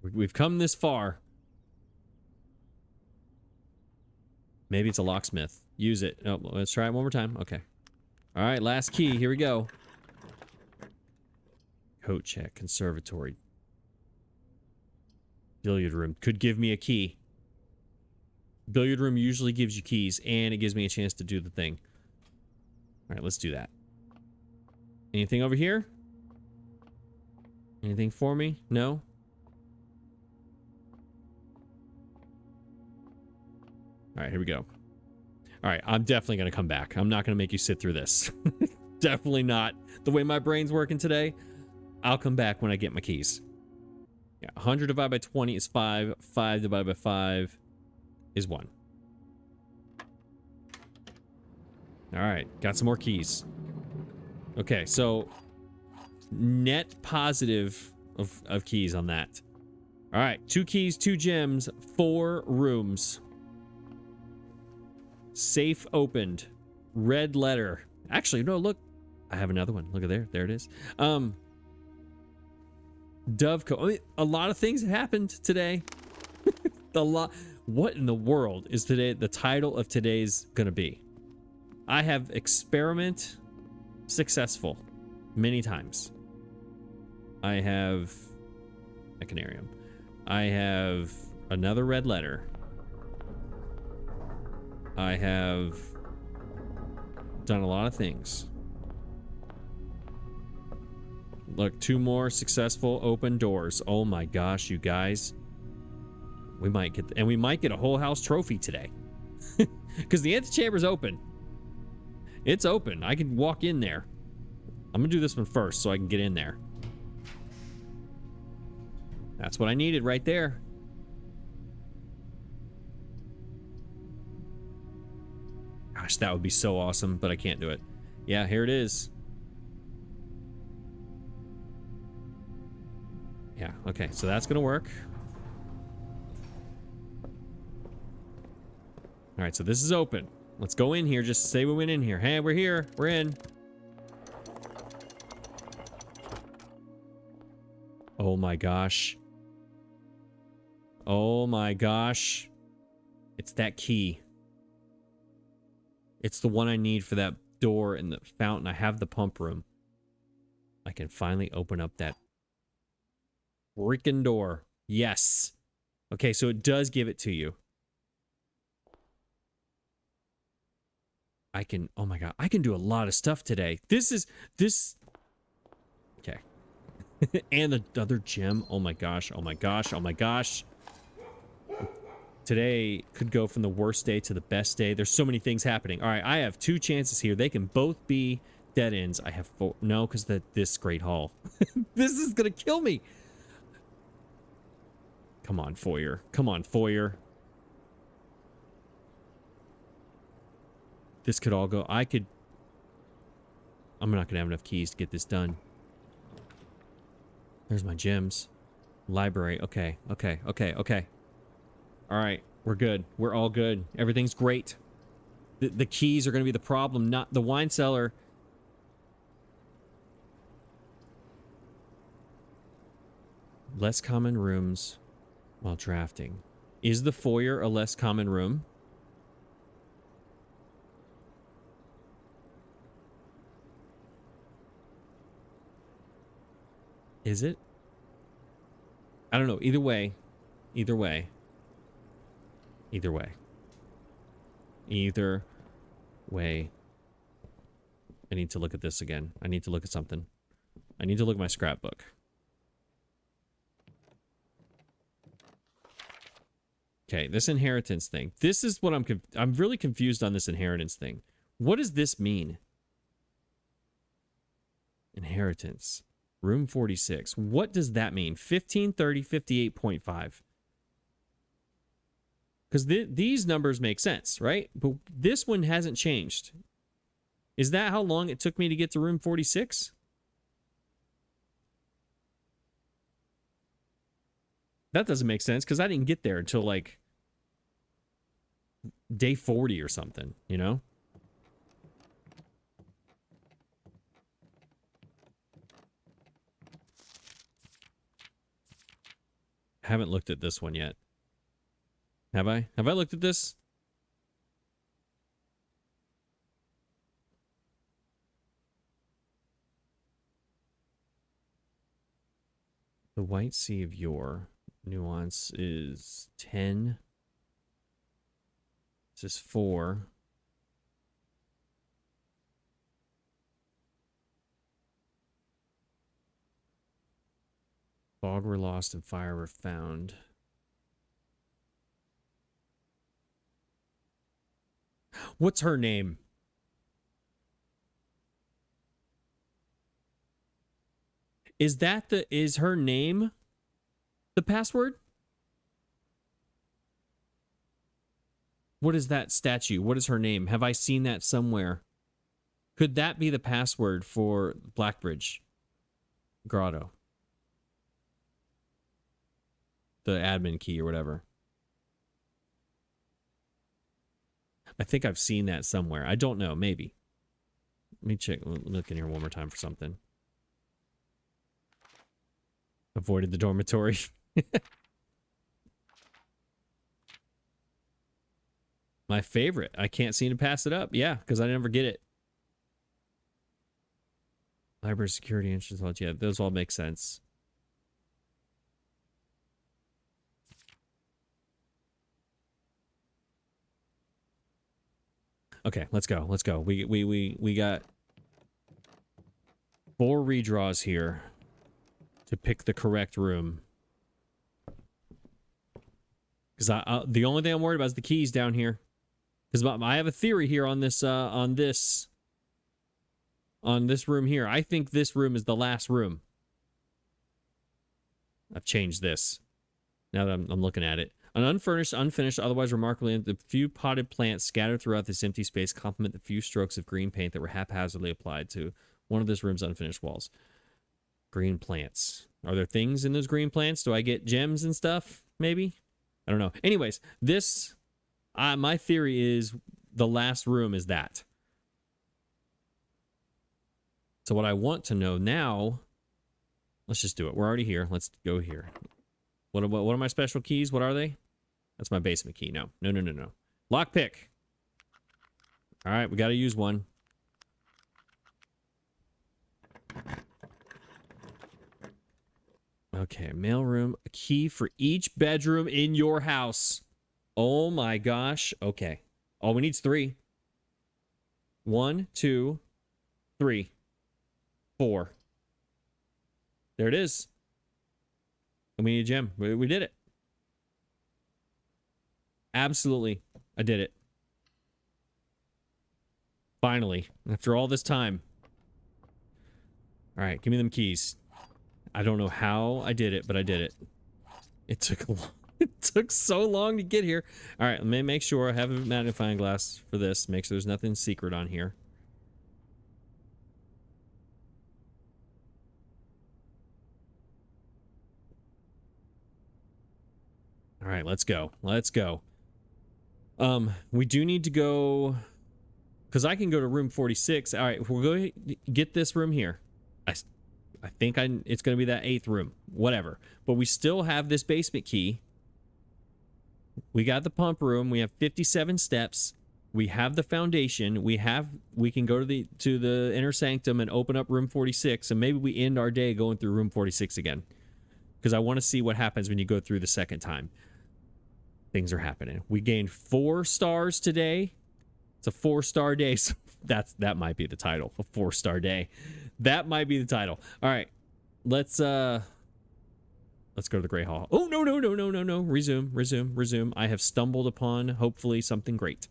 We've come this far. Maybe it's a locksmith. Use it. Oh, let's try it one more time. Okay. All right, last key. Here we go. Coat check. Conservatory. Billiard room. Could give me a key. Billiard room usually gives you keys, and it gives me a chance to do the thing. All right, let's do that. Anything over here? Anything for me? No? All right, here we go. All right, I'm definitely going to come back. I'm not going to make you sit through this. Definitely not. The way my brain's working today, I'll come back when I get my keys. Yeah, 100 divided by 20 is 5. 5 divided by 5 is 1. All right, got some more keys. Okay, so net positive of keys on that. All right, 2 keys, 2 gems, 4 rooms. Safe opened. Red letter. Actually, no, look. I have another one. Look at there. There it is. Dovecote. I mean, a lot of things happened today. What in the world is today? The title of today's gonna be? I have experiment successful many times. I have a canarium. I have another red letter. I have done a lot of things. Look, 2 more successful open doors. Oh my gosh, you guys. We might get a whole house trophy today. Because the antechamber's open. It's open. I can walk in there. I'm gonna do this one first so I can get in there. That's what I needed right there. Gosh, that would be so awesome, but I can't do it. Yeah, here it is. Yeah, okay, so that's gonna work. All right, so this is open. Let's go in here. Just say we went in here. Hey, we're here. We're in. Oh my gosh. Oh my gosh. It's that key. It's the one I need for that door in the fountain. I have the pump room. I can finally open up that freaking door. Yes. Okay, so it does give it to you. I can, oh my god, I can do a lot of stuff today. Okay. And the other gem. Oh my gosh, oh my gosh, oh my gosh. Today could go from the worst day to the best day. There's so many things happening. All right, I have 2 chances here. They can both be dead ends. I have 4. No, because this Great Hall. This is going to kill me. Come on, foyer. Come on, foyer. This could all go. I'm not going to have enough keys to get this done. There's my gems. Library. Okay, okay, okay, okay. All right, we're good. We're all good. Everything's great. The keys are going to be the problem, not the wine cellar. Less common rooms while drafting. Is the foyer a less common room? Is it? I don't know. Either way. Either way. Either way. Either way. I need to look at this again. I need to look at something. I need to look at my scrapbook. Okay, this inheritance thing. This is what I'm really confused on this inheritance thing. What does this mean? Inheritance. Room 46. What does that mean? 1530, 58.5. Because these numbers make sense, right? But this one hasn't changed. Is that how long it took me to get to room 46? That doesn't make sense because I didn't get there until like day 40 or something, you know? I haven't looked at this one yet. Have I? Have I looked at this? The White Sea of Yore. Nuance is 10. This is 4. Fog were lost and fire were found. What's her name? Is her name the password? What is that statue? What is her name? Have I seen that somewhere? Could that be the password for Blackbridge Grotto? The admin key or whatever. I think I've seen that somewhere. I don't know. Maybe. Let me check. Look in here one more time for something. Avoided the dormitory. My favorite. I can't seem to pass it up. Yeah, because I never get it. Library security entrance. Yeah, those all make sense. Okay, let's go. Let's go. We got 4 redraws here to pick the correct room. Because the only thing I'm worried about is the keys down here. Because I have a theory here on this room here. I think this room is the last room. I've changed this. Now that I'm looking at it. An unfurnished, unfinished, otherwise remarkably, the few potted plants scattered throughout this empty space complement the few strokes of green paint that were haphazardly applied to one of this room's unfinished walls. Green plants. Are there things in those green plants? Do I get gems and stuff? Maybe? I don't know. Anyways, this, my theory is the last room is that. So what I want to know now, let's just do it. We're already here. Let's go here. What are my special keys? What are they? That's my basement key. No. Lockpick. All right, we got to use one. Okay, mailroom. A key for each bedroom in your house. Oh my gosh. Okay. All we need is 3. 1, 2, 3, 4. There it is. And we need a gem. We did it. Absolutely. I did it. Finally. After all this time. All right, give me them keys. I don't know how I did it, but I did it. It took long. It took so long to get here. All right, let me make sure I have a magnifying glass for this. Make sure there's nothing secret on here. All right, let's go. Let's go. We do need to go, because I can go to room 46. All right, we'll go get this room here. I think it's going to be that 8th room, whatever. But we still have this basement key. We got the pump room. We have 57 steps. We have the foundation. We can go to the inner sanctum and open up room 46, and maybe we end our day going through room 46 again. Because I want to see what happens when you go through the second time. Things are happening. We gained 4 stars today. It's a 4-star day. So that might be the title. A 4-star day. That might be the title. All right. Let's go to the Great Hall. Oh, no. Resume. I have stumbled upon, hopefully, something great.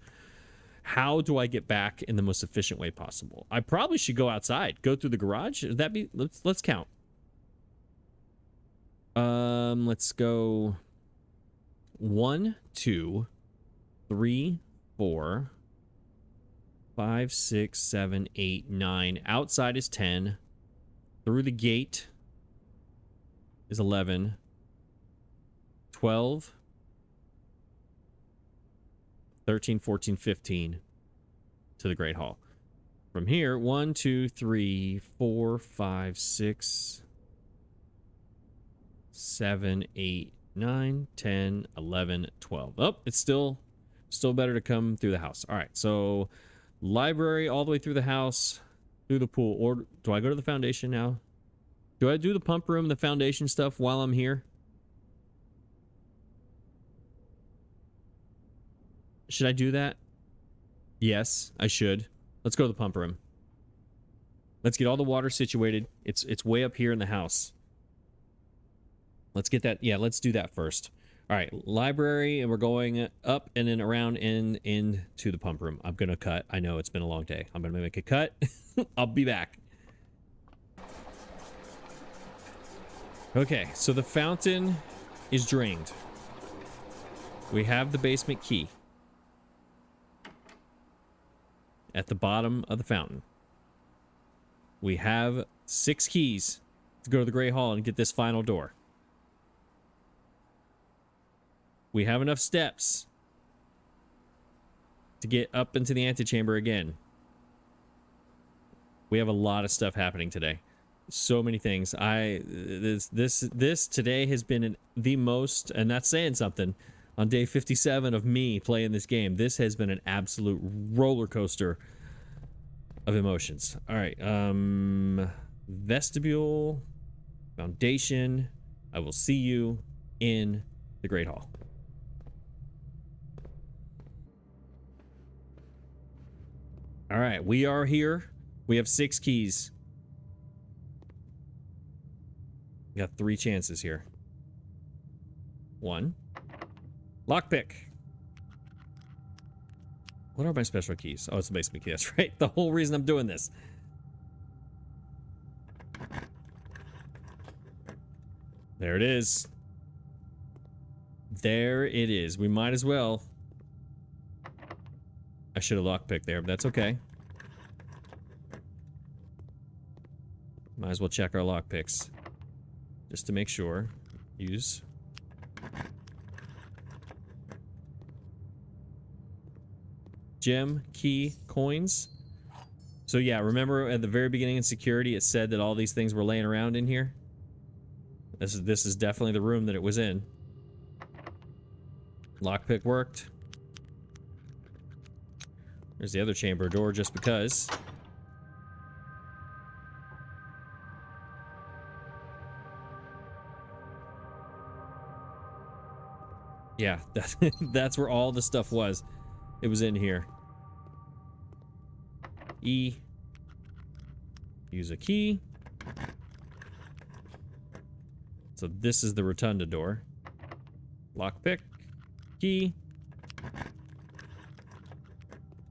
How do I get back in the most efficient way possible? I probably should go outside. Go through the garage. Would that be... Let's count. Let's go 1, 2, 3, 4, 5, 6, 7, 8, 9. Outside is 10. Through the gate is 11. 12. 13, 14, 15 to the Great Hall. From here, 1, 2, 3, 4, 5, 6, 7, 8, 9, 10, 11, 12. Oh, it's still better to come through the house. All right, so library all the way through the house, through the pool. Or do I go to the foundation now? Do I do the pump room, the foundation stuff while I'm here? Should I do that? Yes, I should. Let's go to the pump room. Let's get all the water situated. It's way up here in the house. Let's get that. Yeah, let's do that first. All right, library, and we're going up and then around and into the pump room. I'm going to cut. I know it's been a long day. I'm going to make a cut. I'll be back. Okay, so the fountain is drained. We have the basement key at the bottom of the fountain. We have 6 keys to go to the Great Hall and get this final door. We have enough steps to get up into the antechamber again. We have a lot of stuff happening today. So many things. This today has been the most, and that's saying something, on day 57 of me playing this game. This has been an absolute roller coaster of emotions. All right. Vestibule, foundation. I will see you in the Great Hall. All right, we are here. We have 6 keys. We got 3 chances here. 1. Lockpick. What are my special keys? Oh, it's the basement key. That's right. The whole reason I'm doing this. There it is. There it is. We might as well. I should have lockpicked there, but that's okay. Might as well check our lockpicks. Just to make sure. Use. Gem, key, coins. So yeah, remember at the very beginning in security it said that all these things were laying around in here? This is definitely the room that it was in. Lockpick worked. There's the other chamber door just because. Yeah, that's where all the stuff was. It was in here. E. Use a key. So this is the rotunda door. Lockpick. Key.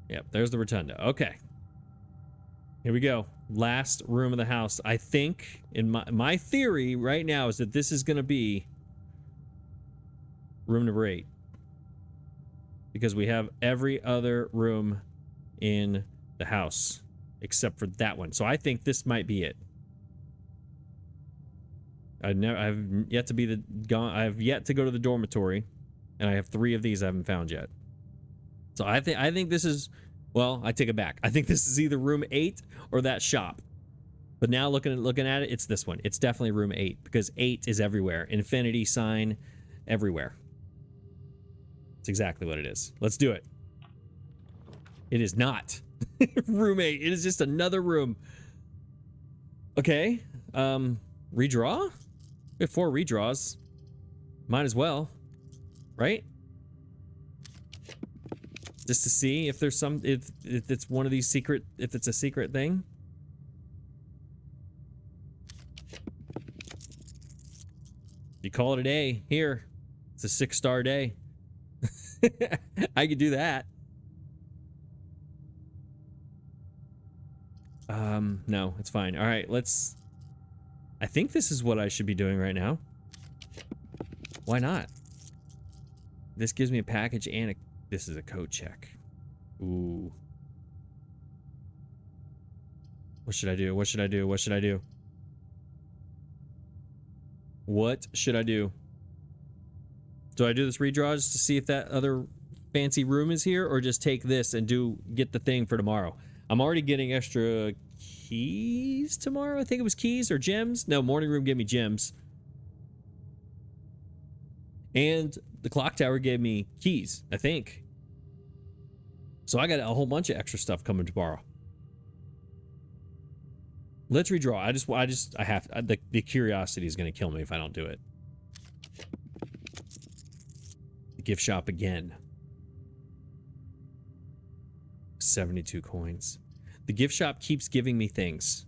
Yep, there's the rotunda. Okay. Here we go. Last room of the house. I think, in my theory right now, is that this is going to be room number 8. Because we have every other room in the house except for that one. So I think this might be it. I've yet to go to the dormitory, and I have 3 of these I haven't found yet. So I think this is, well, I take it back. I think this is either room 8 or that shop. But now looking at it, it's this one. It's definitely room 8 because 8 is everywhere. Infinity sign everywhere. It's exactly what it is. Let's do it. It is not room 8. It is just another room. Okay. Redraw? We have 4 redraws. Might as well. Right? Just to see if there's some, if it's one of these secret, if it's a secret thing. You call it a day. Here. It's a 6-star day. I could do that. No, it's fine. All right, let's... I think this is what I should be doing right now. Why not? This gives me a package and a... This is a code check. Ooh. What should I do? What should I do? What should I do? What should I do? Do I do this redraw just to see if that other fancy room is here, or just take this and get the thing for tomorrow? I'm already getting extra keys tomorrow. I think it was keys or gems. No, morning room gave me gems. And the clock tower gave me keys, I think. So I got a whole bunch of extra stuff coming tomorrow. Let's redraw. I have the curiosity is going to kill me if I don't do it. The gift shop again. 72 coins. The gift shop keeps giving me things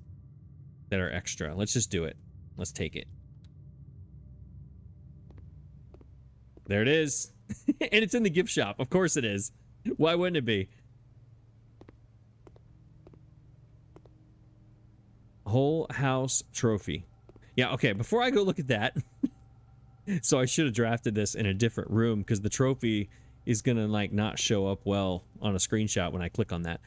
that are extra. Let's just do it. Let's take it. There it is. And it's in the gift shop. Of course it is. Why wouldn't it be? Whole house trophy. Yeah, okay. Before I go look at that. So I should have drafted this in a different room because the trophy is going to like not show up well on a screenshot when I click on that.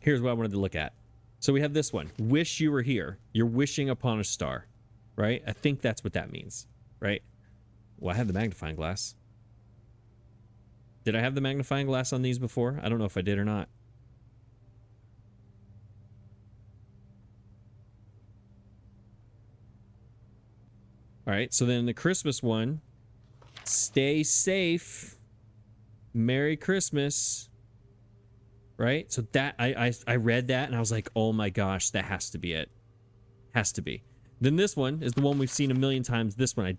Here's what I wanted to look at. So we have this one. Wish you were here. You're wishing upon a star, right? I think that's what that means, right? Well, I have the magnifying glass. Did I have the magnifying glass on these before? I don't know if I did or not. All right, so then the Christmas one, stay safe, Merry Christmas, right? So that, I read that and I was like, oh my gosh, that has to be it. Has to be. Then this one is the one we've seen a million times. This one, I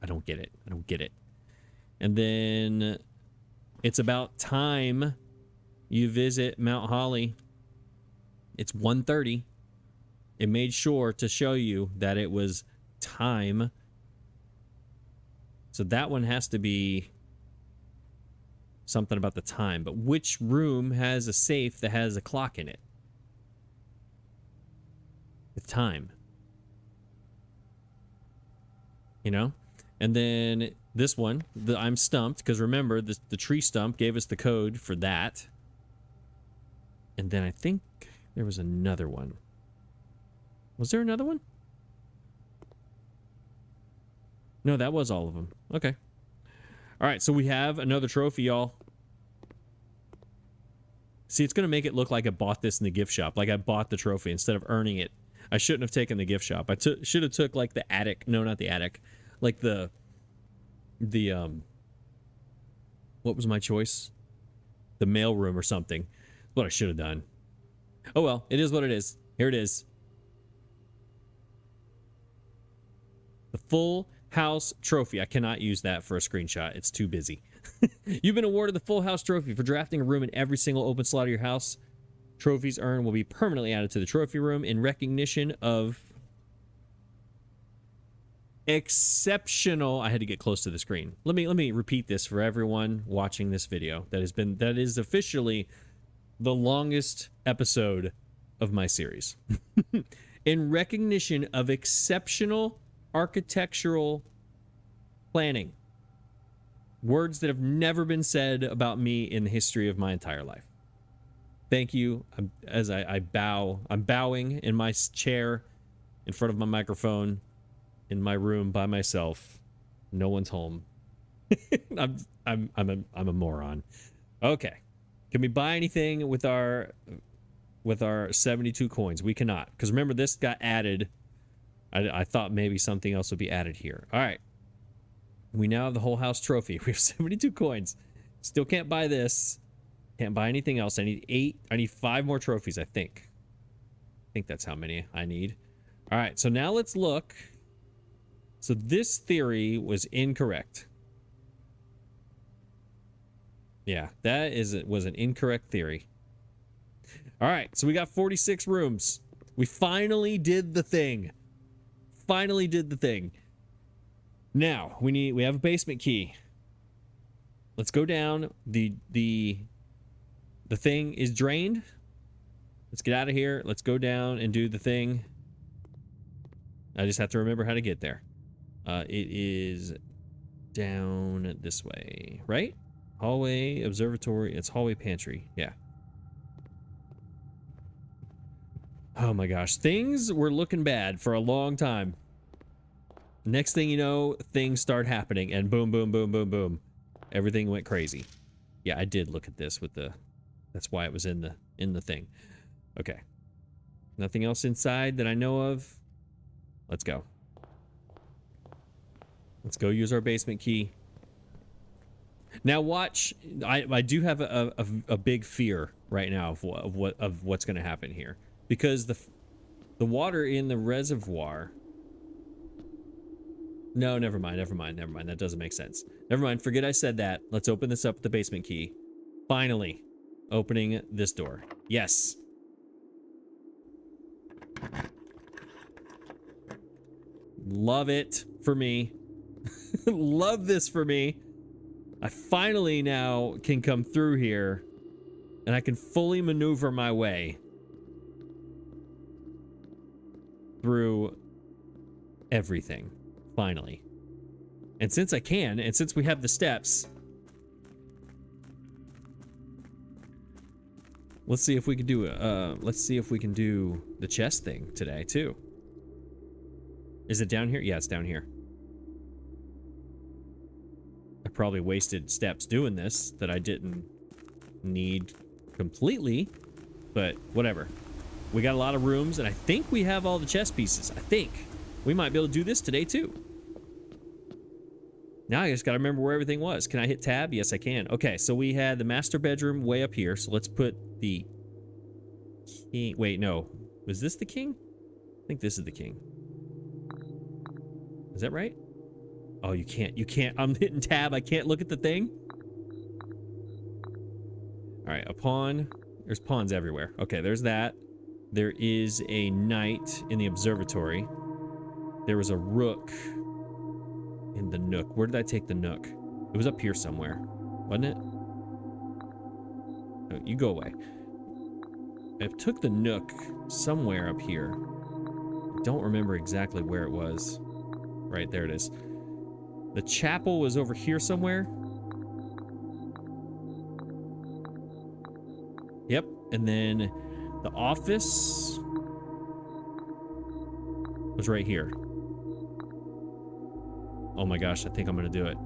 don't get it. I don't get it. And then it's about time you visit Mount Holly. It's 1:30. It made sure to show you that it was time. So that one has to be something about the time. But which room has a safe that has a clock in it? With time. you know? And then this one, the I'm stumped, because remember, the tree stump gave us the code for that. And then I think there was another one. Was there another one? No, that was all of them. Okay. All right, so we have another trophy, y'all. See, it's going to make it look like I bought this in the gift shop, like I bought the trophy instead of earning it. I shouldn't have taken the gift shop. I should have took like the attic. No, not the attic. Like the what was my choice? The mail room or something. That's what I should have done. Oh well, it is what it is. Here it is. The full house trophy. I cannot use that for a screenshot. It's too busy. You've been awarded the full house trophy for drafting a room in every single open slot of your house. Trophies earned will be permanently added to the trophy room in recognition of exceptional. I had to get close to the screen. Let me repeat this for everyone watching this video. That is officially the longest episode of my series. In recognition of exceptional architectural planning. Words that have never been said about me in the history of my entire life. Thank you. As I bow, I'm bowing in my chair in front of my microphone in my room by myself. No one's home. I'm a moron. Okay. Can we buy anything with our 72 coins? We cannot, because remember this got added. I thought maybe something else would be added here. All right. We now have the whole house trophy. We have 72 coins. Still can't buy this. Can't buy anything else. I need 5 more trophies, I think. I think that's how many I need. All right, so now let's look. So this theory was incorrect. Yeah, that was an incorrect theory. All right, so we got 46 rooms. We finally did the thing. Finally did the thing. Now, we have a basement key. Let's go down. The thing is drained. Let's get out of here. Let's go down and do the thing. I just have to remember how to get there. It is down this way, right? Hallway, observatory. It's hallway, pantry. Yeah. Oh my gosh. Things were looking bad for a long time. Next thing you know, things start happening and boom, boom, boom, boom, boom. Everything went crazy. Yeah, I did look at this with the... That's why it was in the thing. Okay. Nothing else inside that I know of. Let's go. Let's go use our basement key. Now watch. I do have a big fear right now of what's going to happen here, because the water in the reservoir. No, never mind. That doesn't make sense. Never mind. Forget I said that. Let's open this up with the basement key. Finally. Opening this door. Yes. Love it for me. Love this for me. I finally now can come through here and I can fully maneuver my way through everything. Finally. And since I can, and since we have the steps, let's see if we can do the chest thing today too. Is it down here? Yeah, it's down here. I probably wasted steps doing this that I didn't need completely, but whatever. We got a lot of rooms, and I think we have all the chest pieces. I think we might be able to do this today too. Now I just got to remember where everything was. Can I hit tab? Yes, I can. Okay, so we had the master bedroom way up here. So let's put the king. Wait, no. Was this the king? I think this is the king. Is that right? Oh, you can't. I'm hitting tab. I can't look at the thing. All right, a pawn. There's pawns everywhere. Okay, there's that. There is a knight in the observatory. There was a rook in the nook. Where did I take the nook? It was up here somewhere, wasn't it? No, you go away. I took the nook somewhere up here. I don't remember exactly where it was. Right, there it is. The chapel was over here somewhere. Yep. And then the office was right here. Oh my gosh, I think I'm going to do it.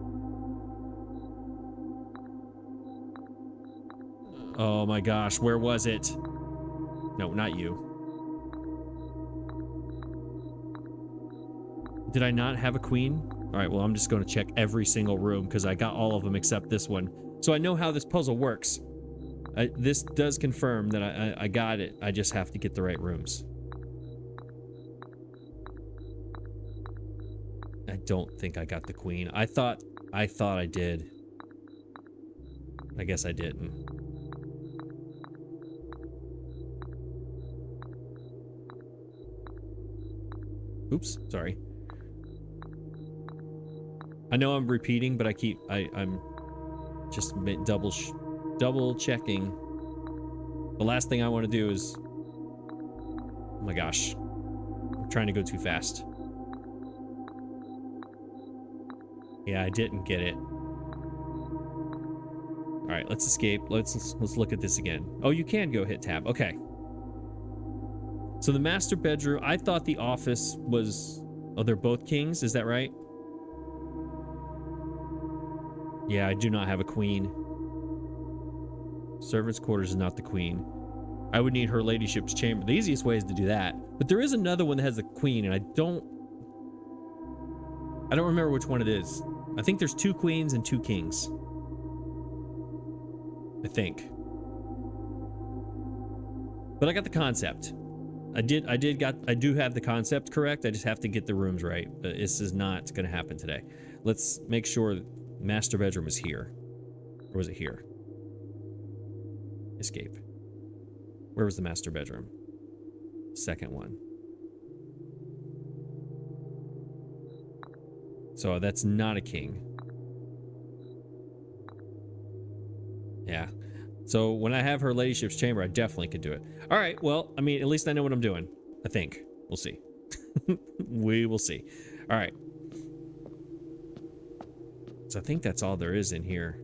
Oh my gosh, where was it? No, not you. Did I not have a queen? All right, well, I'm just going to check every single room because I got all of them except this one. So I know how this puzzle works. This does confirm that I got it. I just have to get the right rooms. I don't think I got the queen. I thought I did. I guess I didn't. Oops, sorry. I know I'm repeating, but I'm just double checking. The last thing I want to do is, oh my gosh, I'm trying to go too fast. Yeah, I didn't get it. All right, let's escape. Let's look at this again. Oh, you can go hit tab. Okay. So the master bedroom, I thought the office was, oh, they're both kings, is that right? Yeah, I do not have a queen. Servants' quarters is not the queen. I would need her ladyship's chamber. The easiest way is to do that. But there is another one that has the queen, and I don't remember which one it is. I think there's 2 queens and 2 kings. I think. But I got the concept. I do have the concept correct. I just have to get the rooms right. This is not going to happen today. Let's make sure master bedroom is here. Or was it here? Escape. Where was the master bedroom? Second one. So that's not a king. Yeah. So when I have her ladyship's chamber, I definitely could do it. All right. Well, I mean, at least I know what I'm doing. I think. We'll see. We will see. All right. So I think that's all there is in here.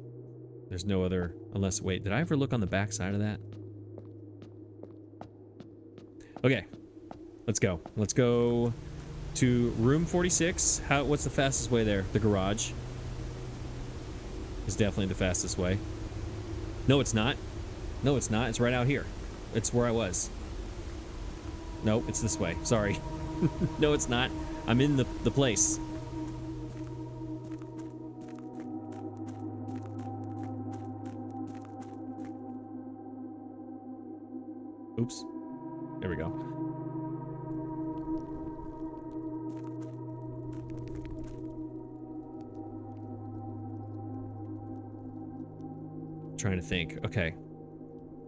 There's no other, unless, wait, did I ever look on the back side of that? Okay. Let's go. Let's go to room 46. What's the fastest way there? The garage is definitely the fastest way. No, it's not. No, it's not. It's right out here. It's where I was. No, it's this way. Sorry. No, it's not. I'm in the place. Oops. There we go. Trying to think. Okay.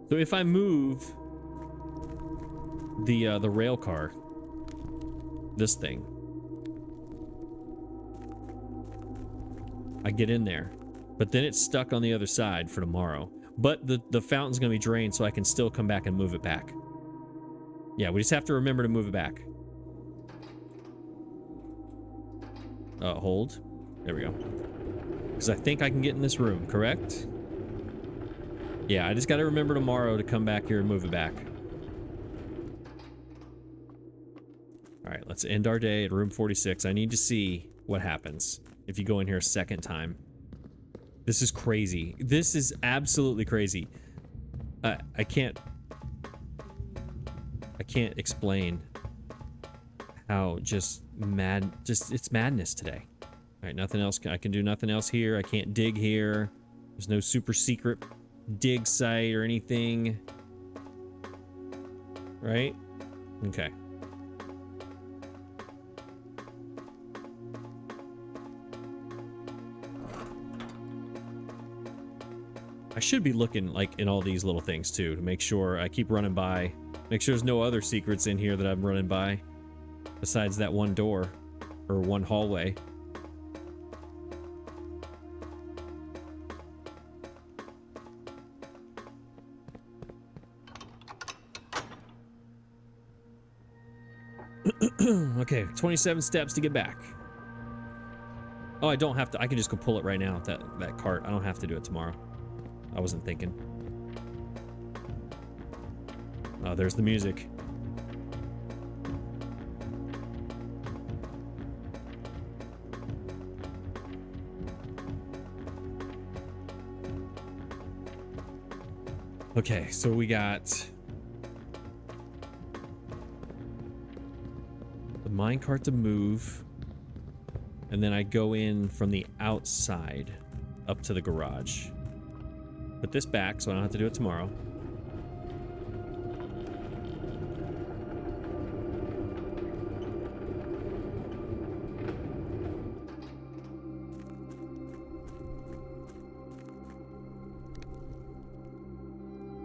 So if I move the rail car, this thing, I get in there, but then it's stuck on the other side for tomorrow. But the fountain's gonna be drained, so I can still come back and move it back. Yeah, we just have to remember to move it back. Hold. There we go. Because I think I can get in this room, correct? Yeah, I just got to remember tomorrow to come back here and move it back. All right, let's end our day at room 46. I need to see what happens if you go in here a second time. This is crazy. This is absolutely crazy. I can't explain how just it's madness today. All right, nothing else. I can do nothing else here. I can't dig here. There's no super secret dig site or anything, right? Okay. I should be looking like in all these little things too to make sure I keep running by, make sure there's no other secrets in here that I'm running by besides that one door or one hallway. Okay, 27 steps to get back. Oh, I don't have to. I can just go pull it right now, that cart. I don't have to do it tomorrow. I wasn't thinking. Oh, there's the music. Okay, so we got the minecart to move. And then I go in from the outside up to the garage. Put this back so I don't have to do it tomorrow.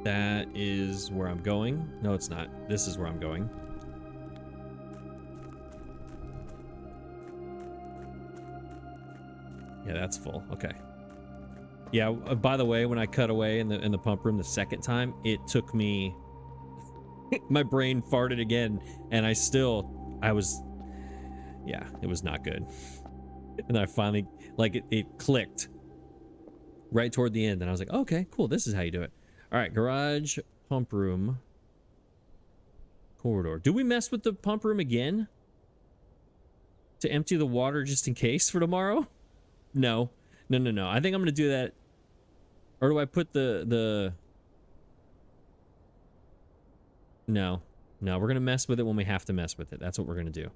That is where I'm going. No, it's not. This is where I'm going. Yeah, that's full. Okay. Yeah, by the way, when I cut away in the pump room the second time, it took me my brain farted again, and I was yeah, it was not good. And then I finally, like, it clicked right toward the end, and I was like, okay, cool, this is how you do it. All right, garage, pump room, corridor. Do we mess with the pump room again to empty the water just in case for tomorrow? No. I think I'm gonna do that. Or do I put the No, we're gonna mess with it when we have to mess with it. That's what we're gonna do.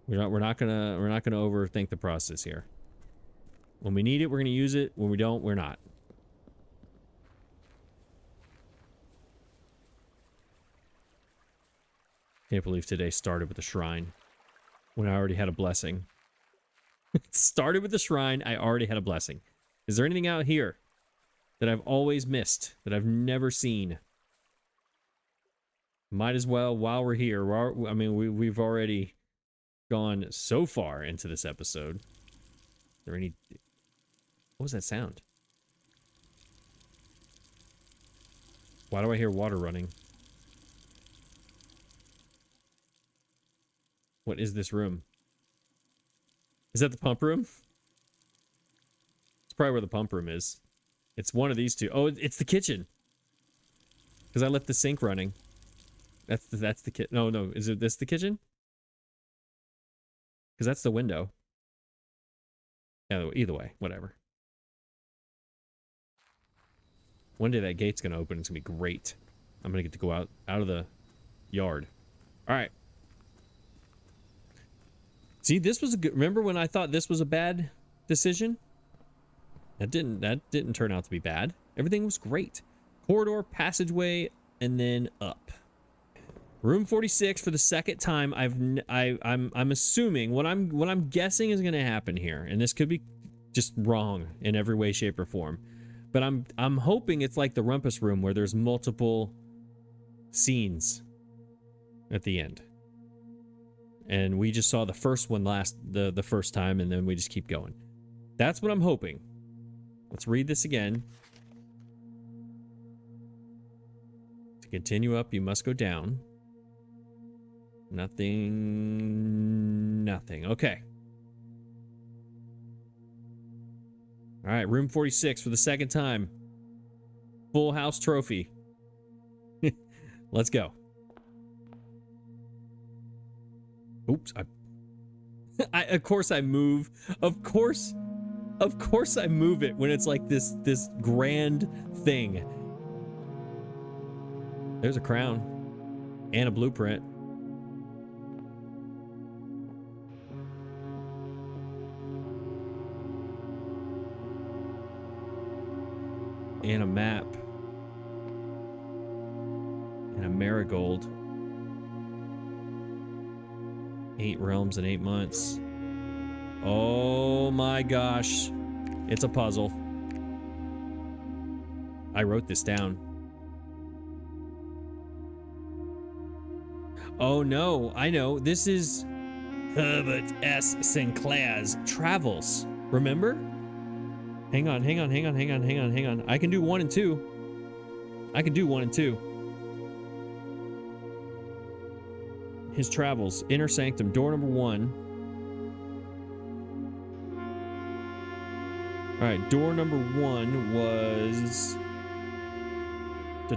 We're not gonna overthink the process here. When we need it, we're gonna use it. When we don't, we're not. Can't believe today started with a shrine when I already had a blessing. It started with the shrine. I already had a blessing. Is there anything out here that I've always missed, that I've never seen? Might as well, while we're here. I mean, we've already gone so far into this episode. Is there any... What was that sound? Why do I hear water running? What is this room? Is that the pump room? It's probably where the pump room is. It's one of these two. Oh, it's the kitchen. Because I left the sink running. That's the kitchen. No. Is it this the kitchen? Because that's the window. Yeah, either way, whatever. One day that gate's gonna open. It's gonna be great. I'm gonna get to go out of the yard. All right. See, this was a good... Remember when I thought this was a bad decision? That didn't turn out to be bad. Everything was great. Corridor, passageway, and then up. Room 46 for the second time. I'm assuming what I'm guessing is going to happen here, and this could be just wrong in every way, shape, or form. But I'm hoping it's like the Rumpus Room where there's multiple scenes at the end. And we just saw the first one the first time, and then we just keep going. That's what I'm hoping. Let's read this again. To continue up, you must go down. Nothing. Okay. All right, room 46 for the second time. Full house trophy. Let's go. Oops, of course I move. Of course I move it when it's like this grand thing. There's a crown and a blueprint. And a map. And a marigold. 8 realms in 8 months. Oh my gosh. It's a puzzle. I wrote this down. Oh no, I know. This is Herbert S. Sinclair's Travels. Remember? Hang on. I can do 1 and 2. I can do 1 and 2. His Travels, Inner Sanctum, door number 1. All right, door number 1 was red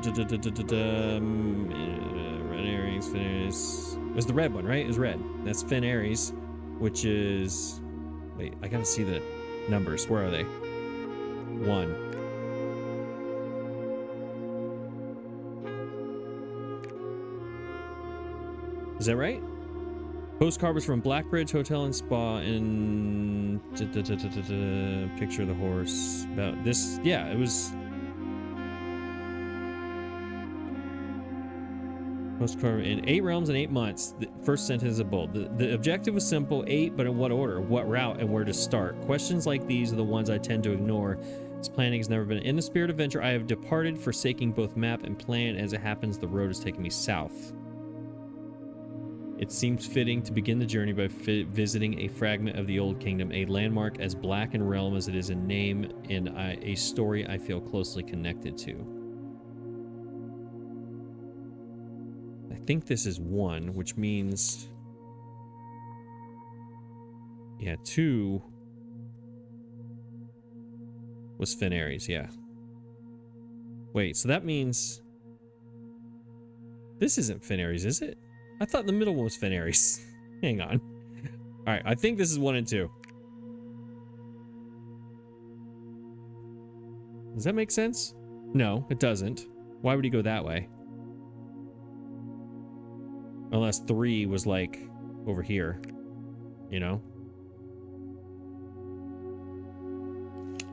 Aries, Fin Aries. It was the red one, right? It was red. That's Fin Aries, which is, wait, I gotta see the numbers. Where are they? 1. Is that right? Postcard was from Blackbridge Hotel and Spa in picture of the horse. About this, yeah, it was. Postcard in 8 realms in 8 months. The first sentence is bold. The objective was simple: 8, but in what order, what route, and where to start. Questions like these are the ones I tend to ignore. This planning has never been in the spirit of adventure. I have departed, forsaking both map and plan. As it happens, the road is taking me south. It seems fitting to begin the journey by visiting a fragment of the Old Kingdom, a landmark as black in realm as it is in name, and a story I feel closely connected to. I think this is 1, which means... yeah, 2 was Fin Aries, yeah. Wait, so that means... this isn't Fin Aries, is it? I thought the middle one was Fin Aries. Hang on. All right, I think this is 1 and 2. Does that make sense? No, it doesn't. Why would he go that way? Unless 3 was like over here, you know?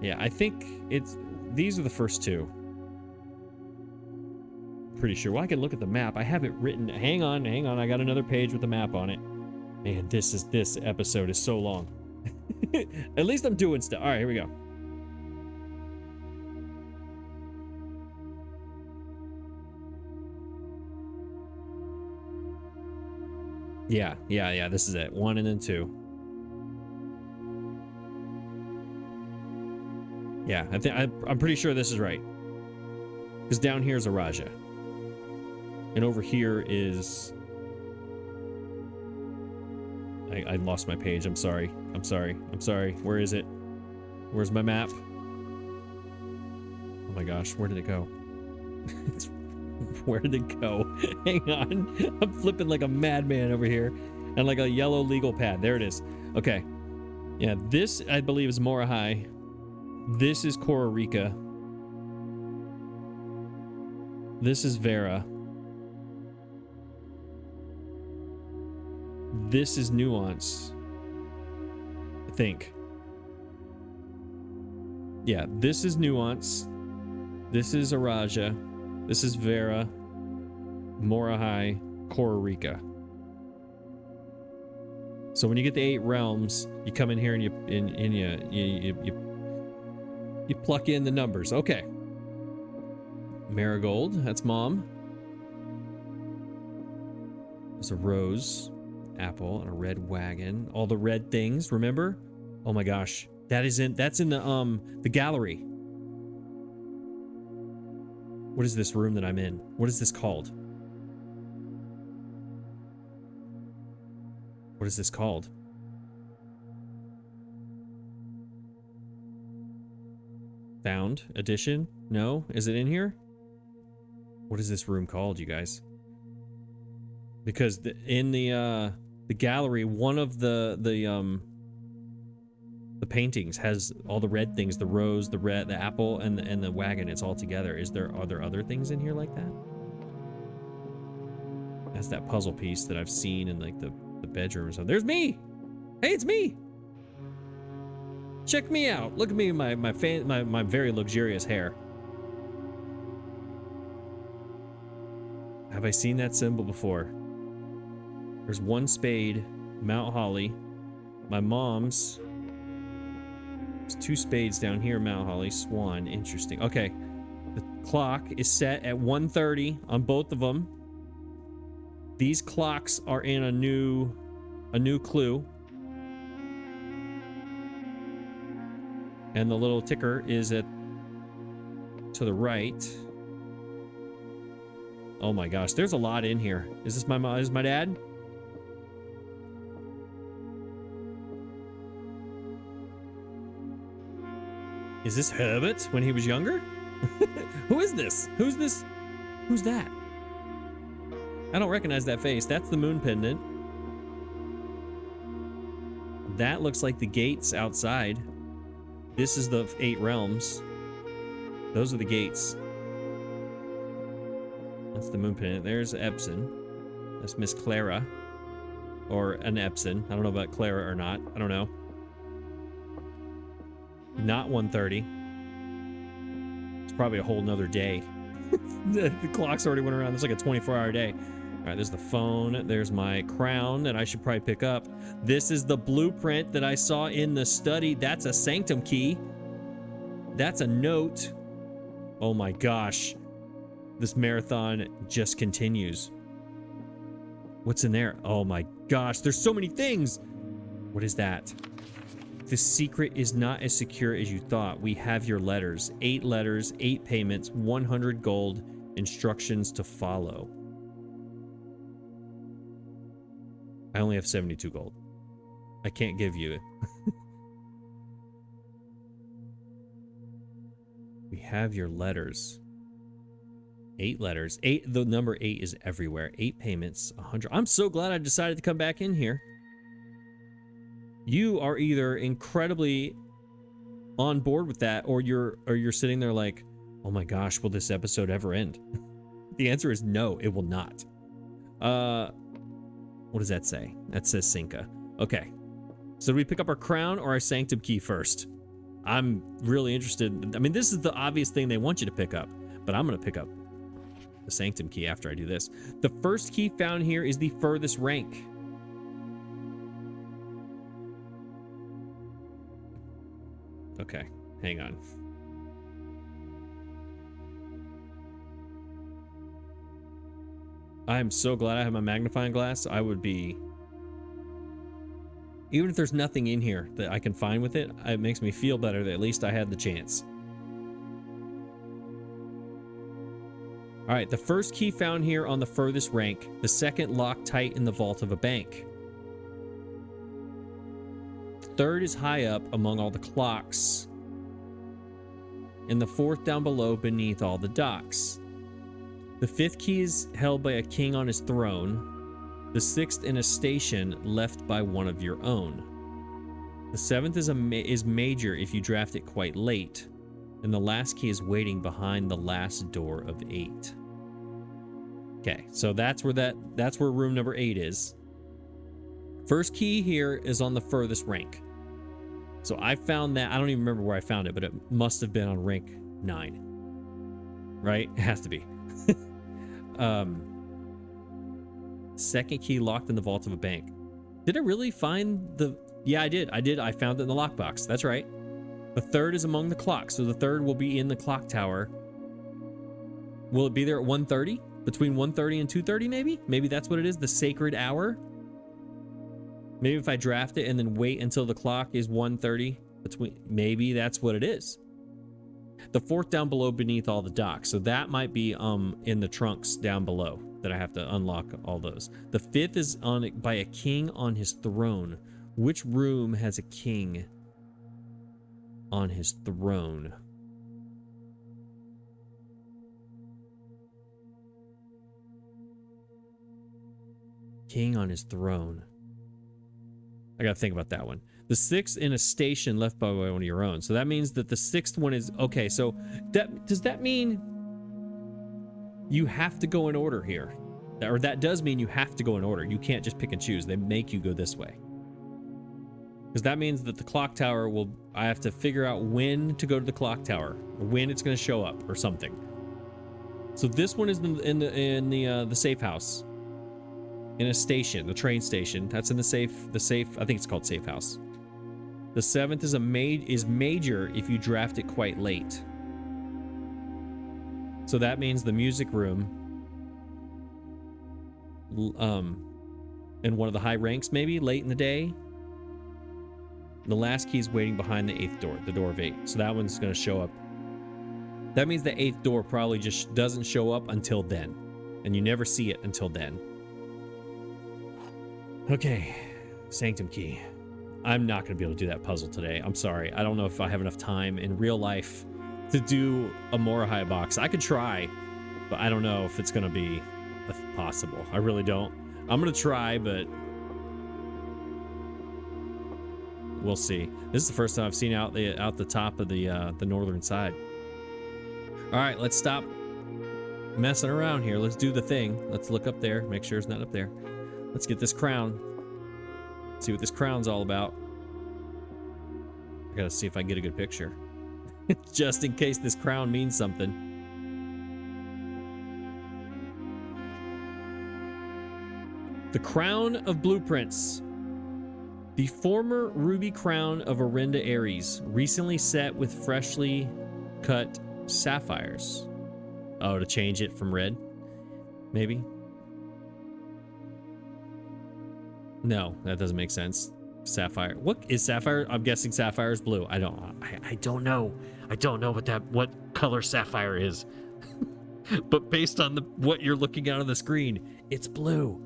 Yeah, I think it's, these are the first 2. Pretty sure. Well, I can look at the map. I have it written. Hang on. I got another page with the map on it. Man, this episode is so long. At least I'm doing stuff. All right, here we go. Yeah. This is it. 1 and then 2. Yeah, I'm pretty sure this is right. Because down here is a Raja. And over here is... I lost my page. I'm sorry. Where is it? Where's my map? Oh my gosh, where did it go? Where did it go? Hang on. I'm flipping like a madman over here. And like a yellow legal pad. There it is. Okay. Yeah, this, I believe, is Morahai. This is Costa Rica. This is Vera. This is Nuance. I think. Yeah, this is Nuance. This is Araja. This is Vera. Morahai. Costa Rica. So when you get the 8 realms, you come in here and you pluck in the numbers. Okay. Marigold, that's Mom. There's a rose, apple, and a red wagon. All the red things, remember? Oh my gosh. That's in the gallery. What is this room that I'm in? What is this called? What is this called? Found edition? No? Is it in here? What is this room called, you guys? Because in the gallery, one of the paintings has all the red things: the rose, the red, the apple, and the wagon. It's all together. Are there other things in here like that? That's that puzzle piece that I've seen in like the bedroom or something. There's me. Hey, it's me. Check me out. Look at me, my very luxurious hair. Have I seen that symbol before? There's one spade, Mount Holly. My mom's. There's 2 spades down here, Mount Holly. Swan, interesting. Okay, the clock is set at 1:30 on both of them. These clocks are in a new clue. And the little ticker is to the right. Oh my gosh, there's a lot in here. Is this my mom? Is my dad? Is this Herbert when he was younger? Who is this? Who's this? Who's that? I don't recognize that face. That's the moon pendant. That looks like the gates outside. This is the 8 realms. Those are the gates. That's the moon pendant. There's Epson. That's Miss Clara. Or an Epson. I don't know about Clara or not. I don't know. Not 1:30. It's probably a whole nother day. The clock's already went around. It's like a 24-hour day. All right, there's the phone. There's my crown that I should probably pick up. This is the blueprint that I saw in the study. That's a sanctum key. That's a note. Oh my gosh. This marathon just continues. What's in there? Oh my gosh, there's so many things. What is that? The secret is not as secure as you thought. We have your letters. 8 letters, 8 payments, 100 gold, instructions to follow. I only have 72 gold. I can't give you it. We have your letters. 8 letters. 8. The number 8 is everywhere. 8 payments, 100. I'm so glad I decided to come back in here. You are either incredibly on board with that, or you're sitting there like, oh my gosh, will this episode ever end? The answer is no, it will not. What does that say? That says Cinca. Okay. So do we pick up our crown or our sanctum key first? I'm really interested. I mean, this is the obvious thing they want you to pick up, but I'm going to pick up the sanctum key after I do this. The first key found here is the furthest rank. Okay, hang on. I am so glad I have my magnifying glass. I would be... Even if there's nothing in here that I can find with it, it makes me feel better that at least I had the chance. All right, the first key found here on the furthest rank. The second locked tight in the vault of a bank. Third is high up among all the clocks. And the fourth down below beneath all the docks. The fifth key is held by a king on his throne. The sixth in a station left by one of your own. The seventh is major if you draft it quite late. And the last key is waiting behind the last door of 8. Okay, so that's where room number 8 is. First key here is on the furthest rank. So I found that, I don't even remember where I found it, but it must have been on rank 9. Right? It has to be. Second key locked in the vault of a bank. Did I really find the... Yeah, I did. I found it in the lockbox. That's right. The third is among the clocks. So the third will be in the clock tower. Will it be there at 1:30? Between 1:30 and 2:30 maybe? Maybe that's what it is. The sacred hour? Maybe if I draft it and then wait until the clock is 1:30 between, maybe that's what it is. The fourth down below beneath all the docks. So that might be in the trunks down below that I have to unlock all those. The fifth is on by a king on his throne. Which room has a king on his throne? King on his throne. I gotta think about that one. The sixth in a station left by one of your own. So that means that the sixth one is... Okay, so does that mean you have to go in order here? Or that does mean you have to go in order. You can't just pick and choose. They make you go this way. Because that means that the clock tower will... I have to figure out when to go to the clock tower. Or when it's going to show up or something. So this one is in the safe house. In a station, the train station. That's in the safe, I think it's called safe house. The seventh is major if you draft it quite late. So that means the music room, in one of the high ranks maybe, late in the day. The last key is waiting behind the 8th door, the door of 8. So that one's gonna show up. That means the 8th door probably just doesn't show up until then. And you never see it until then. Okay, sanctum key. I'm not going to be able to do that puzzle today. I'm sorry. I don't know if I have enough time in real life to do a Morahai box. I could try, but I don't know if it's going to be possible. I really don't. I'm going to try, but we'll see. This is the first time I've seen out the top of the northern side. All right, let's stop messing around here. Let's do the thing. Let's look up there. Make sure it's not up there. Let's get this crown. See what this crown's all about. I gotta see if I can get a good picture. Just in case this crown means something. The Crown of Blueprints. The former ruby crown of Orinda Ares, recently set with freshly cut sapphires. Oh, to change it from red? Maybe? No, that doesn't make sense. Sapphire. What is sapphire? I'm guessing sapphire is blue. I don't know. I don't know what color sapphire is. But based on what you're looking at on the screen, it's blue.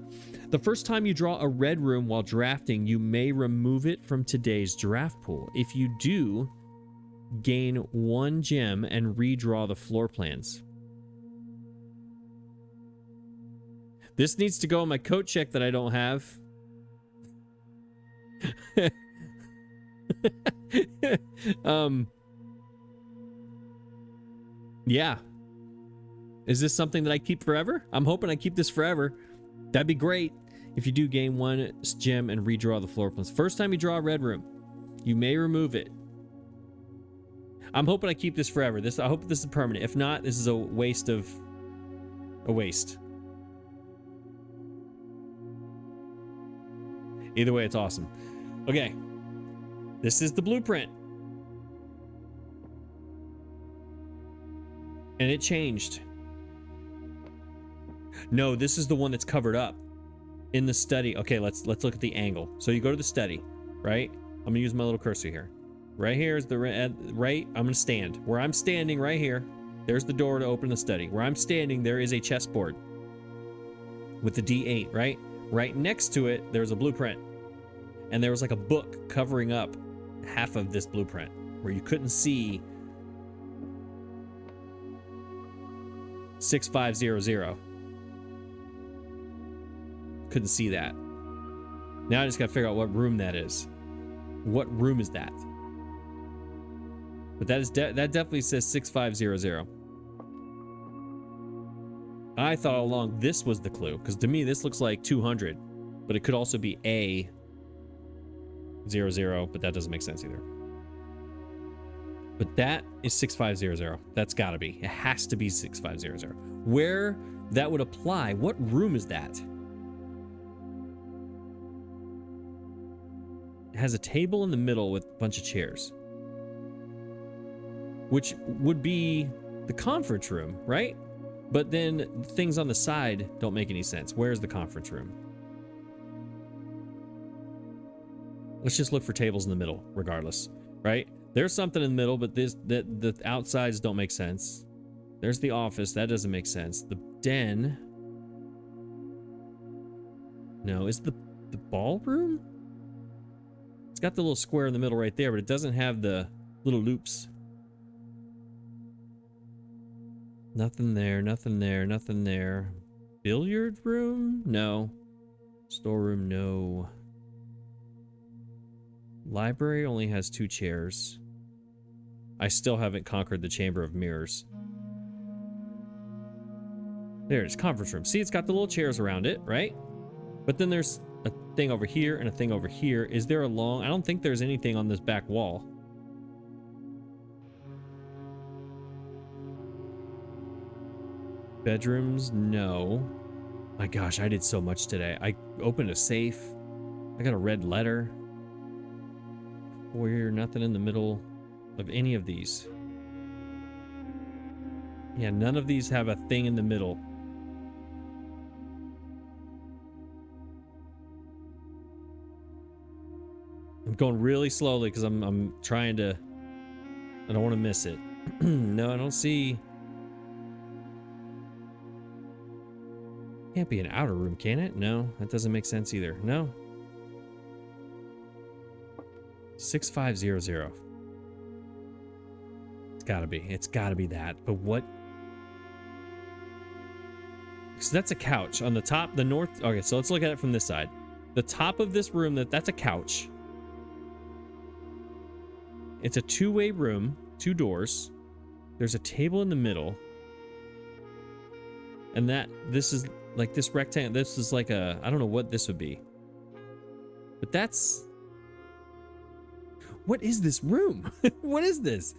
The first time you draw a red room while drafting, you may remove it from today's draft pool. If you do, gain 1 gem and redraw the floor plans. This needs to go on my coat check that I don't have. Yeah. Is this something that I keep forever? I'm hoping I keep this forever. That'd be great. If you do, gain 1 gem and redraw the floor plans. First time you draw a red room, you may remove it. I'm hoping I keep this forever. I hope this is permanent. If not, this is a waste. Either way, it's awesome. Okay. This is the blueprint. And it changed. No, this is the one that's covered up in the study. Okay, let's look at the angle. So you go to the study, right? I'm gonna use my little cursor here. Right here is the right. I'm gonna stand. Where I'm standing right here, there's the door to open the study. Where I'm standing, there is a chessboard with the D8, right? Right next to it, there's a blueprint. And there was like a book covering up half of this blueprint where you couldn't see 6500. Couldn't see that. Now I just gotta figure out what room that is. What room is that? But that is that definitely says 6500. I thought all along this was the clue, because to me this looks like 200, but it could also be A 00, but that doesn't make sense either. But that is 6500. That's gotta be. It has to be 6500. Where that would apply, what room is that? It has a table in the middle with a bunch of chairs, which would be the conference room, right? But then things on the side don't make any sense. Where's the conference room? Let's just look for tables in the middle, regardless, right? There's something in the middle, but the outsides don't make sense. There's the office. That doesn't make sense. The den. No, is the ballroom? It's got the little square in the middle right there, but it doesn't have the little loops. Nothing there, nothing there, nothing there. Billiard room? No. Storeroom? No. Library only has 2 chairs. I still haven't conquered the Chamber of Mirrors. There it is, conference room. See, it's got the little chairs around it, right? But then there's a thing over here and a thing over here. Is there a long... I don't think there's anything on this back wall. Bedrooms? No. My gosh, I did so much today. I opened a safe. I got a red letter. Foyer, nothing in the middle of any of these. Yeah, none of these have a thing in the middle. I'm going really slowly because I'm trying to... I don't want to miss it. No, I don't see... Can't be an outer room, can it? No, that doesn't make sense either. No. 6500. It's gotta be. It's gotta be that. But what? So that's a couch on the top, the north. Okay, so let's look at it from this side. The top of this room, that's a couch. It's a two-way room, 2 doors. There's a table in the middle. And this is like this rectangle. This is like a, I don't know what this would be. But that's, what is this room? What is this?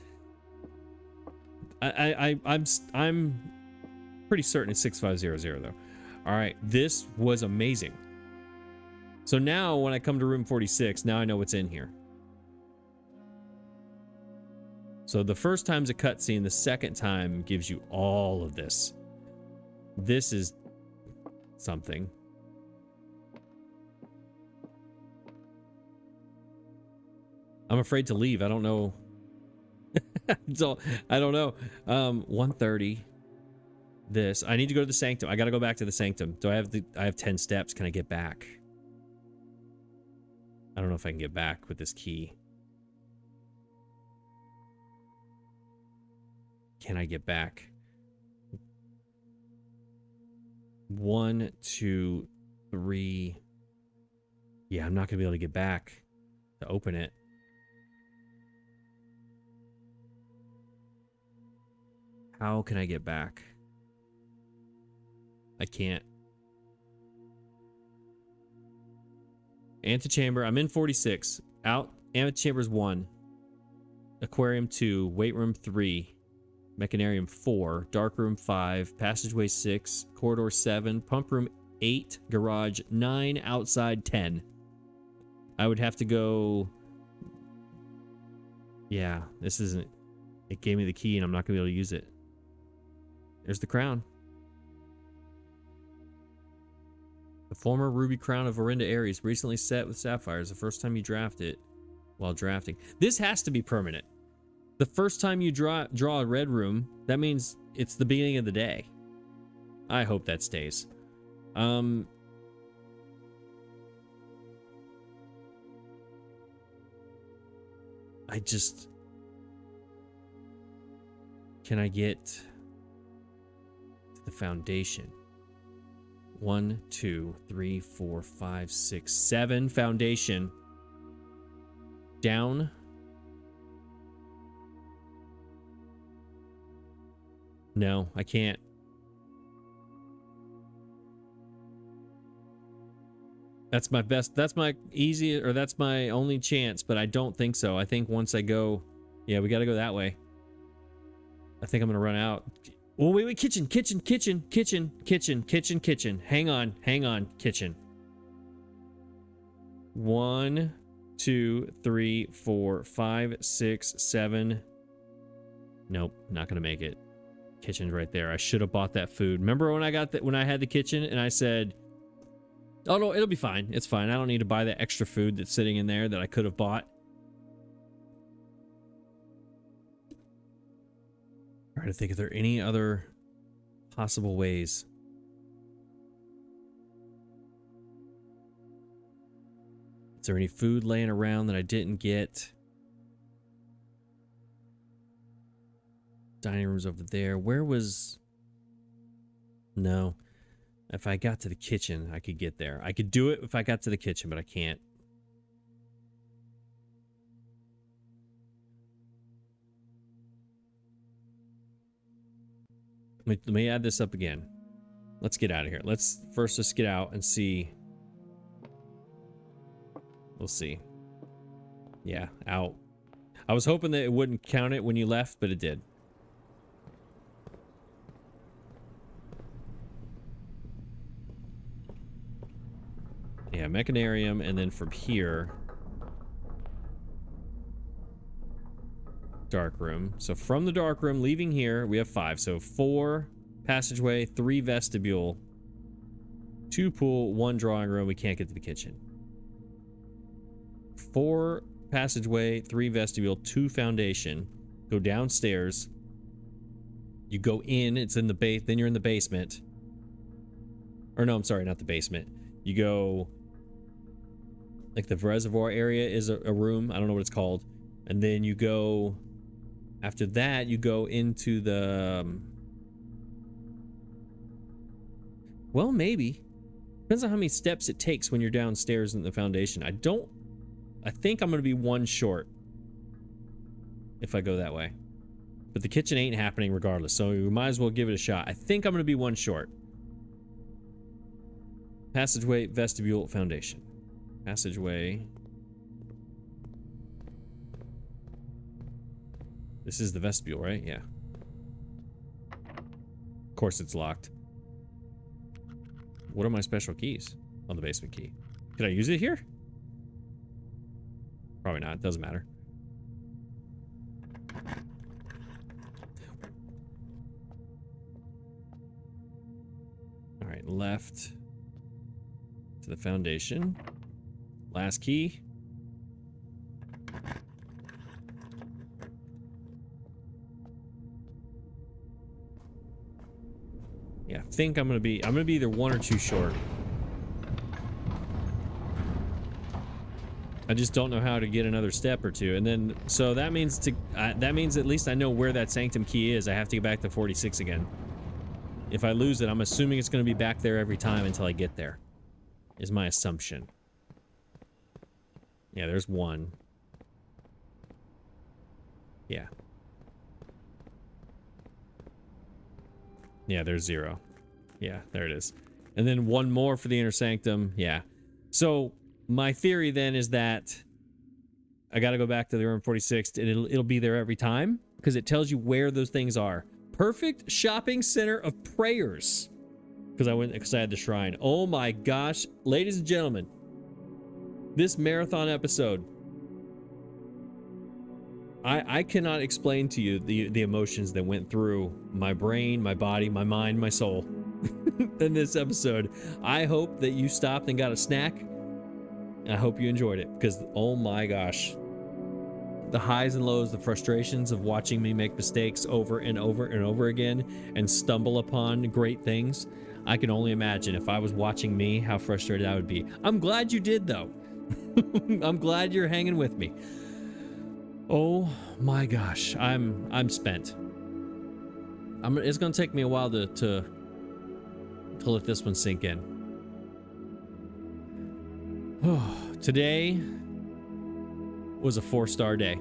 I'm pretty certain it's 6500 though. All right, this was amazing. So now when I come to room 46, now I know what's in here. So the first time's a cutscene, the second time gives you all of this. This is something. I'm afraid to leave. I don't know. So I don't know. 130. This. I need to go to the sanctum. I got to go back to the sanctum. Do I have I have 10 steps. Can I get back? I don't know if I can get back with this key. Can I get back? 1, 2, 3. Yeah, I'm not gonna be able to get back to open it. How can I get back? I can't. Antechamber. I'm in 46. Out. Antechamber's 1. Aquarium 2. Weight room 3. Mechanarium 4. Dark room 5. Passageway 6. Corridor 7. Pump room 8. Garage 9. Outside 10. I would have to go. Yeah, this isn't. It gave me the key and I'm not going to be able to use it. There's the crown. The former ruby crown of Orinda Ares, recently set with sapphires. The first time you draft it while drafting. This has to be permanent. The first time you draw a red room, that means it's the beginning of the day. I hope that stays. I just... Can I get to the foundation? 1, 2, 3, 4, 5, 6, 7 foundation. Down. No, I can't. That's my best. That's my easy, or that's my only chance, but I don't think so. I think once I go, yeah, we got to go that way. I think I'm going to run out. Oh, wait, kitchen. Hang on, kitchen. 1, 2, 3, 4, 5, 6, 7. Nope, not going to make it. Kitchen's right there. I should have bought that food. Remember when I got that, when I had the kitchen and I said, oh no, it'll be fine. It's fine. I don't need to buy that extra food that's sitting in there that I could have bought. Trying to think if there are any other possible ways. Is there any food laying around that I didn't get? Dining room's over there. Where was... No. If I got to the kitchen, I could get there. I could do it if I got to the kitchen, but I can't. Let me add this up again. Let's get out of here. Let's first just get out and see. We'll see. Yeah, out. I was hoping that it wouldn't count it when you left, but it did. Yeah, mechanarium, and then from here, dark room. So from the dark room, leaving here, we have 5. So 4 passageway, 3 vestibule, 2 pool, 1 drawing room. We can't get to the kitchen. 4 passageway, 3 vestibule, 2 foundation. Go downstairs. You go in. It's in the base. Then you're in the basement. Or no, I'm sorry, not the basement. You go like the reservoir area is a room. I don't know what it's called. And then you go, after that, you go into the, well, maybe. Depends on how many steps it takes when you're downstairs in the foundation. I think I'm going to be one short if I go that way. But the kitchen ain't happening regardless, so we might as well give it a shot. I think I'm going to be one short. Passageway, vestibule, foundation. Passageway. This is the vestibule, right? Yeah. Of course it's locked. What are my special keys? Oh, the basement key. Could I use it here? Probably not. It doesn't matter. All right, left to the foundation. Last key. Yeah, I think I'm gonna be either one or two short. I just don't know how to get another step or two, and then so that means that means at least I know where that sanctum key is. I have to get back to 46 again. If I lose it, I'm assuming it's going to be back there every time until I get there. Is my assumption. Yeah, there's one. Yeah. Yeah, there's 0. Yeah, there it is. And then one more for the inner sanctum. Yeah. So my theory then is that I got to go back to the room 46 and it'll be there every time because it tells you where those things are. Perfect shopping center of prayers. Because I had the shrine. Oh my gosh, ladies and gentlemen, this marathon episode, I cannot explain to you the emotions that went through my brain, my body, my mind, my soul in this episode. I hope that you stopped and got a snack. I hope you enjoyed it because, oh my gosh, the highs and lows, the frustrations of watching me make mistakes over and over and over again and stumble upon great things. I can only imagine if I was watching me, how frustrated I would be. I'm glad you did, though. I'm glad you're hanging with me. Oh my gosh, I'm spent. It's gonna take me a while to let this one sink in. Today was a 4-star day.